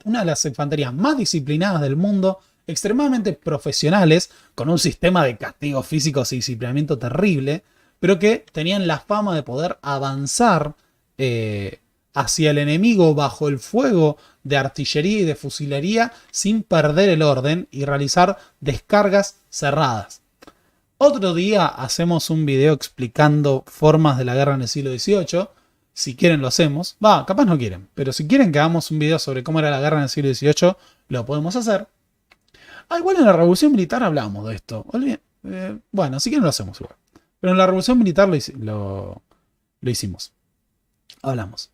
una de las infanterías más disciplinadas del mundo, extremadamente profesionales, con un sistema de castigos físicos y disciplinamiento terrible, pero que tenían la fama de poder avanzar hacia el enemigo bajo el fuego de artillería y de fusilería sin perder el orden y realizar descargas cerradas. Otro día hacemos un video explicando formas de la guerra en el siglo XVIII. Si quieren lo hacemos. Capaz no quieren, pero si quieren que hagamos un video sobre cómo era la guerra en el siglo XVIII, lo podemos hacer. Igual en la Revolución Militar hablamos de esto. Bueno, si quieren lo hacemos igual. Pero en la Revolución Militar lo hicimos. Hablamos.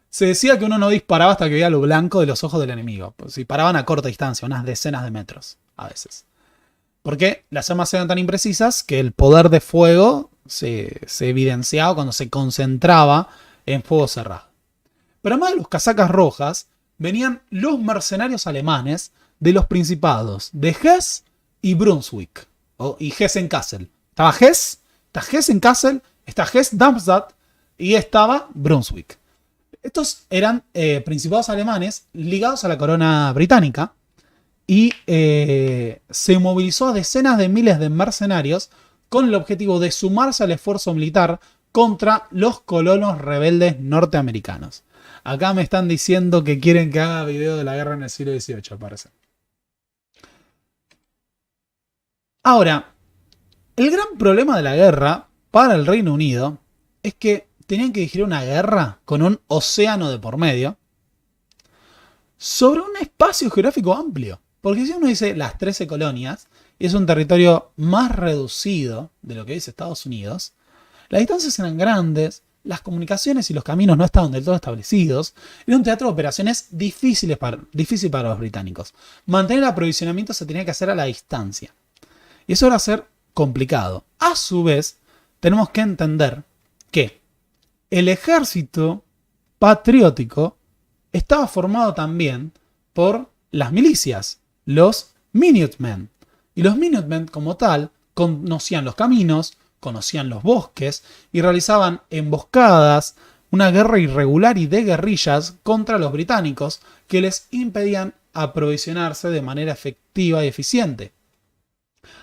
Se decía que uno no disparaba hasta que veía lo blanco de los ojos del enemigo. Pues disparaban a corta distancia, unas decenas de metros a veces. Porque las armas eran tan imprecisas que el poder de fuego se evidenciaba cuando se concentraba en fuego cerrado. Pero además de los casacas rojas, venían los mercenarios alemanes de los principados de Hesse y Brunswick. Y Hessen-Kassel. Estaba Hesse, está Hessen-Kassel, está Hesse-Darmstadt y estaba Brunswick. Estos eran principados alemanes ligados a la corona británica y se movilizó a decenas de miles de mercenarios con el objetivo de sumarse al esfuerzo militar contra los colonos rebeldes norteamericanos. Acá me están diciendo que quieren que haga video de la guerra en el siglo XVIII, parece. Ahora, el gran problema de la guerra para el Reino Unido es que tenían que dirigir una guerra con un océano de por medio sobre un espacio geográfico amplio. Porque si uno dice las 13 colonias, y es un territorio más reducido de lo que dice Estados Unidos, las distancias eran grandes, las comunicaciones y los caminos no estaban del todo establecidos, era un teatro de operaciones difícil para los británicos. Mantener el aprovisionamiento se tenía que hacer a la distancia. Y eso era a ser complicado. A su vez, tenemos que entender que el ejército patriótico estaba formado también por las milicias, los Minutemen. Y los Minutemen, como tal, conocían los caminos, conocían los bosques y realizaban emboscadas, una guerra irregular y de guerrillas contra los británicos que les impedían aprovisionarse de manera efectiva y eficiente.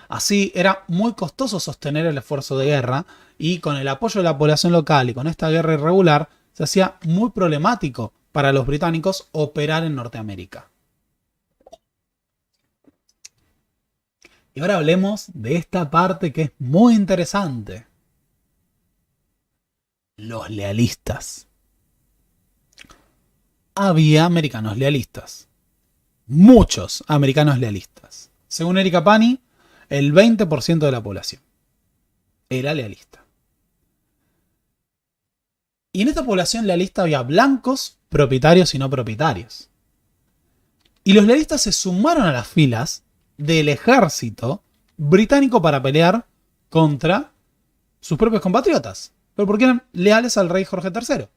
Así era muy costoso sostener el esfuerzo de guerra y con el apoyo de la población local y con esta guerra irregular se hacía muy problemático para los británicos operar en Norteamérica. Y ahora hablemos de esta parte que es muy interesante. Los lealistas. Había americanos lealistas. Muchos americanos lealistas. Según Erika Pani, el 20% de la población era lealista. Y en esta población lealista había blancos, propietarios y no propietarios. Y los lealistas se sumaron a las filas del ejército británico para pelear contra sus propios compatriotas. Pero porque eran leales al rey Jorge III.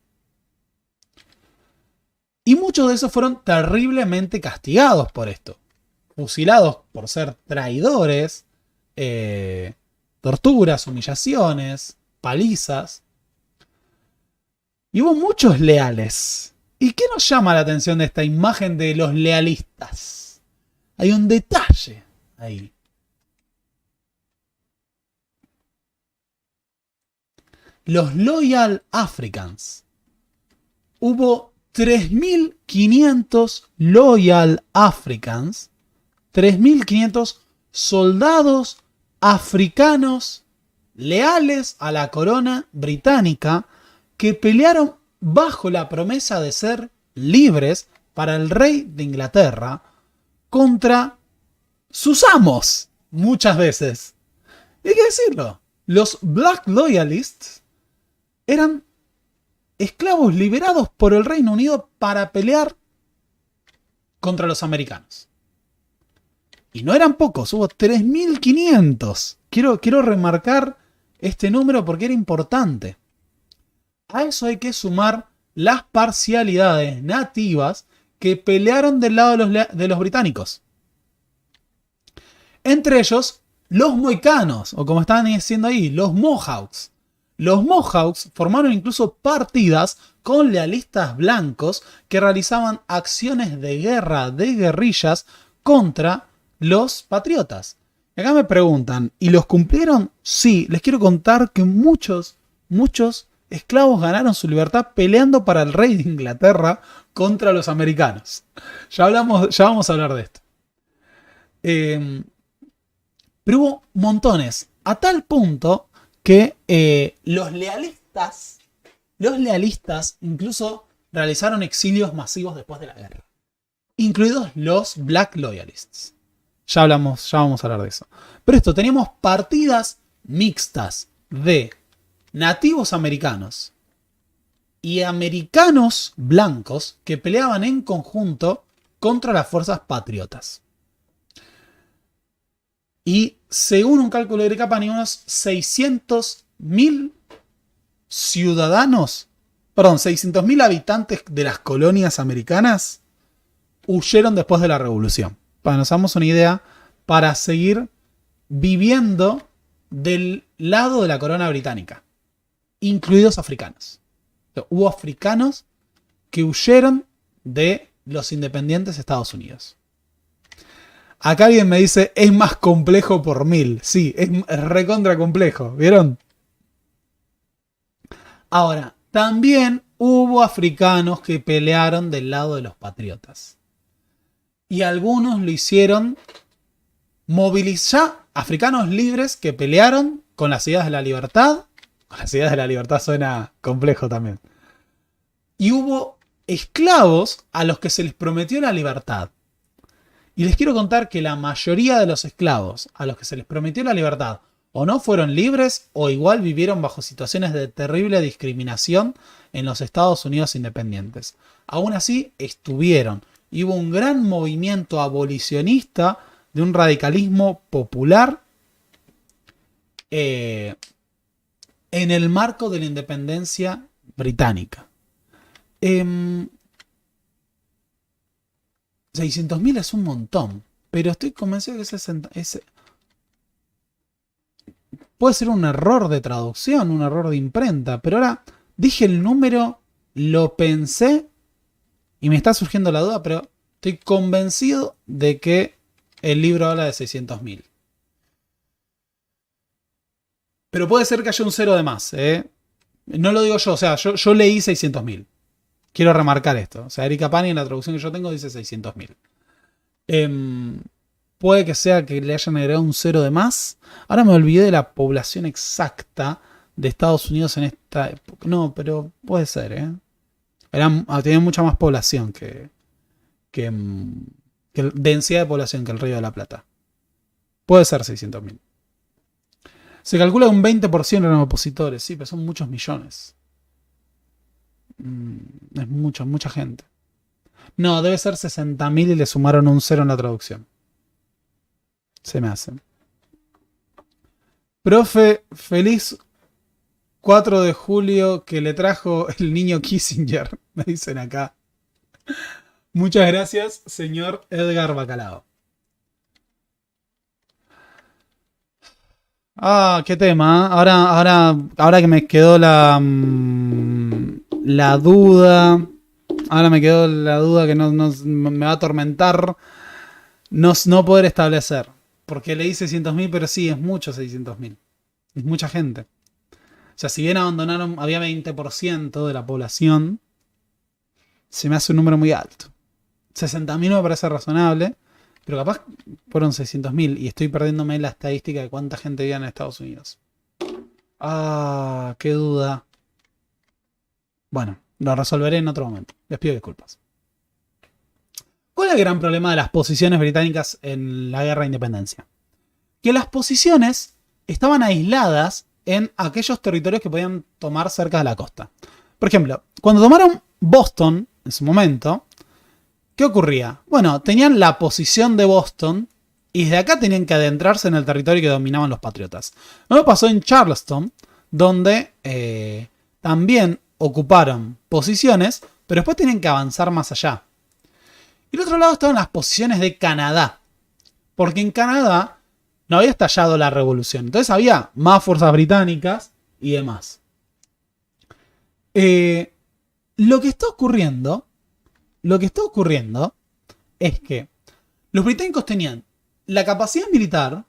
Y muchos de esos fueron terriblemente castigados por esto. Fusilados por ser traidores, torturas, humillaciones, palizas. Y hubo muchos leales. ¿Y qué nos llama la atención de esta imagen de los lealistas? Hay un detalle ahí. Los Loyal Africans. Hubo 3.500 Loyal Africans. 3.500 soldados africanos leales a la corona británica que pelearon bajo la promesa de ser libres para el rey de Inglaterra contra sus amos, muchas veces. Y hay que decirlo, los Black Loyalists eran esclavos liberados por el Reino Unido para pelear contra los americanos. Y no eran pocos, hubo 3.500. Quiero remarcar este número porque era importante. A eso hay que sumar las parcialidades nativas que pelearon del lado de los británicos. Entre ellos, los mohicanos, o como estaban diciendo ahí, los Mohawks. Los Mohawks formaron incluso partidas con lealistas blancos que realizaban acciones de guerra de guerrillas contra los patriotas. Y acá me preguntan, ¿y los cumplieron? Sí, les quiero contar que muchos esclavos ganaron su libertad peleando para el rey de Inglaterra contra los americanos. Ya vamos a hablar de esto. Pero hubo montones, a tal punto que los lealistas incluso realizaron exilios masivos después de la guerra, incluidos los Black Loyalists. Ya vamos a hablar de eso. Pero esto, teníamos partidas mixtas de nativos americanos y americanos blancos que peleaban en conjunto contra las fuerzas patriotas. Y según un cálculo de Capani, unos 600.000 600.000 habitantes de las colonias americanas huyeron después de la revolución. Para que nos hagamos una idea, para seguir viviendo del lado de la corona británica, incluidos africanos. Hubo africanos que huyeron de los independientes Estados Unidos. Acá alguien me dice, es más complejo por 1000. Sí, es recontra complejo, ¿vieron? Ahora, también hubo africanos que pelearon del lado de los patriotas. Y algunos lo hicieron movilizar africanos libres que pelearon con las ideas de la libertad. Con las ideas de la libertad suena complejo también. Y hubo esclavos a los que se les prometió la libertad. Y les quiero contar que la mayoría de los esclavos a los que se les prometió la libertad o no fueron libres o igual vivieron bajo situaciones de terrible discriminación en los Estados Unidos independientes. Aún así estuvieron. Y hubo un gran movimiento abolicionista de un radicalismo popular en el marco de la independencia británica. 600.000 es un montón, pero estoy convencido que puede ser un error de traducción, un error de imprenta, pero ahora dije el número, lo pensé y me está surgiendo la duda, pero estoy convencido de que el libro habla de 600.000. Pero puede ser que haya un cero de más, ¿eh? No lo digo yo, o sea, yo leí 600.000. Quiero remarcar esto. O sea, Erika Pani en la traducción que yo tengo dice 600.000. Puede que sea que le hayan agregado un cero de más. Ahora me olvidé de la población exacta de Estados Unidos en esta época. No, pero puede ser, ¿eh? Tenían mucha más población que densidad de población que el Río de la Plata. Puede ser 600.000. Se calcula que un 20% eran opositores, sí, pero son muchos millones. Es mucha gente. No, debe ser 60.000 y le sumaron un 0 en la traducción. Se me hace. Profe, feliz 4 de julio que le trajo el niño Kissinger, me dicen acá. Muchas gracias, señor Edgar Bacalao. Ah, qué tema. Ahora que me quedó la duda. Ahora me quedó la duda que no me va a atormentar no poder establecer. Porque leí 600.000, pero sí, es mucho 600.000. Es mucha gente. O sea, si bien abandonaron, había 20% de la población, se me hace un número muy alto. 60.000 me parece razonable, pero capaz fueron 600.000 y estoy perdiéndome la estadística de cuánta gente vivía en Estados Unidos. Ah, qué duda. Bueno, lo resolveré en otro momento. Les pido disculpas. ¿Cuál es el gran problema de las posiciones británicas en la guerra de independencia? Que las posiciones estaban aisladas en aquellos territorios que podían tomar cerca de la costa. Por ejemplo, cuando tomaron Boston en su momento, ¿qué ocurría? Bueno, tenían la posición de Boston y desde acá tenían que adentrarse en el territorio que dominaban los patriotas. Lo pasó en Charleston, donde también ocuparon posiciones, pero después tenían que avanzar más allá. Y al otro lado estaban las posiciones de Canadá, porque en Canadá no había estallado la revolución, entonces había más fuerzas británicas y demás. Lo que está ocurriendo es que los británicos tenían la capacidad militar,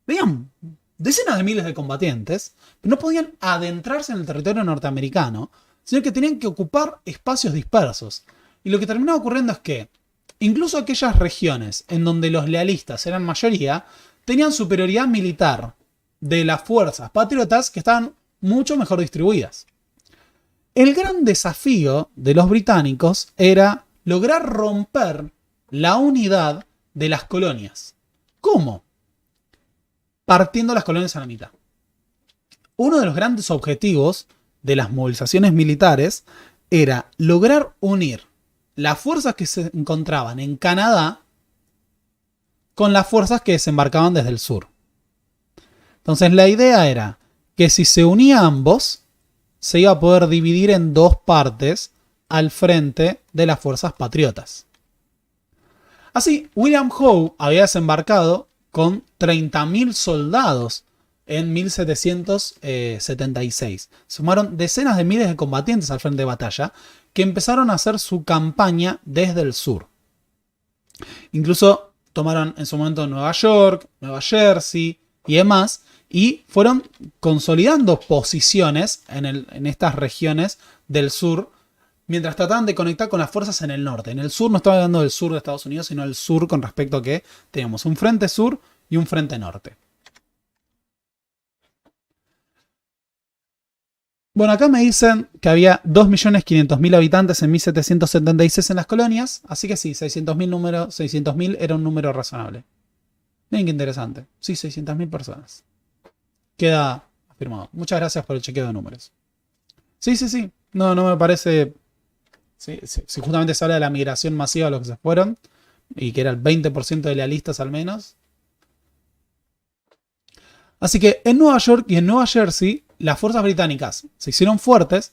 tenían decenas de miles de combatientes, pero no podían adentrarse en el territorio norteamericano, sino que tenían que ocupar espacios dispersos. Y lo que terminaba ocurriendo es que incluso aquellas regiones en donde los lealistas eran mayoría, tenían superioridad militar de las fuerzas patriotas que estaban mucho mejor distribuidas. El gran desafío de los británicos era lograr romper la unidad de las colonias. ¿Cómo? Partiendo las colonias a la mitad. Uno de los grandes objetivos de las movilizaciones militares era lograr unir las fuerzas que se encontraban en Canadá con las fuerzas que desembarcaban desde el sur. Entonces la idea era que si se unía ambos, se iba a poder dividir en dos partes al frente de las fuerzas patriotas. Así, William Howe había desembarcado con 30.000 soldados en 1776. Sumaron decenas de miles de combatientes al frente de batalla que empezaron a hacer su campaña desde el sur. Incluso tomaron en su momento Nueva York, Nueva Jersey y demás, y fueron consolidando posiciones en estas regiones del sur, mientras trataban de conectar con las fuerzas en el norte. En el sur no estaba hablando del sur de Estados Unidos, sino del sur con respecto a que teníamos un frente sur y un frente norte. Bueno, acá me dicen que había 2.500.000 habitantes en 1776 en las colonias, así que sí, 600.000 era un número razonable. Miren qué interesante. Sí, 600.000 personas. Queda afirmado. Muchas gracias por el chequeo de números. Sí. No me parece... Sí, si justamente se habla de la migración masiva de los que se fueron, y que era el 20% de lealistas al menos. Así que en Nueva York y en Nueva Jersey, las fuerzas británicas se hicieron fuertes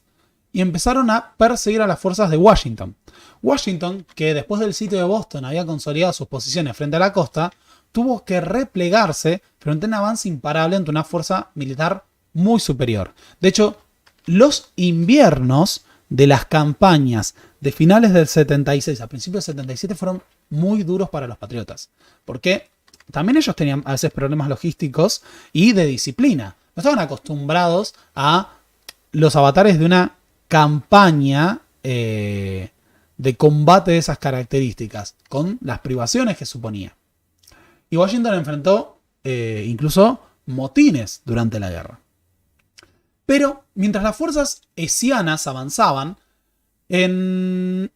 y empezaron a perseguir a las fuerzas de Washington. Washington, que después del sitio de Boston había consolidado sus posiciones frente a la costa, tuvo que replegarse frente a un avance imparable ante una fuerza militar muy superior. De hecho, los inviernos de las campañas de finales del 76 a principios del 77 fueron muy duros para los patriotas. Porque también ellos tenían a veces problemas logísticos y de disciplina. No estaban acostumbrados a los avatares de una campaña de combate de esas características, con las privaciones que suponía. Y Washington enfrentó incluso motines durante la guerra. Pero mientras las fuerzas hessianas avanzaban, en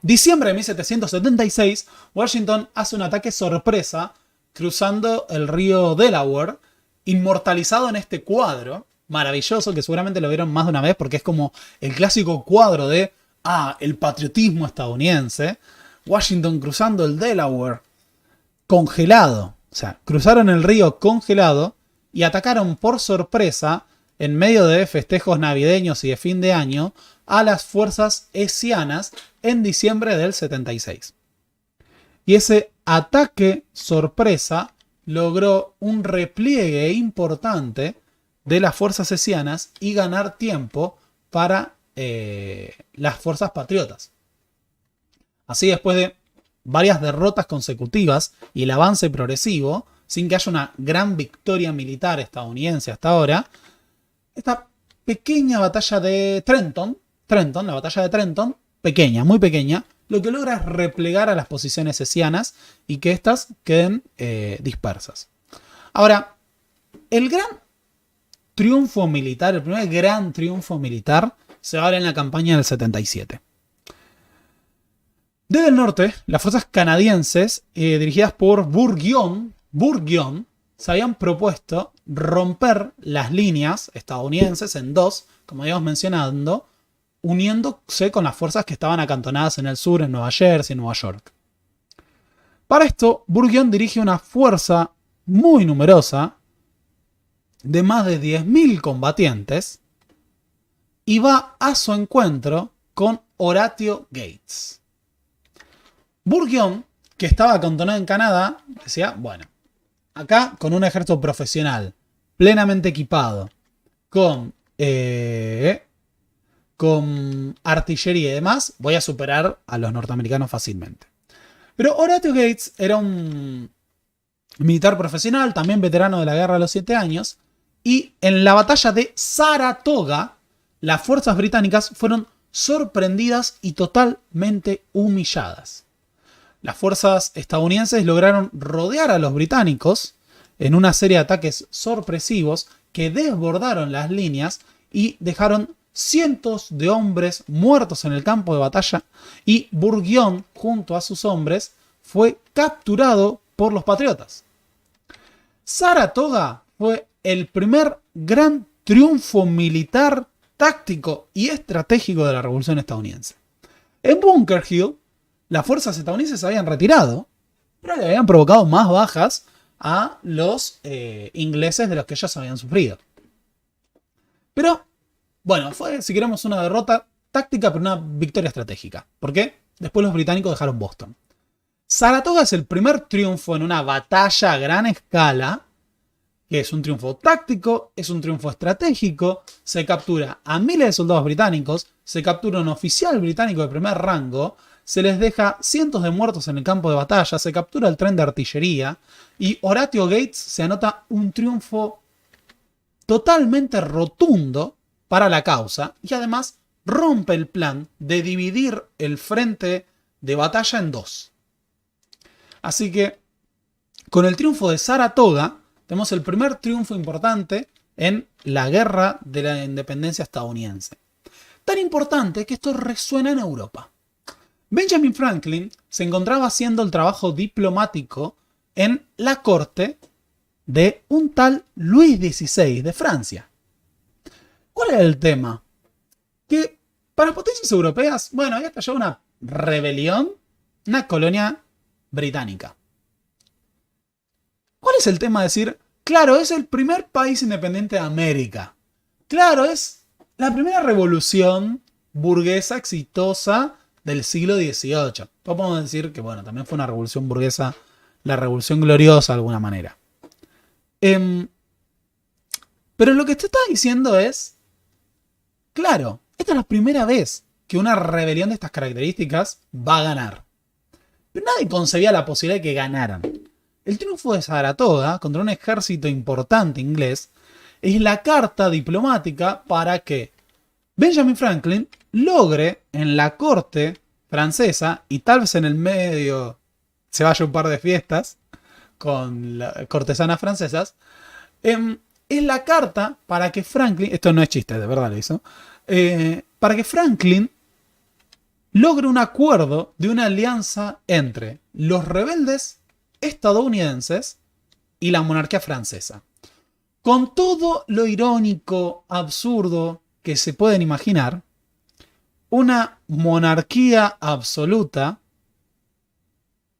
diciembre de 1776, Washington hace un ataque sorpresa cruzando el río Delaware, inmortalizado en este cuadro maravilloso que seguramente lo vieron más de una vez porque es como el clásico cuadro de el patriotismo estadounidense. Washington cruzando el Delaware congelado. O sea, cruzaron el río congelado y atacaron por sorpresa, en medio de festejos navideños y de fin de año, a las fuerzas hessianas en diciembre del 76. Y ese ataque sorpresa logró un repliegue importante de las fuerzas hessianas y ganar tiempo para las fuerzas patriotas. Así, después de varias derrotas consecutivas y el avance progresivo, sin que haya una gran victoria militar estadounidense hasta ahora, esta pequeña batalla de Trenton, la batalla de Trenton, pequeña, muy pequeña, lo que logra es replegar a las posiciones hessianas y que éstas queden dispersas. Ahora, el gran triunfo militar, el primer gran triunfo militar, se va a dar en la campaña del 77. Desde el norte, las fuerzas canadienses, dirigidas por Bourguion, se habían propuesto romper las líneas estadounidenses en dos, como íbamos mencionando, uniéndose con las fuerzas que estaban acantonadas en el sur, en Nueva Jersey y Nueva York. Para esto, Bourguion dirige una fuerza muy numerosa, de más de 10.000 combatientes, y va a su encuentro con Horatio Gates. Bourguion, que estaba acantonado en Canadá, decía, bueno, acá con un ejército profesional, plenamente equipado, con artillería y demás, voy a superar a los norteamericanos fácilmente. Pero Horatio Gates era un militar profesional, también veterano de la Guerra de los 7 años, y en la batalla de Saratoga, las fuerzas británicas fueron sorprendidas y totalmente humilladas. Las fuerzas estadounidenses lograron rodear a los británicos en una serie de ataques sorpresivos que desbordaron las líneas y dejaron cientos de hombres muertos en el campo de batalla, y Bourguion, junto a sus hombres, fue capturado por los patriotas. Saratoga fue el primer gran triunfo militar, táctico y estratégico de la Revolución estadounidense. En Bunker Hill, las fuerzas estadounidenses habían retirado, pero le habían provocado más bajas a los ingleses de los que ellos habían sufrido. Pero, bueno, fue, si queremos, una derrota táctica, pero una victoria estratégica. ¿Por qué? Después los británicos dejaron Boston. Saratoga es el primer triunfo en una batalla a gran escala, que es un triunfo táctico, es un triunfo estratégico, se captura a miles de soldados británicos, se captura a un oficial británico de primer rango, se les deja cientos de muertos en el campo de batalla, se captura el tren de artillería, y Horatio Gates se anota un triunfo totalmente rotundo para la causa, y además rompe el plan de dividir el frente de batalla en dos. Así que, con el triunfo de Saratoga, tenemos el primer triunfo importante en la guerra de la independencia estadounidense. Tan importante que esto resuena en Europa. Benjamin Franklin se encontraba haciendo el trabajo diplomático en la corte de un tal Luis XVI de Francia. ¿Cuál era el tema? Que para las potencias europeas, bueno, había estallado una rebelión, una colonia británica. ¿Cuál es el tema de decir, claro, es el primer país independiente de América? Claro, es la primera revolución burguesa exitosa del siglo XVIII. Podemos decir que, bueno, también fue una revolución burguesa, la revolución gloriosa de alguna manera. Pero lo que te está diciendo es, claro, esta es la primera vez que una rebelión de estas características va a ganar. Pero nadie concebía la posibilidad de que ganaran. El triunfo de Saratoga contra un ejército importante inglés es la carta diplomática para que Benjamin Franklin logre en la corte francesa, y tal vez en el medio se vaya un par de fiestas con cortesanas francesas, es la carta para que Franklin, esto no es chiste, de verdad lo hizo, para que Franklin logre un acuerdo de una alianza entre los rebeldes estadounidenses y la monarquía francesa. Con todo lo irónico, absurdo que se pueden imaginar, una monarquía absoluta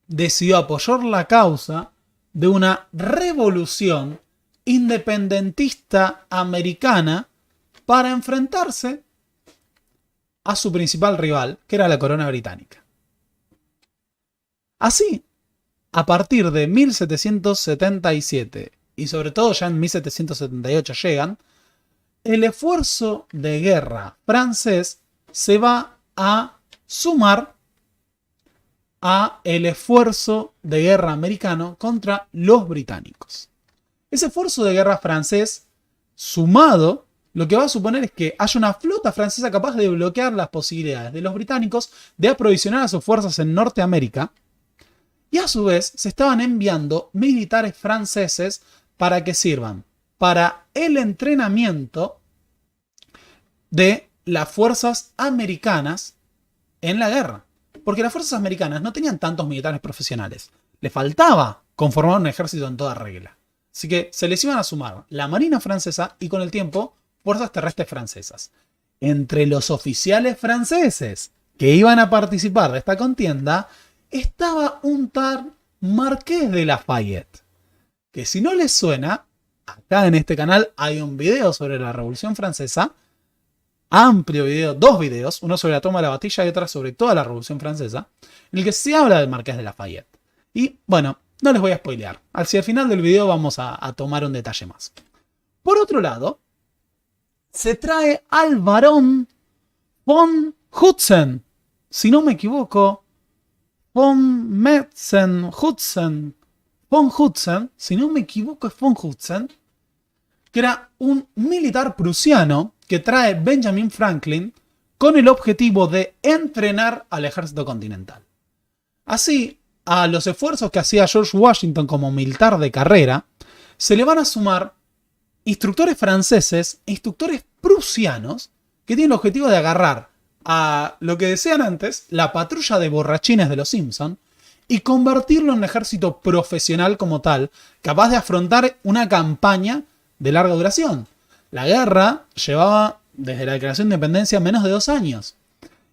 decidió apoyar la causa de una revolución independentista americana para enfrentarse a su principal rival, que era la corona británica. Así, a partir de 1777 y sobre todo ya en 1778 llegan, el esfuerzo de guerra francés se va a sumar a el esfuerzo de guerra americano contra los británicos. Ese esfuerzo de guerra francés sumado, lo que va a suponer es que haya una flota francesa capaz de bloquear las posibilidades de los británicos de aprovisionar a sus fuerzas en Norteamérica, y a su vez se estaban enviando militares franceses para que sirvan para el entrenamiento de las fuerzas americanas en la guerra. Porque las fuerzas americanas no tenían tantos militares profesionales. Le faltaba conformar un ejército en toda regla. Así que se les iban a sumar la marina francesa y con el tiempo fuerzas terrestres francesas. Entre los oficiales franceses que iban a participar de esta contienda estaba un tal Marqués de Lafayette. Que si no les suena, acá en este canal hay un video sobre la Revolución Francesa. Amplio video, dos videos, uno sobre la toma de la Bastilla y otro sobre toda la Revolución Francesa, en el que se habla del Marqués de Lafayette. Y bueno, no les voy a spoilear. Hacia el final del video vamos a tomar un detalle más. Por otro lado, se trae al barón von Hudsen. Si no me equivoco, von Hudsen, si no me equivoco es von Hudsen, que era un militar prusiano que trae Benjamin Franklin con el objetivo de entrenar al ejército continental. Así, a los esfuerzos que hacía George Washington como militar de carrera, se le van a sumar instructores franceses e instructores prusianos que tienen el objetivo de agarrar a lo que decían antes, la patrulla de borrachines de los Simpson, y convertirlo en un ejército profesional como tal, capaz de afrontar una campaña de larga duración. La guerra llevaba desde la declaración de independencia menos de 2 años.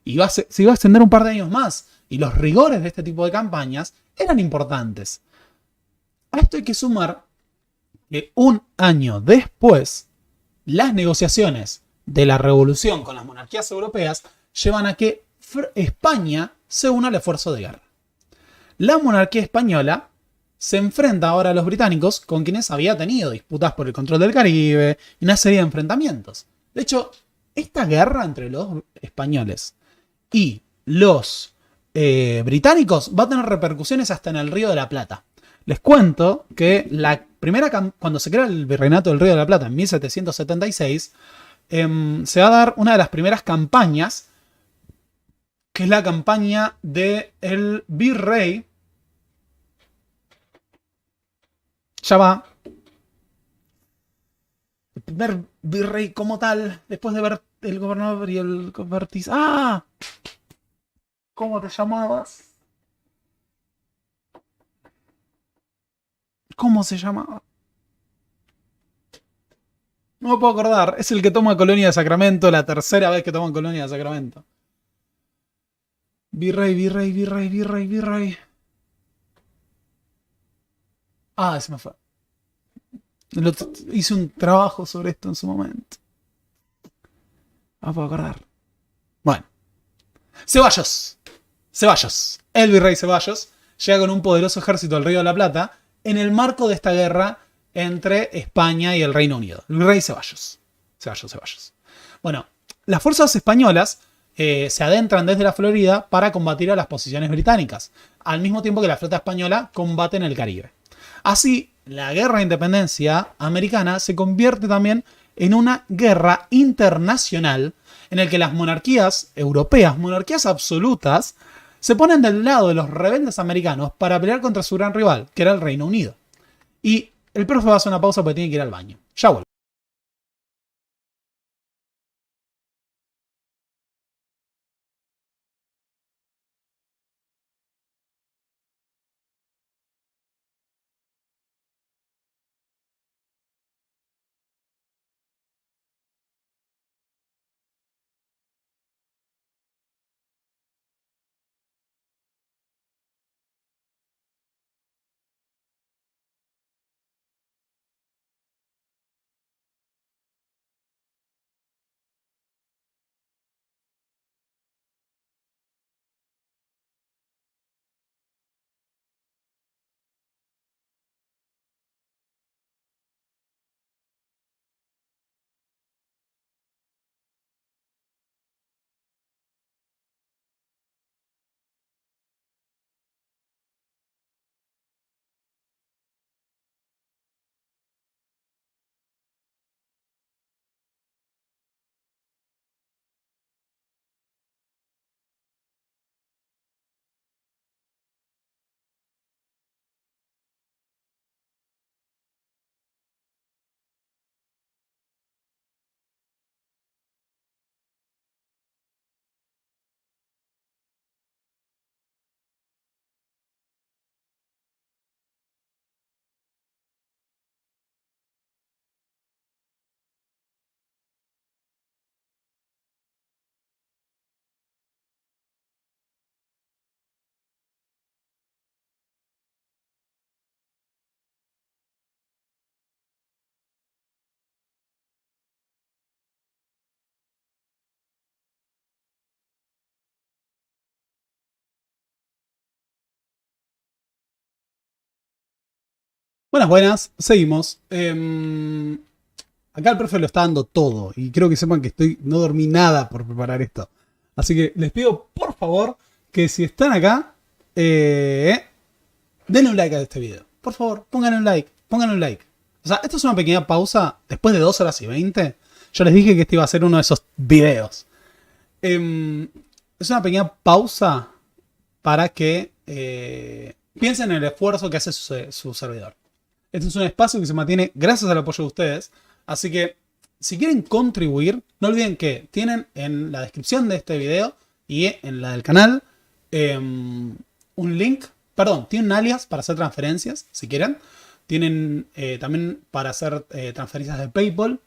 Y se iba a extender un par de años más. Y los rigores de este tipo de campañas eran importantes. A esto hay que sumar que un año después, las negociaciones de la revolución con las monarquías europeas llevan a que España se una al esfuerzo de guerra. La monarquía española se enfrenta ahora a los británicos, con quienes había tenido disputas por el control del Caribe y una serie de enfrentamientos. De hecho, esta guerra entre los españoles y los británicos va a tener repercusiones hasta en el Río de la Plata. Les cuento que cuando se crea el Virreinato del Río de la Plata en 1776, se va a dar una de las primeras campañas, que es la campaña del virrey. Ya va. El primer virrey como tal, después de ver el gobernador y el convertis. ¡Ah! ¿Cómo te llamabas? ¿Cómo se llamaba? No me puedo acordar. Es el que toma Colonia de Sacramento, la tercera vez que toma Colonia de Sacramento. Virrey. Ah, se me fue. Hice un trabajo sobre esto en su momento. No puedo acordar. Bueno. Ceballos. El virrey Ceballos llega con un poderoso ejército al Río de la Plata en el marco de esta guerra entre España y el Reino Unido. El virrey Ceballos. Bueno, las fuerzas españolas se adentran desde la Florida para combatir a las posiciones británicas, al mismo tiempo que la flota española combate en el Caribe. Así, la guerra de independencia americana se convierte también en una guerra internacional en el que las monarquías europeas, monarquías absolutas, se ponen del lado de los rebeldes americanos para pelear contra su gran rival, que era el Reino Unido. Y el profe va a hacer una pausa porque tiene que ir al baño. Ya vuelvo. Buenas, buenas, seguimos. Acá el profe lo está dando todo y creo que sepan que no dormí nada por preparar esto. Así que les pido por favor que si están acá, denle un like a este video. Por favor, pónganle un like, pónganle un like. O sea, esto es una pequeña pausa después de 2 horas y 20. Yo les dije que este iba a ser uno de esos videos. Es una pequeña pausa para que piensen en el esfuerzo que hace su servidor. Este es un espacio que se mantiene gracias al apoyo de ustedes. Así que, si quieren contribuir, no olviden que tienen en la descripción de este video y en la del canal un link. Perdón, tienen un alias para hacer transferencias, si quieren. Tienen también para hacer transferencias de PayPal.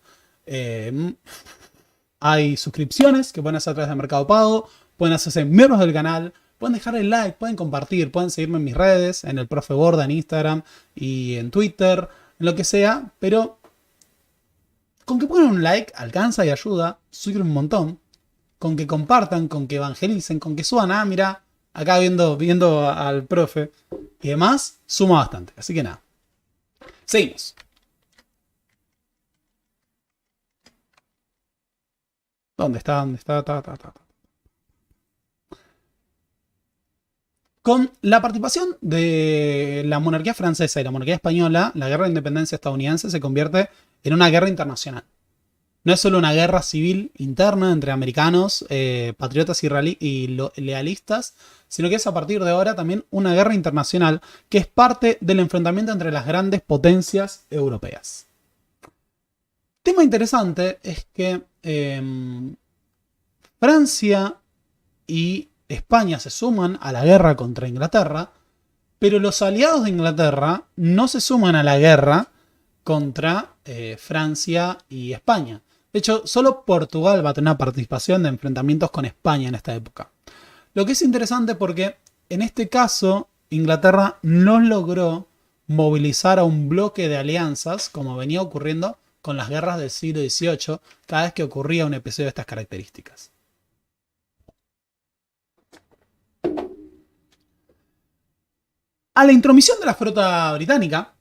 Hay suscripciones que pueden hacer a través de Mercado Pago. Pueden hacerse miembros del canal. Pueden dejarle like, pueden compartir, pueden seguirme en mis redes, en el Profe Borda, en Instagram y en Twitter, en lo que sea. Pero con que pongan un like alcanza y ayuda, sirve un montón. Con que compartan, con que evangelicen, con que suban, mira, acá viendo al profe y demás, suma bastante. Así que nada. Seguimos. ¿Dónde está? ¿Dónde está? Con la participación de la monarquía francesa y la monarquía española, la guerra de independencia estadounidense se convierte en una guerra internacional. No es solo una guerra civil interna entre americanos, patriotas y lealistas, sino que es a partir de ahora también una guerra internacional que es parte del enfrentamiento entre las grandes potencias europeas. Tema interesante es que Francia y España se suman a la guerra contra Inglaterra, pero los aliados de Inglaterra no se suman a la guerra contra Francia y España. De hecho, solo Portugal va a tener una participación de enfrentamientos con España en esta época. Lo que es interesante porque en este caso Inglaterra no logró movilizar a un bloque de alianzas como venía ocurriendo con las guerras del siglo XVIII cada vez que ocurría un episodio de estas características. A la intromisión de la flota británica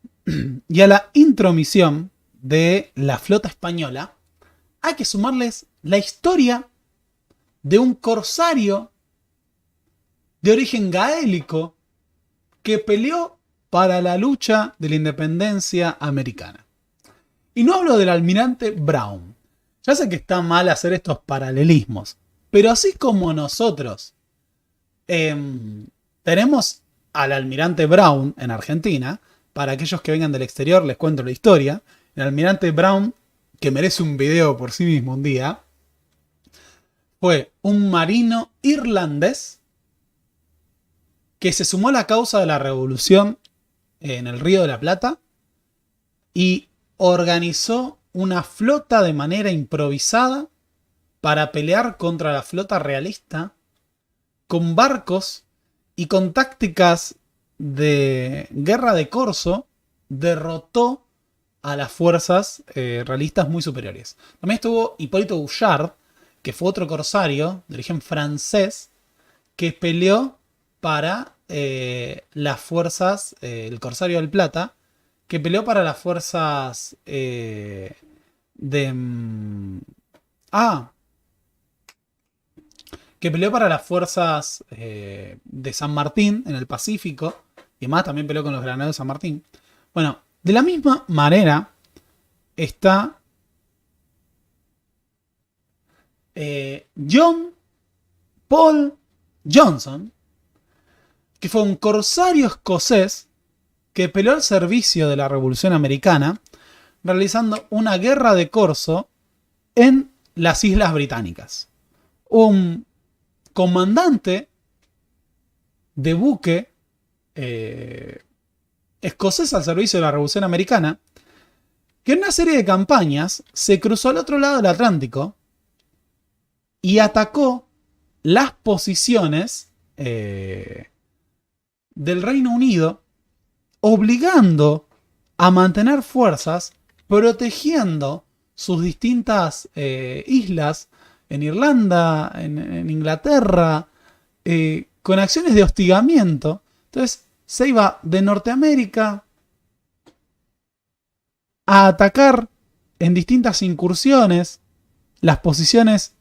y a la intromisión de la flota española hay que sumarles la historia de un corsario de origen gaélico que peleó para la lucha de la independencia americana. Y no hablo del almirante Brown. Ya sé que está mal hacer estos paralelismos, pero así como nosotros tenemos al almirante Brown en Argentina, para aquellos que vengan del exterior les cuento la historia. El almirante Brown, que merece un video por sí mismo un día, fue un marino irlandés que se sumó a la causa de la revolución en el Río de la Plata y organizó una flota de manera improvisada para pelear contra la flota realista con barcos y con tácticas de guerra de corso. Derrotó a las fuerzas realistas muy superiores. También estuvo Hipólito Bouchard, que fue otro corsario de origen francés que peleó para las fuerzas, el Corsario del Plata, que peleó para las fuerzas que peleó para las fuerzas de San Martín en el Pacífico, y además también peleó con los granaderos de San Martín. Bueno, de la misma manera está John Paul Johnson, que fue un corsario escocés que peleó al servicio de la Revolución Americana, realizando una guerra de corso en las Islas Británicas. Un comandante de buque escocés al servicio de la Revolución Americana, que en una serie de campañas se cruzó al otro lado del Atlántico y atacó las posiciones del Reino Unido, obligando a mantener fuerzas, protegiendo sus distintas islas en Irlanda, en Inglaterra, con acciones de hostigamiento. Entonces se iba de Norteamérica a atacar en distintas incursiones las posiciones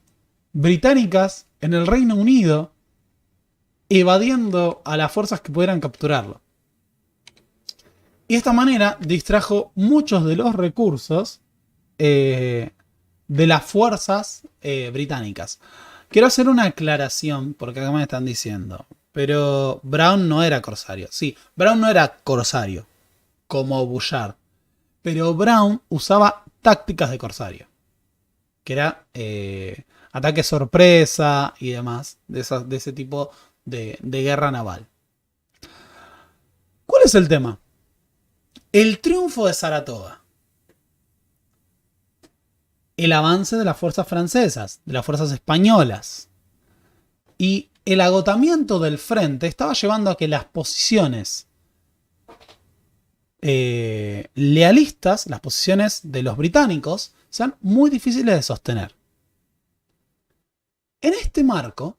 británicas en el Reino Unido, evadiendo a las fuerzas que pudieran capturarlo. Y de esta manera distrajo muchos de los recursos de las fuerzas británicas. Quiero hacer una aclaración, porque acá me están diciendo, pero Brown no era corsario. Sí, Brown no era corsario, como Bouchard, pero Brown usaba tácticas de corsario, que era ataque sorpresa y demás, de ese tipo de guerra naval. ¿Cuál es el tema? El triunfo de Saratoga, el avance de las fuerzas francesas, de las fuerzas españolas y el agotamiento del frente estaba llevando a que las posiciones lealistas, las posiciones de los británicos, sean muy difíciles de sostener. En este marco,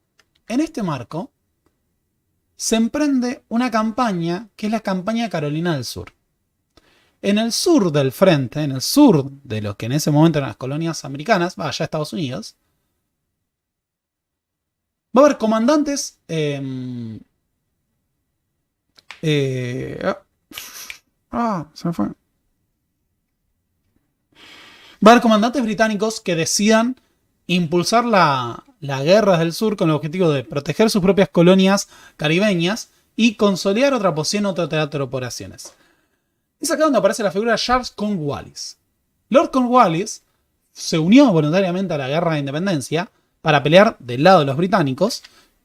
se emprende una campaña que es la campaña de Carolina del Sur. En el sur del frente, en el sur de lo que en ese momento eran las colonias americanas, allá Estados Unidos, va a haber comandantes se me fue. Va a haber comandantes británicos que decidan impulsar la guerra del sur con el objetivo de proteger sus propias colonias caribeñas y consolidar otra posición, otro teatro de operaciones. Es acá donde aparece la figura de Charles Cornwallis. Lord Cornwallis se unió voluntariamente a la guerra de independencia para pelear del lado de los británicos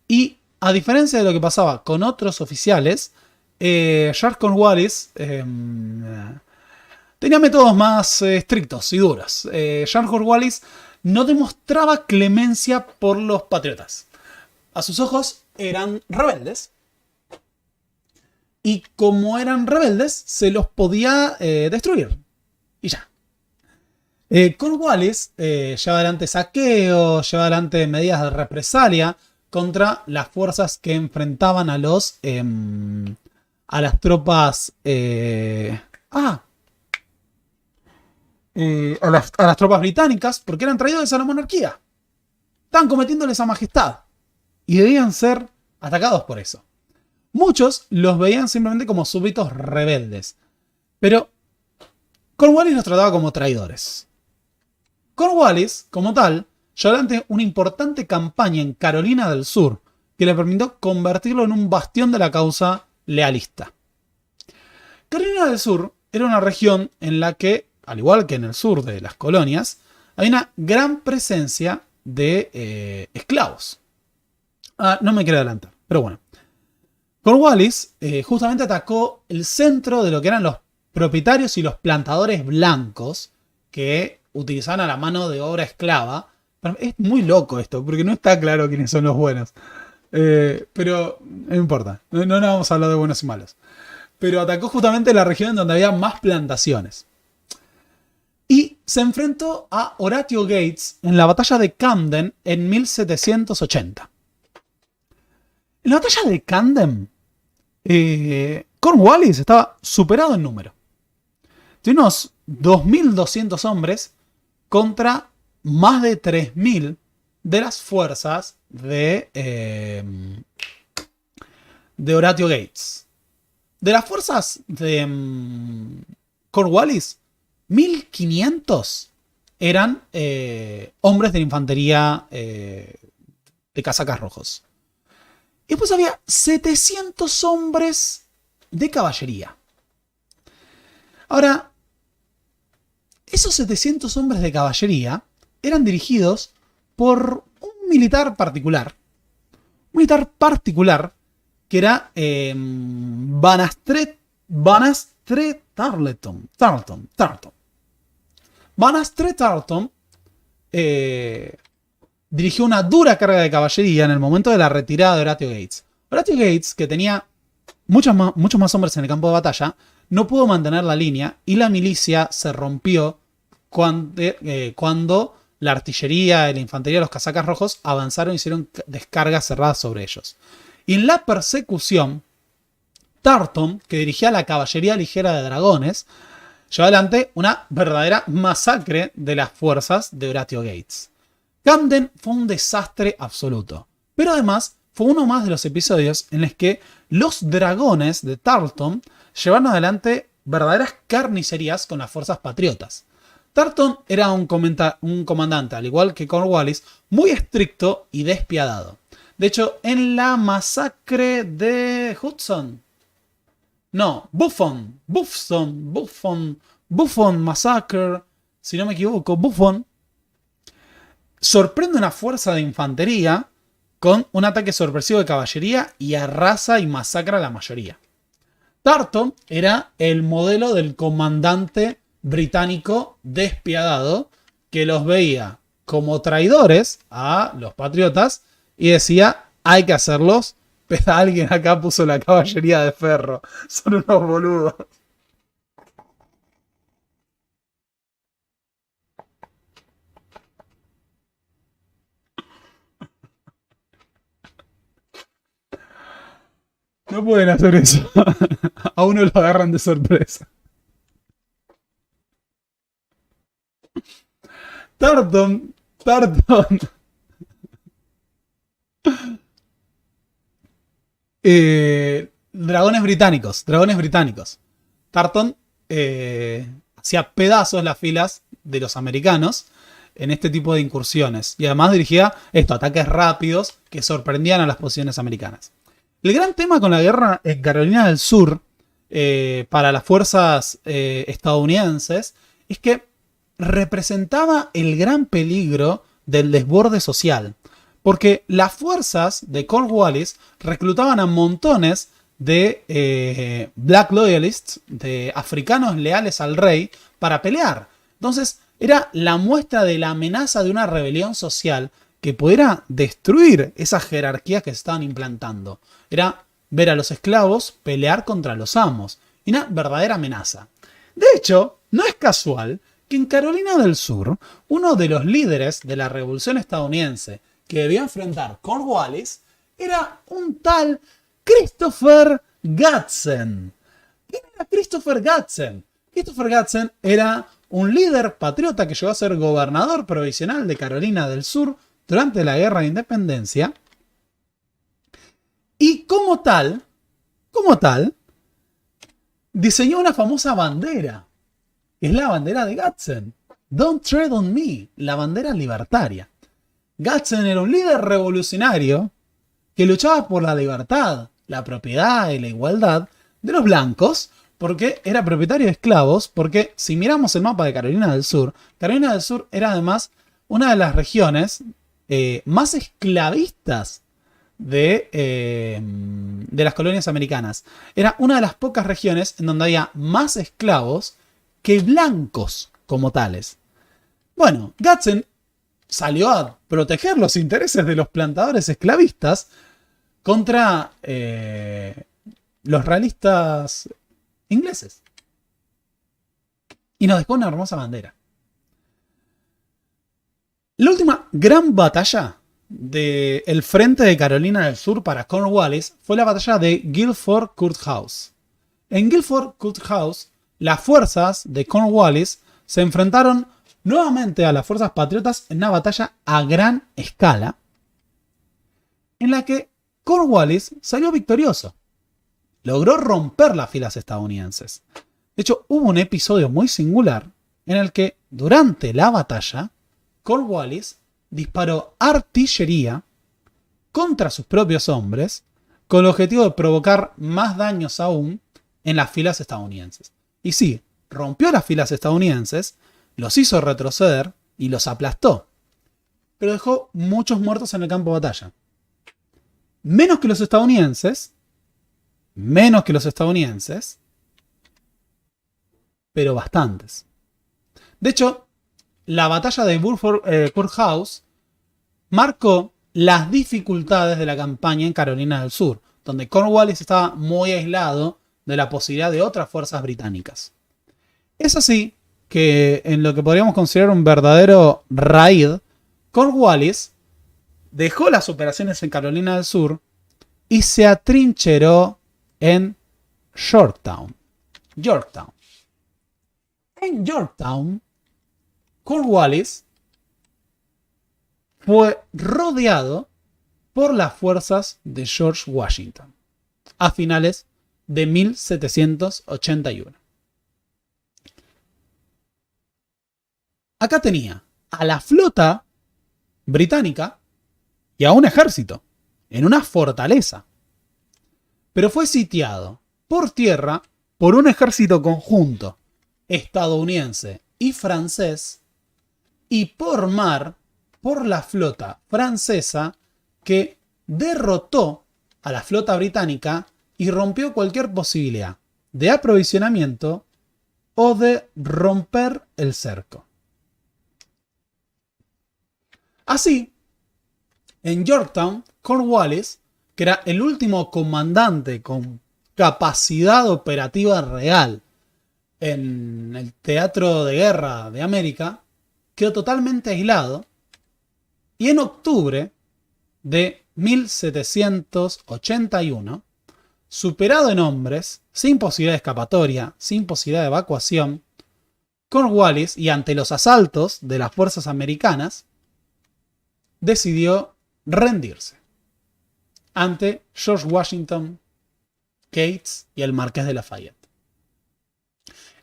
y, a diferencia de lo que pasaba con otros oficiales, Charles Cornwallis tenía métodos más estrictos y duros. Charles Cornwallis no demostraba clemencia por los patriotas. A sus ojos eran rebeldes. Y como eran rebeldes, se los podía destruir. Y ya. Cornwallis lleva adelante saqueos, lleva adelante medidas de represalia contra las fuerzas que enfrentaban a las tropas... a las tropas británicas, porque eran traidores a la monarquía. Estaban cometiendo lesa majestad. Y debían ser atacados por eso. Muchos los veían simplemente como súbditos rebeldes. Pero Cornwallis los trataba como traidores. Cornwallis, como tal, llevó adelante una importante campaña en Carolina del Sur que le permitió convertirlo en un bastión de la causa lealista. Carolina del Sur era una región en la que, al igual que en el sur de las colonias, hay una gran presencia de esclavos. No me quiero adelantar, pero bueno. Cornwallis justamente atacó el centro de lo que eran los propietarios y los plantadores blancos que utilizaban a la mano de obra esclava. Es muy loco esto, porque no está claro quiénes son los buenos. Pero no importa, no vamos a hablar de buenos y malos. Pero atacó justamente la región en donde había más plantaciones. Y se enfrentó a Horatio Gates en la batalla de Camden en 1780. En la batalla de Camden, Cornwallis estaba superado en número. Tiene unos 2.200 hombres contra más de 3.000 de las fuerzas de Horatio Gates. De las fuerzas de Cornwallis, 1.500 eran hombres de la infantería de casacas rojos. Y después había 700 hombres de caballería. Ahora, esos 700 hombres de caballería eran dirigidos por un militar particular. Un militar particular que era Banastre Tarleton. Banastre Tarleton dirigió una dura carga de caballería en el momento de la retirada de Horatio Gates. Horatio Gates, que tenía muchos más hombres en el campo de batalla, no pudo mantener la línea y la milicia se rompió cuando la artillería y la infantería de los casacas rojos avanzaron y hicieron descargas cerradas sobre ellos. Y en la persecución, Tarleton, que dirigía la caballería ligera de dragones, llevó adelante una verdadera masacre de las fuerzas de Horatio Gates. Camden fue un desastre absoluto, pero además fue uno más de los episodios en los que los dragones de Tarleton llevaron adelante verdaderas carnicerías con las fuerzas patriotas. Tarleton era un comandante, al igual que Cornwallis, muy estricto y despiadado. De hecho, en la masacre de Hudson, no, Buffon Massacre, si no me equivoco, Buffon sorprende una fuerza de infantería con un ataque sorpresivo de caballería y arrasa y masacra a la mayoría. Tarleton era el modelo del comandante británico despiadado que los veía como traidores a los patriotas y decía, hay que hacerlos, pero alguien acá puso la caballería de ferro. Son unos boludos. No pueden hacer eso. A uno lo agarran de sorpresa. Tarleton. Dragones británicos. Tarleton hacía pedazos las filas de los americanos en este tipo de incursiones. Y además dirigía ataques rápidos que sorprendían a las posiciones americanas. El gran tema con la guerra en Carolina del Sur para las fuerzas estadounidenses es que representaba el gran peligro del desborde social. Porque las fuerzas de Cornwallis reclutaban a montones de Black Loyalists, de africanos leales al rey, para pelear. Entonces era la muestra de la amenaza de una rebelión social que pudiera destruir esas jerarquías que se estaban implantando. Era ver a los esclavos pelear contra los amos. Y una verdadera amenaza. De hecho, no es casual que en Carolina del Sur, uno de los líderes de la revolución estadounidense que debía enfrentar Cornwallis era un tal Christopher Gadsden. ¿Quién era Christopher Gadsden? Christopher Gadsden era un líder patriota que llegó a ser gobernador provisional de Carolina del Sur durante la Guerra de Independencia. Y como tal, diseñó una famosa bandera. Es la bandera de Gadsden. Don't tread on me, la bandera libertaria. Gadsden era un líder revolucionario que luchaba por la libertad, la propiedad y la igualdad de los blancos, porque era propietario de esclavos, porque si miramos el mapa de Carolina del Sur era además una de las regiones más esclavistas de las colonias americanas. Era una de las pocas regiones en donde había más esclavos que blancos como tales. Bueno, Gadsden salió a proteger los intereses de los plantadores esclavistas contra los realistas ingleses. Y nos dejó una hermosa bandera. La última gran batalla del frente de Carolina del Sur para Cornwallis fue la batalla de Guilford Courthouse. En Guilford Courthouse, las fuerzas de Cornwallis se enfrentaron nuevamente a las fuerzas patriotas en una batalla a gran escala, en la que Cornwallis salió victorioso. Logró romper las filas estadounidenses. De hecho, hubo un episodio muy singular en el que, durante la batalla, Cornwallis disparó artillería contra sus propios hombres con el objetivo de provocar más daños aún en las filas estadounidenses. Y sí, rompió las filas estadounidenses, los hizo retroceder y los aplastó. Pero dejó muchos muertos en el campo de batalla. Menos que los estadounidenses, pero bastantes. De hecho, la batalla de Guilford Courthouse marcó las dificultades de la campaña en Carolina del Sur, donde Cornwallis estaba muy aislado de la posibilidad de otras fuerzas británicas. Es así que en lo que podríamos considerar un verdadero raid, Cornwallis dejó las operaciones en Carolina del Sur y se atrincheró en Yorktown. En Yorktown, Cornwallis fue rodeado por las fuerzas de George Washington a finales de 1781. Acá tenía a la flota británica y a un ejército en una fortaleza, pero fue sitiado por tierra por un ejército conjunto estadounidense y francés, y por mar por la flota francesa, que derrotó a la flota británica y rompió cualquier posibilidad de aprovisionamiento o de romper el cerco. Así, en Yorktown, Cornwallis, que era el último comandante con capacidad operativa real en el teatro de guerra de América, quedó totalmente aislado, y en octubre de 1781, superado en hombres, sin posibilidad de escapatoria, sin posibilidad de evacuación, Cornwallis, y ante los asaltos de las fuerzas americanas, decidió rendirse ante George Washington, Gates y el Marqués de Lafayette.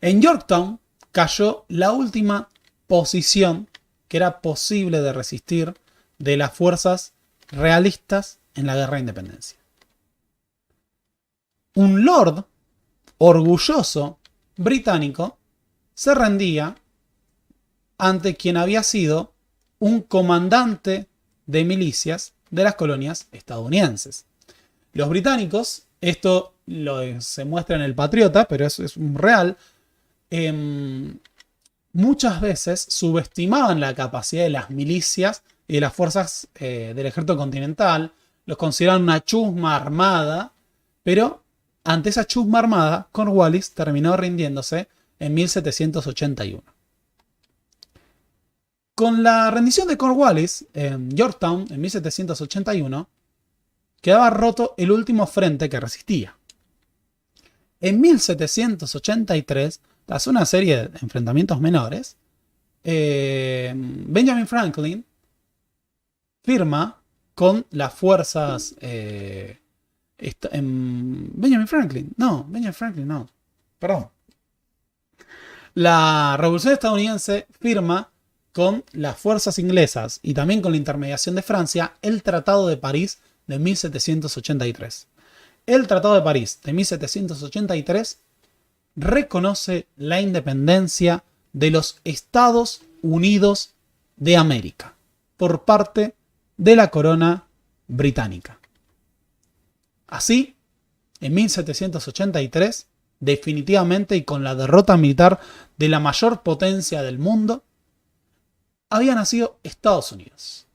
En Yorktown cayó la última posición que era posible de resistir de las fuerzas realistas en la guerra de independencia. Un lord orgulloso británico se rendía ante quien había sido un comandante de milicias de las colonias estadounidenses. Los británicos, esto se muestra en El Patriota, pero es real, muchas veces subestimaban la capacidad de las milicias y de las fuerzas del ejército continental, los consideraban una chusma armada, pero ante esa chusma armada, Cornwallis terminó rindiéndose en 1781. Con la rendición de Cornwallis en Yorktown en 1781, quedaba roto el último frente que resistía. En 1783, tras una serie de enfrentamientos menores, Benjamin Franklin firma con las fuerzas... Benjamin Franklin no. Perdón. La Revolución Estadounidense firma con las fuerzas inglesas y también con la intermediación de Francia el Tratado de París de 1783. El Tratado de París de 1783 reconoce la independencia de los Estados Unidos de América por parte de la corona británica. Así, en 1783, definitivamente y con la derrota militar de la mayor potencia del mundo, había nacido Estados Unidos.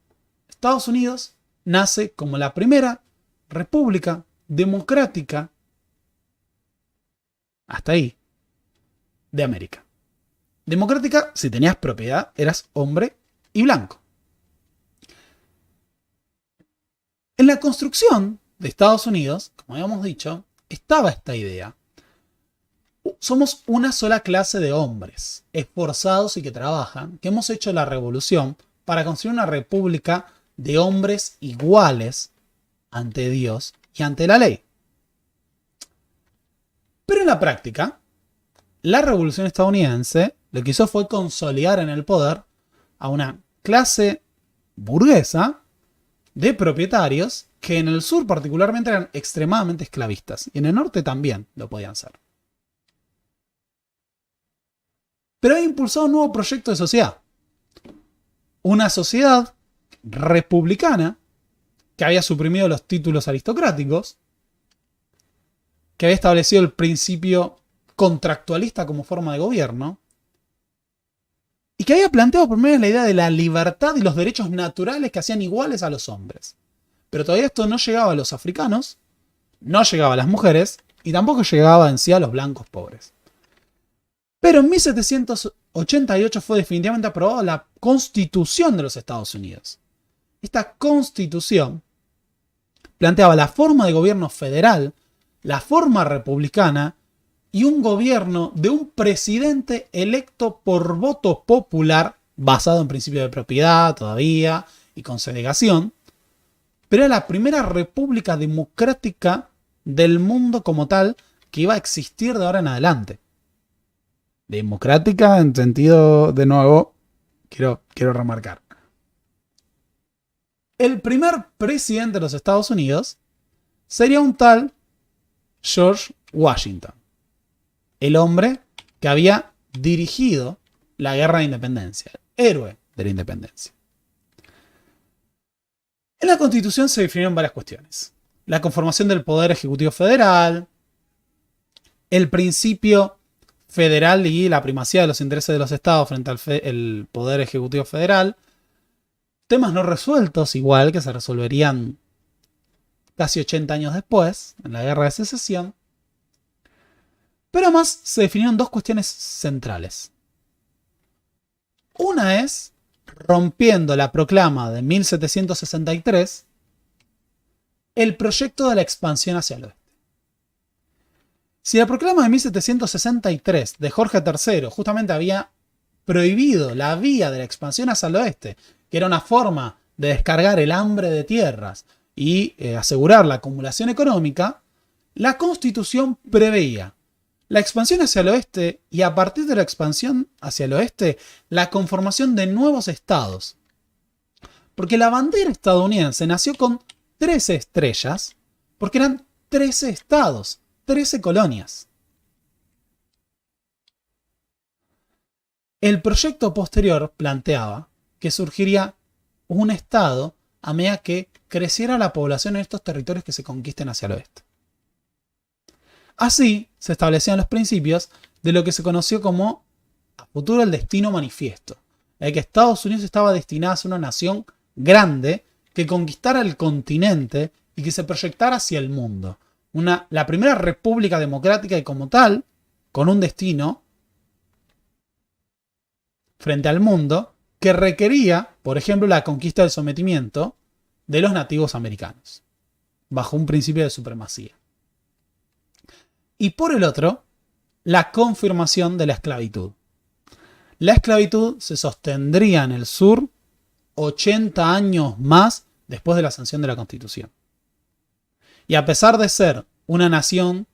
Estados Unidos nace como la primera república democrática, hasta ahí, de América. Democrática, si tenías propiedad, eras hombre y blanco. En la construcción de Estados Unidos, como habíamos dicho, estaba esta idea. Somos una sola clase de hombres, esforzados y que trabajan, que hemos hecho la revolución para construir una república de hombres iguales ante Dios y ante la ley. Pero en la práctica, la revolución estadounidense lo que hizo fue consolidar en el poder a una clase burguesa de propietarios que en el sur particularmente eran extremadamente esclavistas y en el norte también lo podían ser. Pero había impulsado un nuevo proyecto de sociedad. Una sociedad republicana que había suprimido los títulos aristocráticos, que había establecido el principio contractualista como forma de gobierno, y que había planteado por medio de la idea de la libertad y los derechos naturales que hacían iguales a los hombres. Pero todavía esto no llegaba a los africanos, no llegaba a las mujeres, y tampoco llegaba en sí a los blancos pobres. Pero en 1788 fue definitivamente aprobada la Constitución de los Estados Unidos. Esta Constitución planteaba la forma de gobierno federal, la forma republicana y un gobierno de un presidente electo por voto popular, basado en principio de propiedad todavía y con segregación, pero era la primera república democrática del mundo como tal que iba a existir de ahora en adelante. Democrática en sentido, de nuevo, quiero remarcar. El primer presidente de los Estados Unidos sería un tal George Washington, el hombre que había dirigido la guerra de independencia, el héroe de la independencia. En la Constitución se definieron varias cuestiones. La conformación del Poder Ejecutivo Federal, el principio federal y la primacía de los intereses de los estados frente al Poder Ejecutivo Federal, temas no resueltos igual que se resolverían casi 80 años después, en la Guerra de Secesión, pero además se definieron dos cuestiones centrales. Una es, rompiendo la proclama de 1763, el proyecto de la expansión hacia el oeste. Si la proclama de 1763 de Jorge III justamente había prohibido la vía de la expansión hacia el oeste, que era una forma de descargar el hambre de tierras y asegurar la acumulación económica, la Constitución preveía la expansión hacia el oeste y a partir de la expansión hacia el oeste, la conformación de nuevos estados. Porque la bandera estadounidense nació con 13 estrellas, porque eran 13 estados, 13 colonias. El proyecto posterior planteaba que surgiría un estado a medida que creciera la población en estos territorios que se conquisten hacia el oeste. Así se establecían los principios de lo que se conoció como a futuro el destino manifiesto, de que Estados Unidos estaba destinado a ser una nación grande que conquistara el continente y que se proyectara hacia el mundo. La primera república democrática y como tal, con un destino frente al mundo que requería, por ejemplo, la conquista del sometimiento de los nativos americanos, bajo un principio de supremacía. Y por el otro, la confirmación de la esclavitud. La esclavitud se sostendría en el sur 80 años más después de la sanción de la Constitución. Y a pesar de ser una nación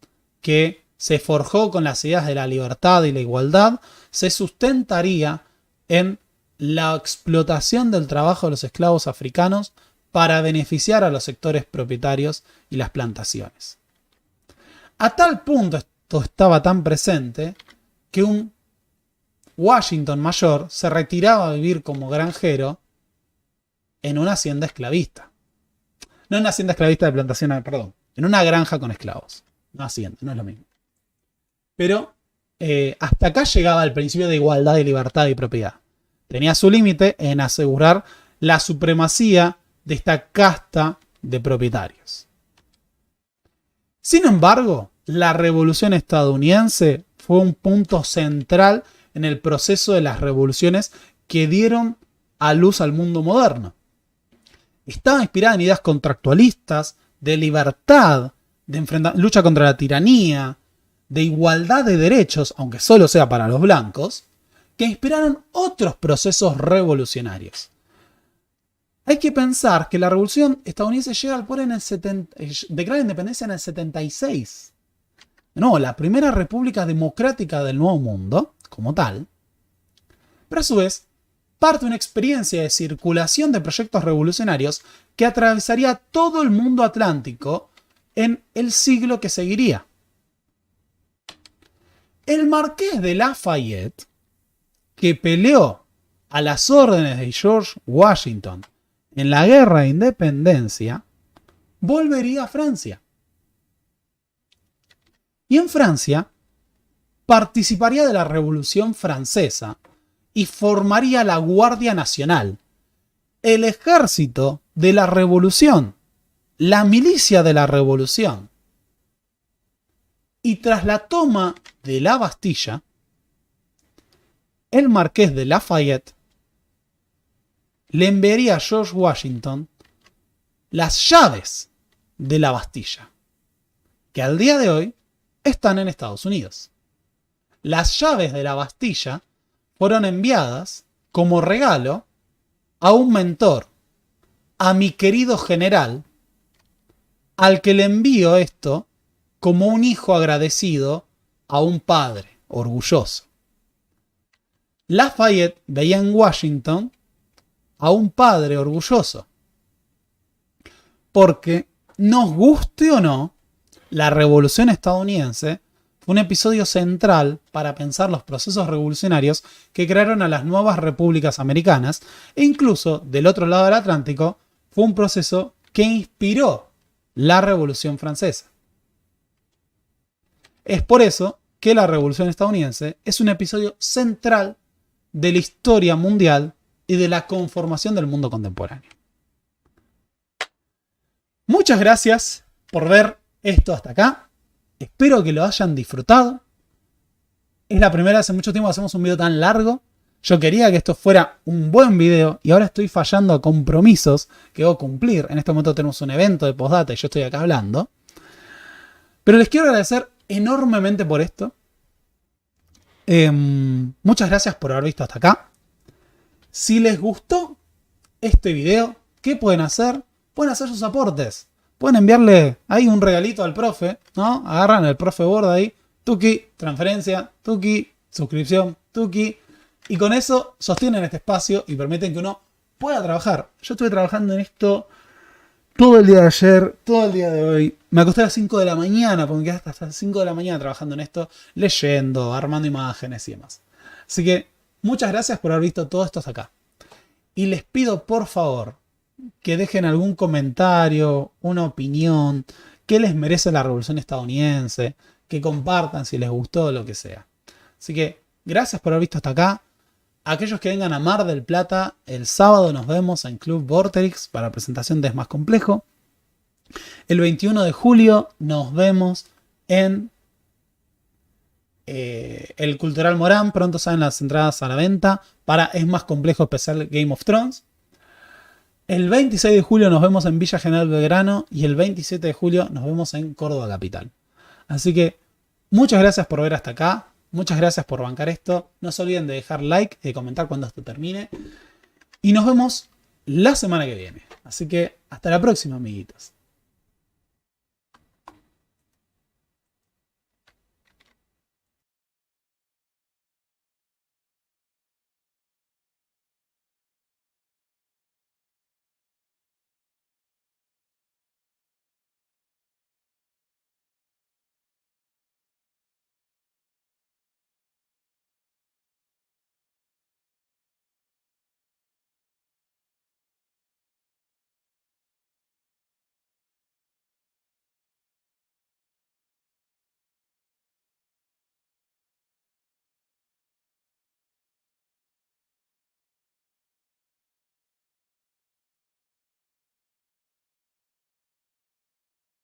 que se forjó con las ideas de la libertad y la igualdad, se sustentaría en la explotación del trabajo de los esclavos africanos para beneficiar a los sectores propietarios y las plantaciones. A tal punto esto estaba tan presente que un Washington mayor se retiraba a vivir como granjero en una hacienda esclavista. No en una hacienda esclavista de plantación, perdón. En una granja con esclavos. No hacienda, no es lo mismo. Pero hasta acá llegaba el principio de igualdad y libertad y propiedad. Tenía su límite en asegurar la supremacía de esta casta de propietarios. Sin embargo, la Revolución estadounidense fue un punto central en el proceso de las revoluciones que dieron a luz al mundo moderno. Estaba inspirada en ideas contractualistas, de libertad, de lucha contra la tiranía, de igualdad de derechos, aunque solo sea para los blancos, que inspiraron otros procesos revolucionarios. Hay que pensar que la Revolución estadounidense llega al poder declara independencia en el 76. No, la primera república democrática del Nuevo Mundo, como tal, pero a su vez parte de una experiencia de circulación de proyectos revolucionarios que atravesaría todo el mundo atlántico en el siglo que seguiría. El Marqués de Lafayette, que peleó a las órdenes de George Washington en la Guerra de Independencia, volvería a Francia. Y en Francia participaría de la Revolución Francesa y formaría la Guardia Nacional, el ejército de la Revolución, la milicia de la Revolución. Y tras la toma de la Bastilla, el Marqués de Lafayette le enviaría a George Washington las llaves de la Bastilla, que al día de hoy están en Estados Unidos. Las llaves de la Bastilla fueron enviadas como regalo a un mentor, a mi querido general, al que le envío esto como un hijo agradecido a un padre orgulloso. Lafayette veía en Washington a un padre orgulloso. Porque, nos guste o no, la Revolución Estadounidense fue un episodio central para pensar los procesos revolucionarios que crearon a las nuevas repúblicas americanas, e incluso del otro lado del Atlántico fue un proceso que inspiró la Revolución Francesa. Es por eso que la Revolución Estadounidense es un episodio central de la historia mundial y de la conformación del mundo contemporáneo. Muchas gracias por ver esto hasta acá. Espero que lo hayan disfrutado. Es la primera vez en mucho tiempo que hacemos un video tan largo. Yo quería que esto fuera un buen video y ahora estoy fallando a compromisos que debo cumplir. En este momento tenemos un evento de postdata y yo estoy acá hablando. Pero les quiero agradecer enormemente por esto. Muchas gracias por haber visto hasta acá. Si les gustó este video, ¿qué pueden hacer? Pueden hacer sus aportes. Pueden enviarle ahí un regalito al profe, ¿no? Agarran el profe Word ahí, tuki, transferencia, tuki, suscripción, tuki. Y con eso sostienen este espacio y permiten que uno pueda trabajar. Yo estuve trabajando en esto todo el día de ayer, todo el día de hoy. Me acosté a las 5 de la mañana, porque me quedé hasta las 5 de la mañana trabajando en esto, leyendo, armando imágenes y demás. Así que muchas gracias por haber visto todo esto hasta acá. Y les pido por favor que dejen algún comentario, una opinión, qué les merece la Revolución Estadounidense, que compartan si les gustó, lo que sea. Así que gracias por haber visto hasta acá. Aquellos que vengan a Mar del Plata, el sábado nos vemos en Club Vorterix para la presentación de Es Más Complejo. El 21 de julio nos vemos en el Cultural Morán. Pronto salen las entradas a la venta para Es Más Complejo especial Game of Thrones. El 26 de julio nos vemos en Villa General Belgrano y el 27 de julio nos vemos en Córdoba Capital. Así que muchas gracias por ver hasta acá. Muchas gracias por bancar esto. No se olviden de dejar like y de comentar cuando esto termine. Y nos vemos la semana que viene. Así que hasta la próxima, amiguitos.